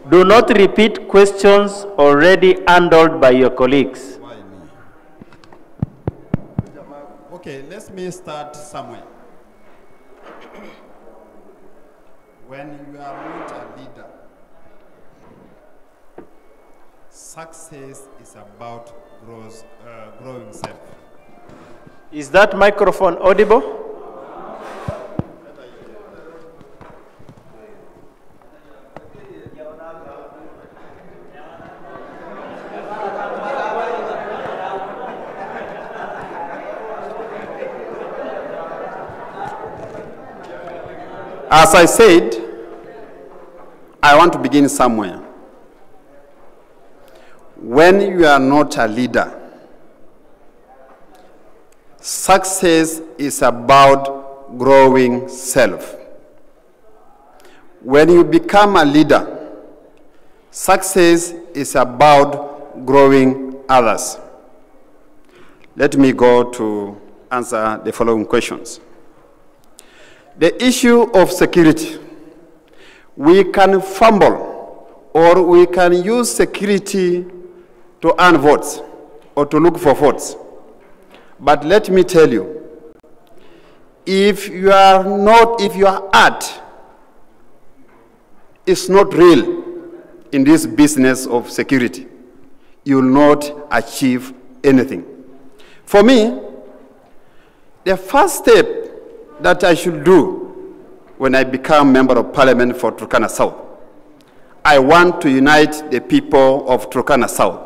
Do not repeat questions already handled by your colleagues. Why me? Okay, let me start somewhere. When you are not a leader, success is about growing self. Is that microphone audible? As I said, I want to begin somewhere. When you are not a leader, success is about growing self. When you become a leader, success is about growing others. Let me go to answer the following questions. The issue of security, we can fumble or we can use security to earn votes or to look for votes. But let me tell you, if your art is not real in this business of security, you will not achieve anything. For me, the first step that I should do when I become member of parliament for Turkana South, I want to unite the people of Turkana South.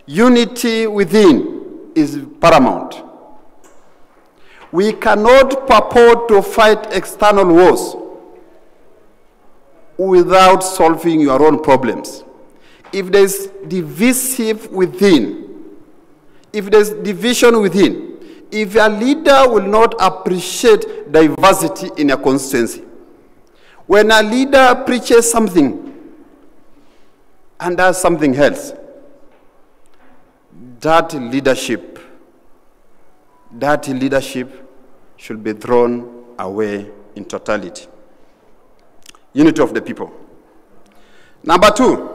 Unity within is paramount. We cannot purport to fight external wars without solving your own problems. If there's divisive within, if there's division within, if a leader will not appreciate diversity in a constituency, when a leader preaches something and does something else, that leadership should be thrown away in totality. Unity of the people. Number 2,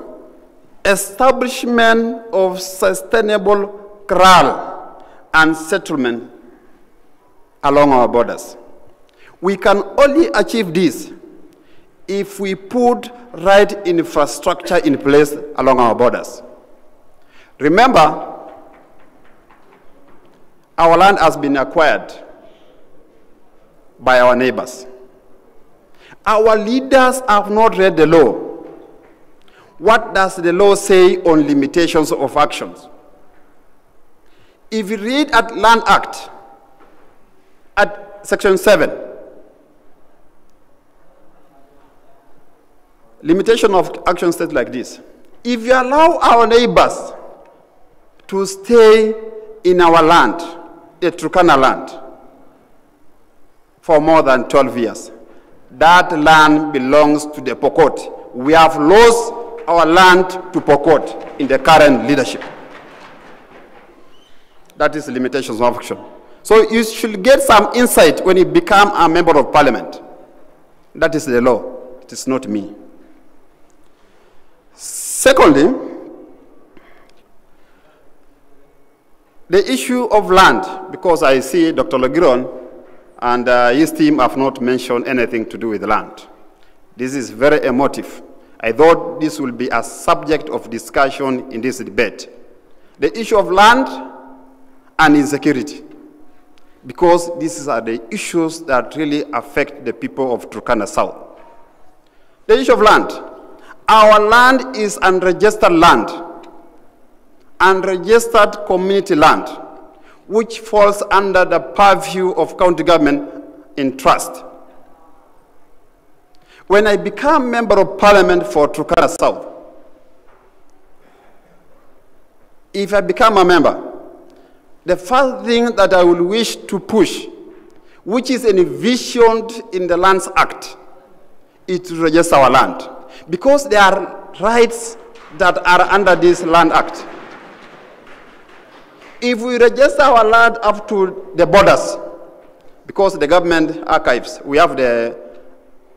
establishment of sustainable corral and settlement along our borders. We can only achieve this if we put right infrastructure in place along our borders. Remember, our land has been acquired by our neighbors. Our leaders have not read the law. What does the law say on limitations of actions? If you read at Land Act, at Section 7, limitation of action states like this. If you allow our neighbors to stay in our land, the Turkana land, for more than 12 years, that land belongs to the Pokot. We have lost our land to Pokot in the current leadership. That is limitations of action. So you should get some insight when you become a member of parliament. That is the law. It is not me. Secondly, the issue of land, because I see Dr. Logiron and his team have not mentioned anything to do with land. This is very emotive. I thought this will be a subject of discussion in this debate. The issue of land and insecurity, because these are the issues that really affect the people of Turkana South. The issue of land. Our land is unregistered land, unregistered community land, which falls under the purview of county government in trust. When I become member of parliament for Turkana South, if I become a member, the first thing that I will wish to push, which is envisioned in the Lands Act, is to register our land. Because there are rights that are under this Land Act. If we register our land up to the borders, because the government archives, we have the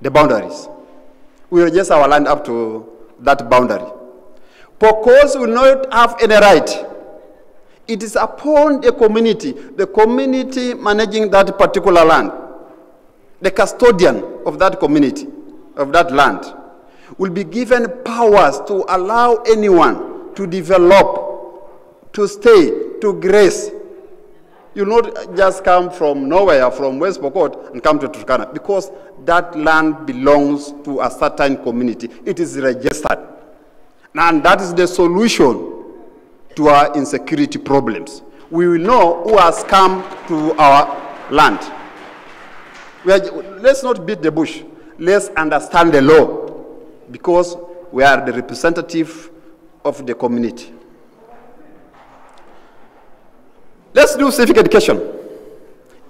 boundaries. We register our land up to that boundary. Pokos will not have any right. It is upon the community managing that particular land, the custodian of that community, of that land, will be given powers to allow anyone to develop, to stay, to grace. You not just come from nowhere, from West Pokot, and come to Turkana, because that land belongs to a certain community. It is registered. And that is the solution to our insecurity problems. We will know who has come to our land. Let's not beat the bush. Let's understand the law, because we are the representative of the community. Let's do civic education.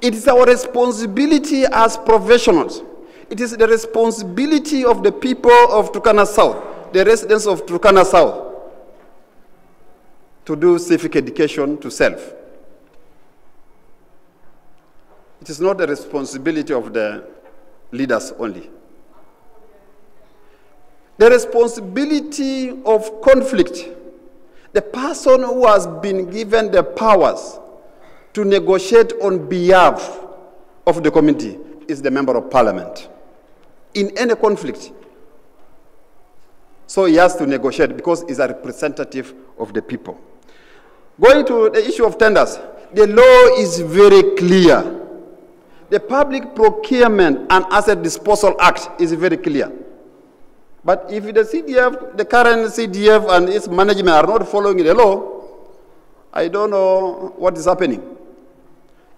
It is our responsibility as professionals. It is the responsibility of the people of Turkana South, the residents of Turkana South, to do civic education to self. It is not the responsibility of the leaders only. The responsibility of conflict, the person who has been given the powers to negotiate on behalf of the community is the member of parliament in any conflict. So he has to negotiate because he's a representative of the people. Going to the issue of tenders, the law is very clear. The Public Procurement and Asset Disposal Act is very clear. But if the CDF, the current CDF and its management are not following the law, I don't know what is happening.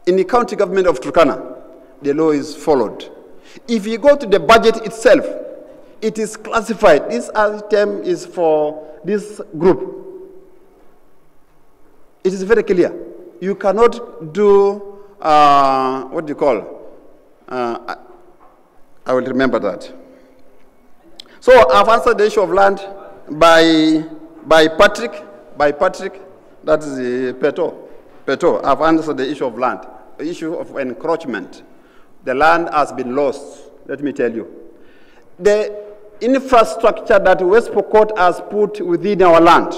In the county government of Turkana, the law is followed. If you go to the budget itself, it is classified. This item is for this group. It is very clear. You cannot do, what do you call? I will remember that. So I've answered the issue of land by Patrick, that is Peto. I've answered the issue of land, the issue of encroachment. The land has been lost, let me tell you. The infrastructure that West Pokot has put within our land,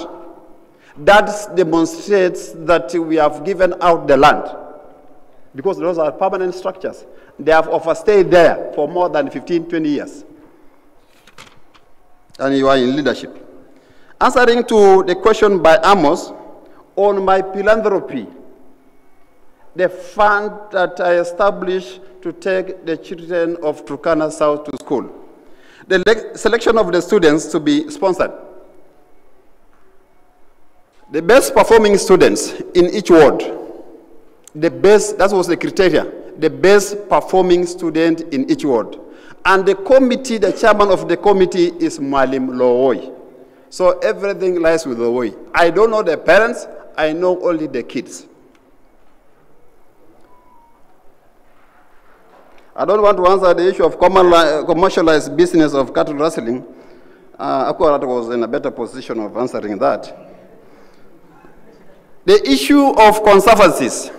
that demonstrates that we have given out the land. Because those are permanent structures. They have overstayed there for more than 15, 20 years. And you are in leadership. Answering to the question by Amos, on my philanthropy, the fund that I established to take the children of Turkana South to school. The selection of the students to be sponsored. The best performing students in each ward, that was the criteria, the best performing student in each ward. And the committee, the chairman of the committee is Malim Lowoi. So everything lies with Lowoi. I don't know the parents, I know only the kids. I don't want to answer the issue of commercialized business of cattle rustling. Akwarat was in a better position of answering that. The issue of conservancies.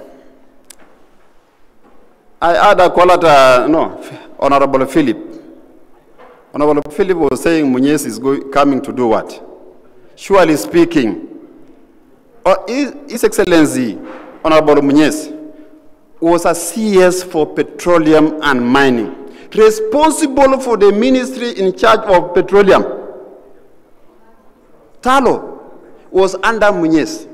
I had a call at, Honorable Philip. Honorable Philip was saying Munyes is coming to do what? Surely speaking, His Excellency, Honorable Munyes, was a CS for petroleum and mining, responsible for the ministry in charge of petroleum. Talo was under Munyes.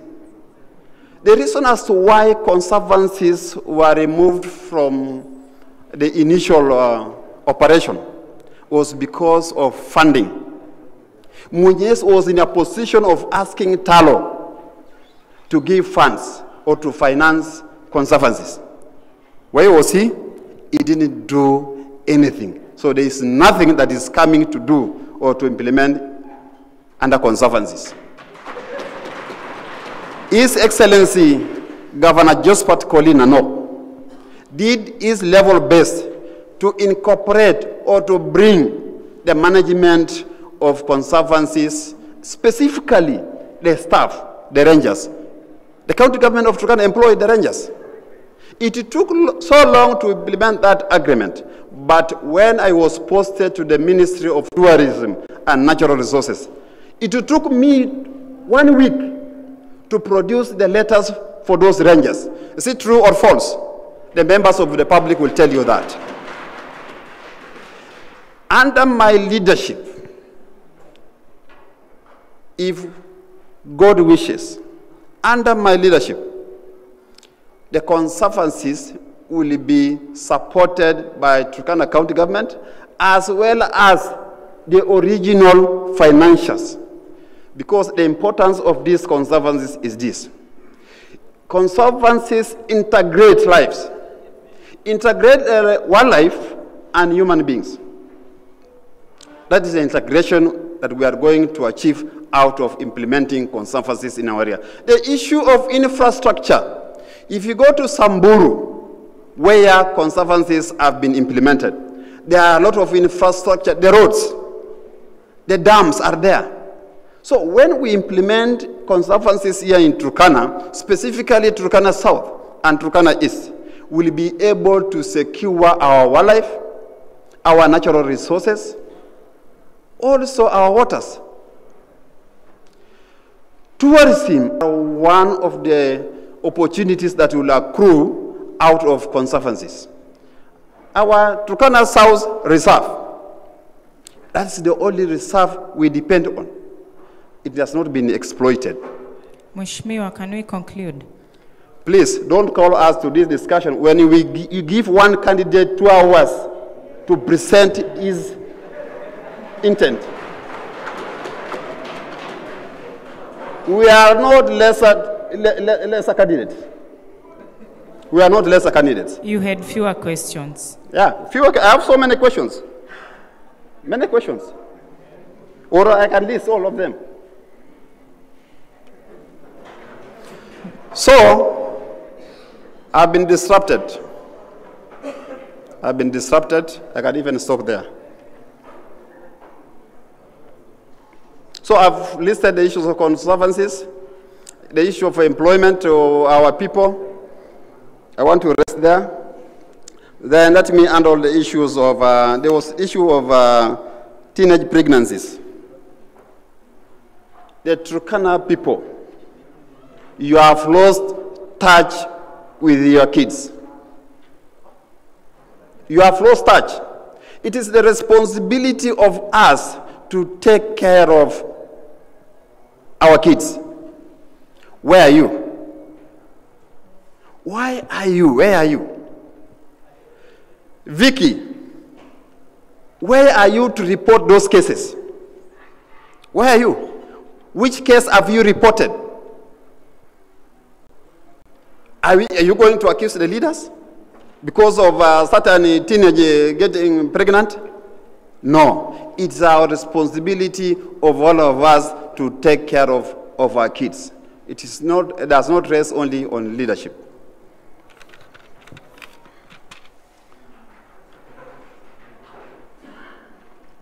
The reason as to why conservancies were removed from the initial operation was because of funding. Munyes was in a position of asking Talo to give funds or to finance conservancies. Where was he? He didn't do anything. So there is nothing that is coming to do or to implement under conservancies. His Excellency Governor Josephat Kolinano did his level best to incorporate or to bring the management of conservancies, specifically the staff, the rangers. The county government of Turkana employed the rangers. It took so long to implement that agreement, but when I was posted to the Ministry of Tourism and Natural Resources, it took me 1 week to produce the letters for those rangers. Is it true or false? The members of the public will tell you that. Under my leadership, if God wishes, under my leadership, the conservancies will be supported by Turkana County Government as well as the original financiers. Because the importance of these conservancies is this. Conservancies integrate lives, integrate wildlife and human beings. That is the integration that we are going to achieve out of implementing conservancies in our area. The issue of infrastructure. If you go to Samburu, where conservancies have been implemented, there are a lot of infrastructure, the roads, the dams are there. So when we implement conservancies here in Turkana, specifically Turkana South and Turkana East, we'll be able to secure our wildlife, our natural resources, also our waters. Tourism are one of the opportunities that will accrue out of conservancies. Our Turkana South Reserve, that's the only reserve we depend on. It has not been exploited. Mheshimiwa, can we conclude? Please, don't call us to this discussion when you give one candidate 2 hours to present his intent. We are not lesser lesser candidates. We are not lesser candidates. You had fewer questions. Yeah, fewer. I have so many questions. Many questions. Or I can list all of them. So, I've been disrupted. I can even stop there. So I've listed the issues of conservancies, the issue of employment to our people. I want to rest there. Then let me handle the issues of, there was issue of teenage pregnancies. The Turkana people, you have lost touch with your kids. You have lost touch. It is the responsibility of us to take care of our kids. Where are you? Why are you? Where are you? Vicky, where are you to report those cases? Where are you? Which case have you reported? Are you going to accuse the leaders because of certain teenage getting pregnant? No, it's our responsibility of all of us to take care of our kids. It does not rest only on leadership.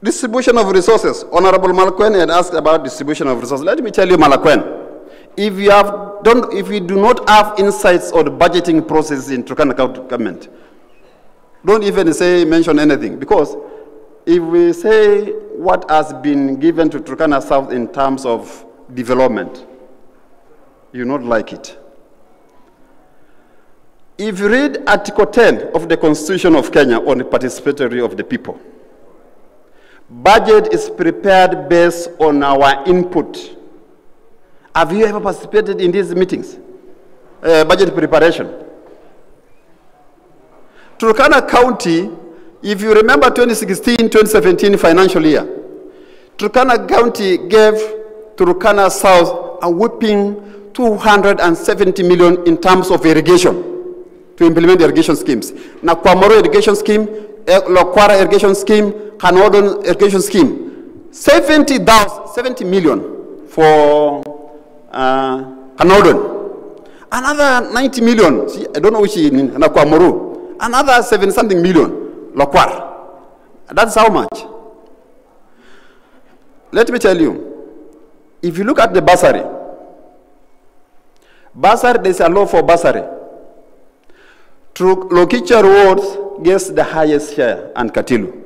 Distribution of resources. Honorable Malakwen had asked about distribution of resources. Let me tell you, Malakwen, if you do not have insights on the budgeting process in Turkana government, don't even mention anything, because if we say what has been given to Turkana South in terms of development, you not like it. If you read Article 10 of the Constitution of Kenya on the participatory of the people, budget is prepared based on our input. Have you ever participated in these meetings? Budget preparation. Turkana County, if you remember 2016-2017 financial year, Turkana County gave Turkana South a whopping 270 million in terms of irrigation to implement the irrigation schemes. Nakwamoro irrigation scheme, Lodwar irrigation scheme, Kanodon irrigation scheme. 70 million for Kanodon. Another 90 million, I don't know which in Nakwamoro. Another 7-something million, Lodwar. That's how much. Let me tell you, if you look at the bursary, there's a law for bursary. Lokicha wards gets the highest share and Katilu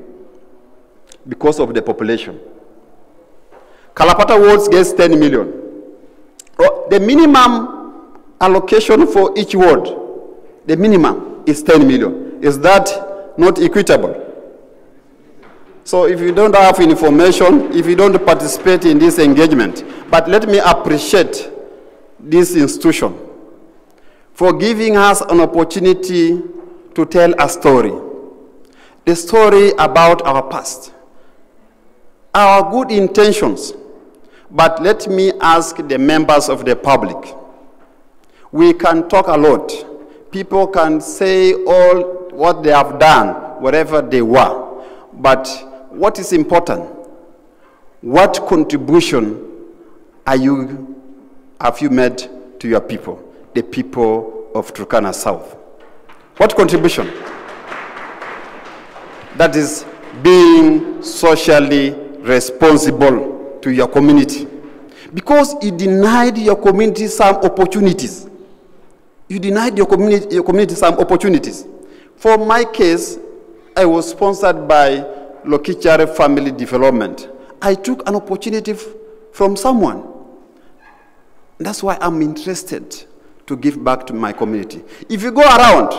because of the population. Kalapata wards gets 10 million. The minimum allocation for each ward, the minimum is 10 million. Is that not equitable? So if you don't have information, if you don't participate in this engagement, but let me appreciate this institution for giving us an opportunity to tell a story. The story about our past, our good intentions. But let me ask the members of the public. We can talk a lot. People can say all what they have done, wherever they were. But what is important? What contribution have you made to your people, the people of Turkana South? What contribution? That is being socially responsible to your community. Because you denied your community some opportunities. You denied your community some opportunities. For my case, I was sponsored by Lokichare Family Development. I took an opportunity from someone. That's why I'm interested to give back to my community. If you go around,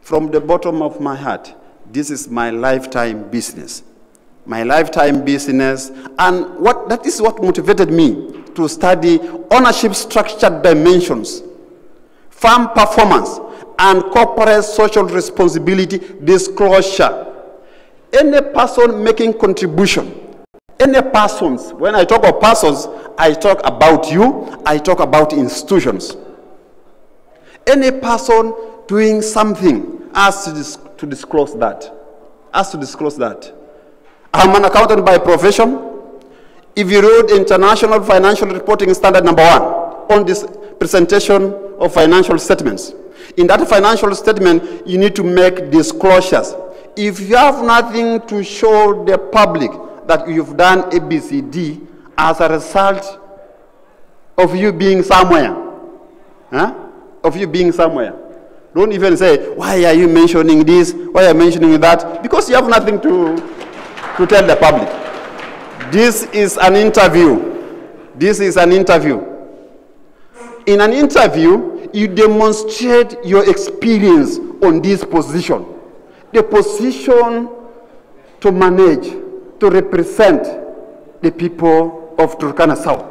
from the bottom of my heart, this is my lifetime business. My lifetime business, and that is what motivated me to study ownership structured dimensions, farm performance, and corporate social responsibility disclosure. Any person making contribution Any persons, when I talk of persons, I talk about you, I talk about institutions. Any person doing something has to disclose that. Has to disclose that. I'm an accountant by profession. If you read International Financial Reporting Standard number 1 on this presentation of financial statements, in that financial statement, you need to make disclosures. If you have nothing to show the public that you've done ABCD as a result of you being somewhere, of you being somewhere, don't even say, why are you mentioning this? Why are you mentioning that? Because you have nothing to tell the public. This is an interview. This is an interview. In an interview, you demonstrate your experience on this position. The position to manage, to represent the people of Turkana South.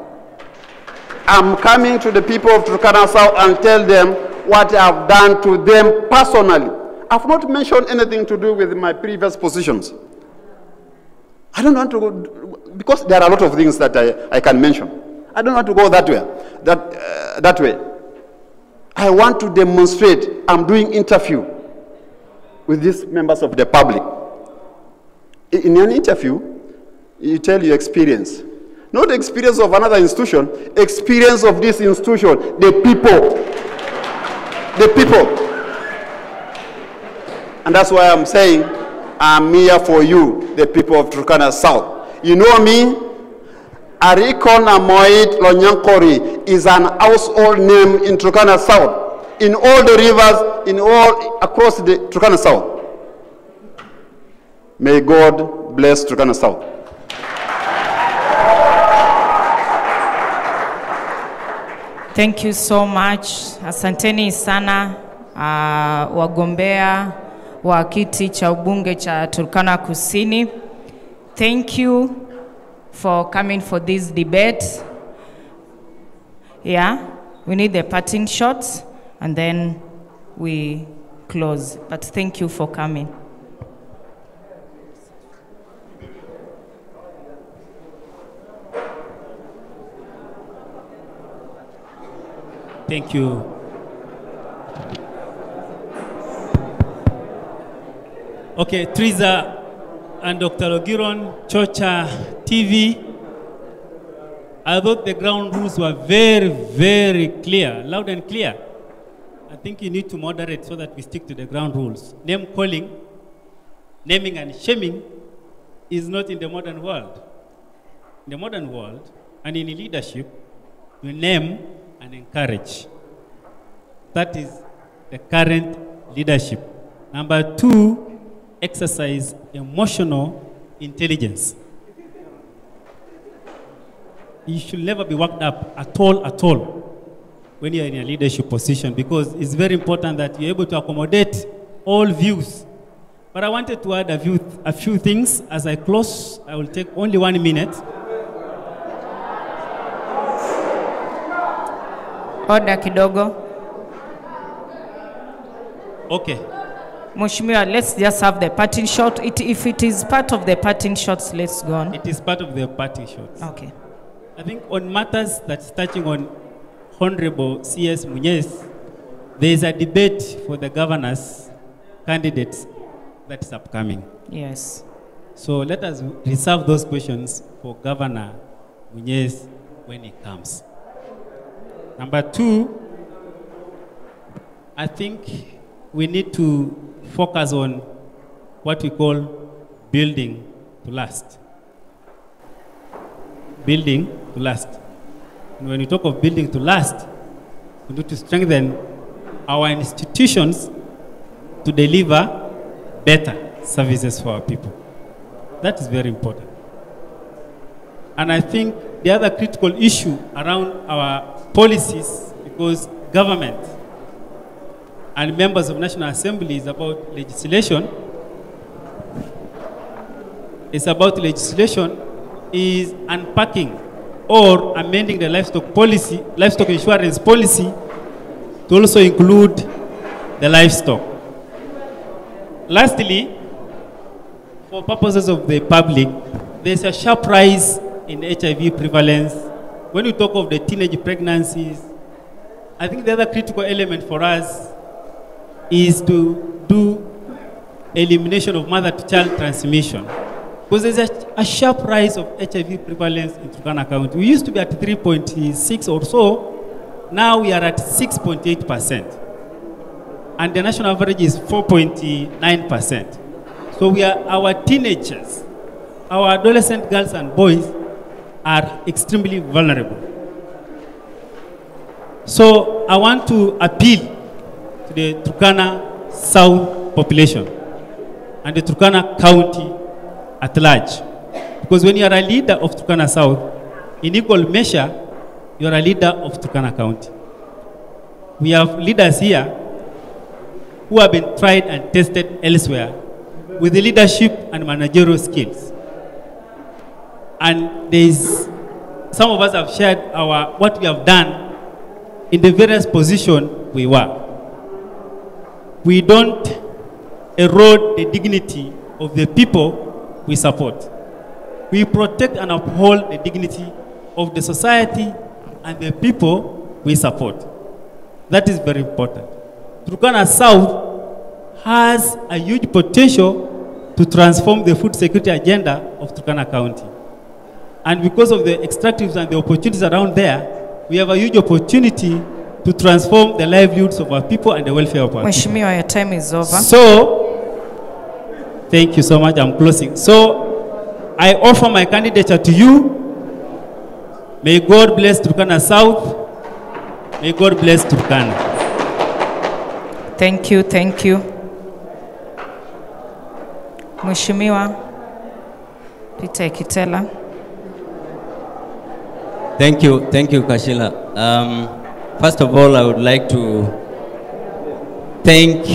I'm coming to the people of Turkana South and tell them what I've done to them personally. I've not mentioned anything to do with my previous positions. I don't want to go, because there are a lot of things that I can mention. I don't want to go that way. That way. I want to demonstrate. I'm doing interview with these members of the public. In an interview, you tell your experience. Not the experience of another institution, experience of this institution, the people. The people. And that's why I'm saying, I'm here for you, the people of Turkana South. You know me? Arikon Amoit Lonyankori is an household name in Turkana South, in all the rivers, in all across the Turkana South. May God bless Turkana South. Thank you so much. Asanteni sana wagombea wa kiti cha ubunge cha Turkana Kusini. Thank you for coming for this debate. Yeah, we need the parting shots and then we close. But thank you for coming. Thank you. Okay, Teresa and Dr. Ogiron, Chocha TV. I thought the ground rules were very, very clear, loud and clear. I think you need to moderate so that we stick to the ground rules. Name calling, naming and shaming is not in the modern world. In the modern world and in leadership, you name and encourage. That is the current leadership. Number 2, exercise emotional intelligence. You should never be worked up at all, when you're in a leadership position, because it's very important that you're able to accommodate all views. But I wanted to add a few things. As I close, I will take only 1 minute. Order kidogo. Okay. Mheshimiwa, let's just have the parting shot. If it is part of the parting shots, let's go on. It is part of the parting shots. Okay. I think on matters that's touching on Honorable C.S. Muñez, there is a debate for the governor's candidates that is upcoming. Yes. So let us reserve those questions for Governor Muñez when he comes. Number 2, I think we need to focus on what we call building to last. Building to last. And when we talk of building to last, we need to strengthen our institutions to deliver better services for our people. That is very important. And I think the other critical issue around our policies, because government and members of National Assembly is about legislation, is unpacking or amending the livestock insurance policy to also include the livestock. Lastly, for purposes of the public, there's a sharp rise in HIV prevalence. When we talk of the teenage pregnancies, I think the other critical element for us is to do elimination of mother-to-child transmission. Because there's a sharp rise of HIV prevalence in Turkana County. We used to be at 3.6 or so. Now we are at 6.8%. And the national average is 4.9%. So our teenagers, our adolescent girls and boys are extremely vulnerable. So I want to appeal to the Turkana South population and the Turkana County at large. Because when you are a leader of Turkana South, in equal measure, you are a leader of Turkana County. We have leaders here who have been tried and tested elsewhere with the leadership and managerial skills. And some of us have shared what we have done in the various positions we were. We don't erode the dignity of the people we support. We protect and uphold the dignity of the society and the people we support. That is very important. Turkana South has a huge potential to transform the food security agenda of Turkana County. And because of the extractives and the opportunities around there, we have a huge opportunity to transform the livelihoods of our people and the welfare of our people. Mheshimiwa, your time is over. So, thank you so much. I'm closing. So, I offer my candidature to you. May God bless Turkana South. May God bless Turkana. Thank you, thank you. Mheshimiwa Peter Kitela. Thank you, Kashila. First of all, I would like to thank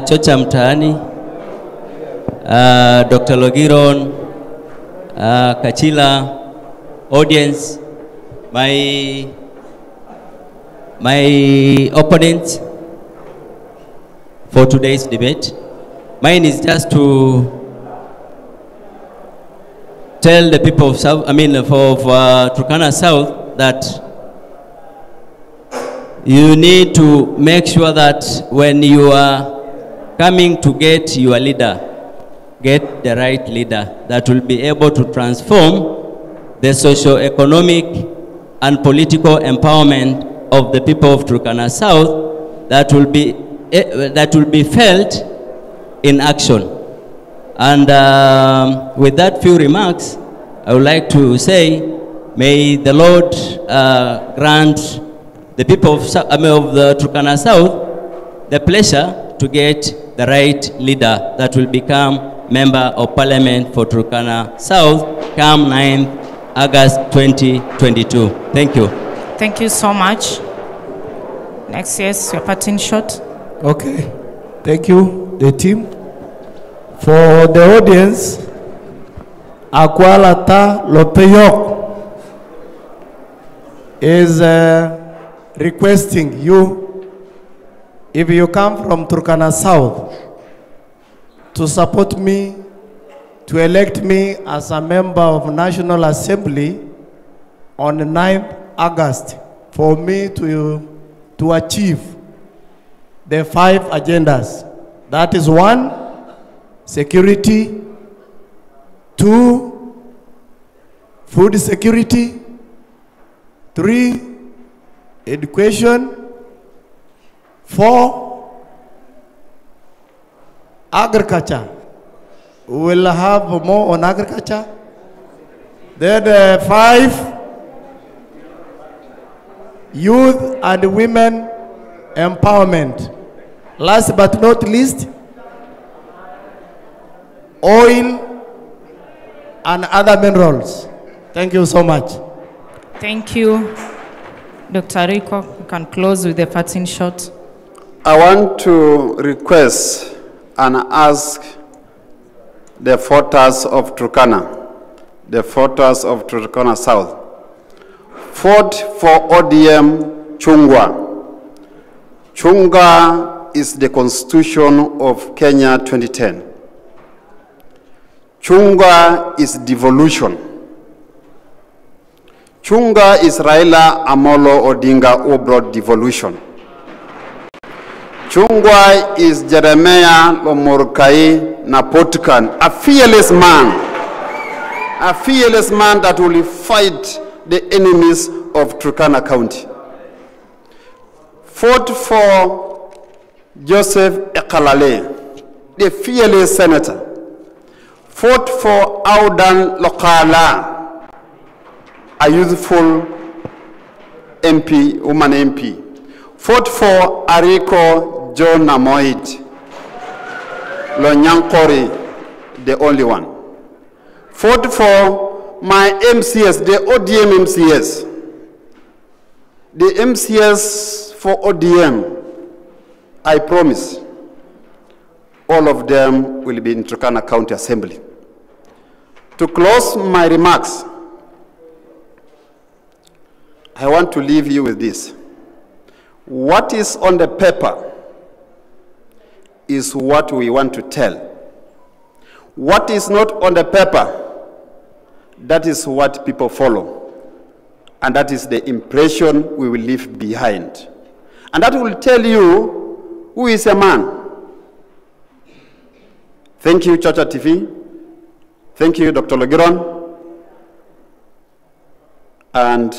Chocha Mtaani, Dr. Logiron, Kachila, audience, my opponents for today's debate. Mine is just to tell the people of Turkana South that you need to make sure that when you are coming to get your leader, get the right leader that will be able to transform the socio-economic and political empowerment of the people of Turkana South that will be felt in action. And with that few remarks, I would like to say, may the Lord grant the people of the Turkana South the pleasure to get the right leader that will become Member of Parliament for Turkana South come 9th August 2022. Thank you. Thank you so much. Next, yes, your parting shot. Okay. Thank you, the team. For the audience, Akwalata Lopeyok is requesting you, if you come from Turkana South, to support me, to elect me as a member of National Assembly on the 9th August for me to achieve the 5 agendas. That is 1, security, 2, food security, 3, education, 4, agriculture. We will have more on agriculture. Then 5, youth and women empowerment. Last but not least, oil and other minerals. Thank you so much. Thank you. Dr. Rico, you can close with the parting shot. I want to request and ask the voters of Turkana, the voters of Turkana South, vote for ODM Chungwa. Chungwa is the constitution of Kenya 2010. Chunga is devolution. Chunga is Raila Amolo Odinga who brought devolution. Chungwa is Jeremiah Lomorkai Napotkan, a fearless man that will fight the enemies of Turkana County. Fought for Joseph Ekalale, the fearless senator. Fought for Audan Lokala, a youthful MP, woman MP. Fought for Ariko John Namoid, Lonyankori, the only one. Fought for my MCS, the ODM MCS. The MCS for ODM, I promise, all of them will be in Turkana County Assembly. To close my remarks, I want to leave you with this. What is on the paper is what we want to tell. What is not on the paper, that is what people follow. And that is the impression we will leave behind. And that will tell you who is a man. Thank you, Chacha TV. Thank you, Dr. Logiron. And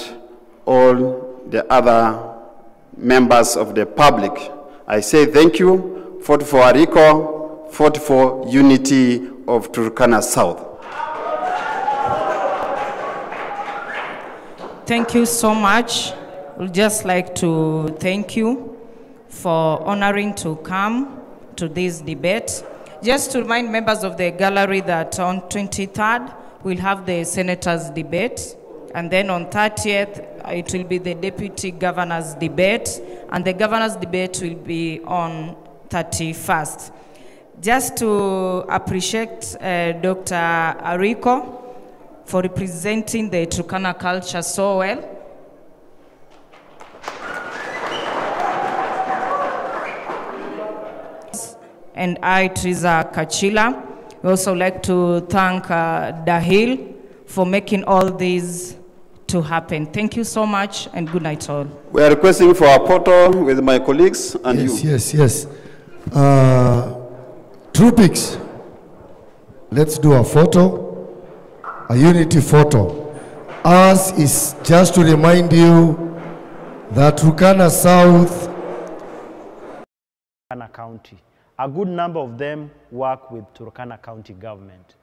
all the other members of the public. I say thank you. Fought for Ariko, fought for unity of Turkana South. Thank you so much. We'd just like to thank you for honoring to come to this debate. Just to remind members of the gallery that on 23rd, we'll have the senators' debate. And then on 30th, it will be the deputy governor's debate. And the governor's debate will be on 31st. Just to appreciate Dr. Ariko for representing the Turkana culture so well. And I, Teresa Kachila, we also like to thank Dahil for making all these to happen. Thank you so much and good night all. We are requesting for a photo with my colleagues and you. Yes. Troopix, let's do a photo, a unity photo. Ours is just to remind you that Turkana South, Turkana County. A good number of them work with Turkana County government.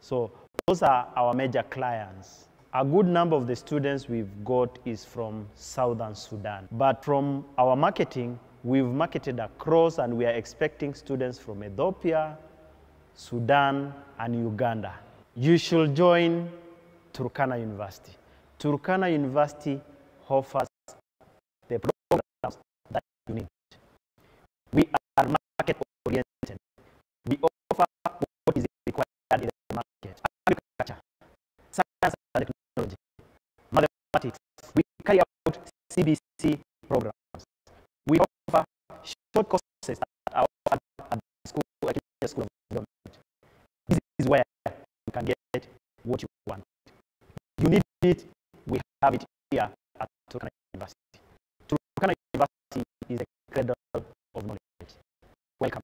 So those are our major clients. A good number of the students we've got is from Southern Sudan. But from our marketing, we've marketed across and we are expecting students from Ethiopia, Sudan, and Uganda. You should join Turkana University. Turkana University offers the programs that you need. We are market oriented. We offer what is required in the market. Agriculture, science and technology, mathematics. We carry out CBC programs. We offer short courses that are offered at the school of government. This is where you can get what you want. You need it, we have it here at Turkana University. Turkana University is a cradle of knowledge. Welcome.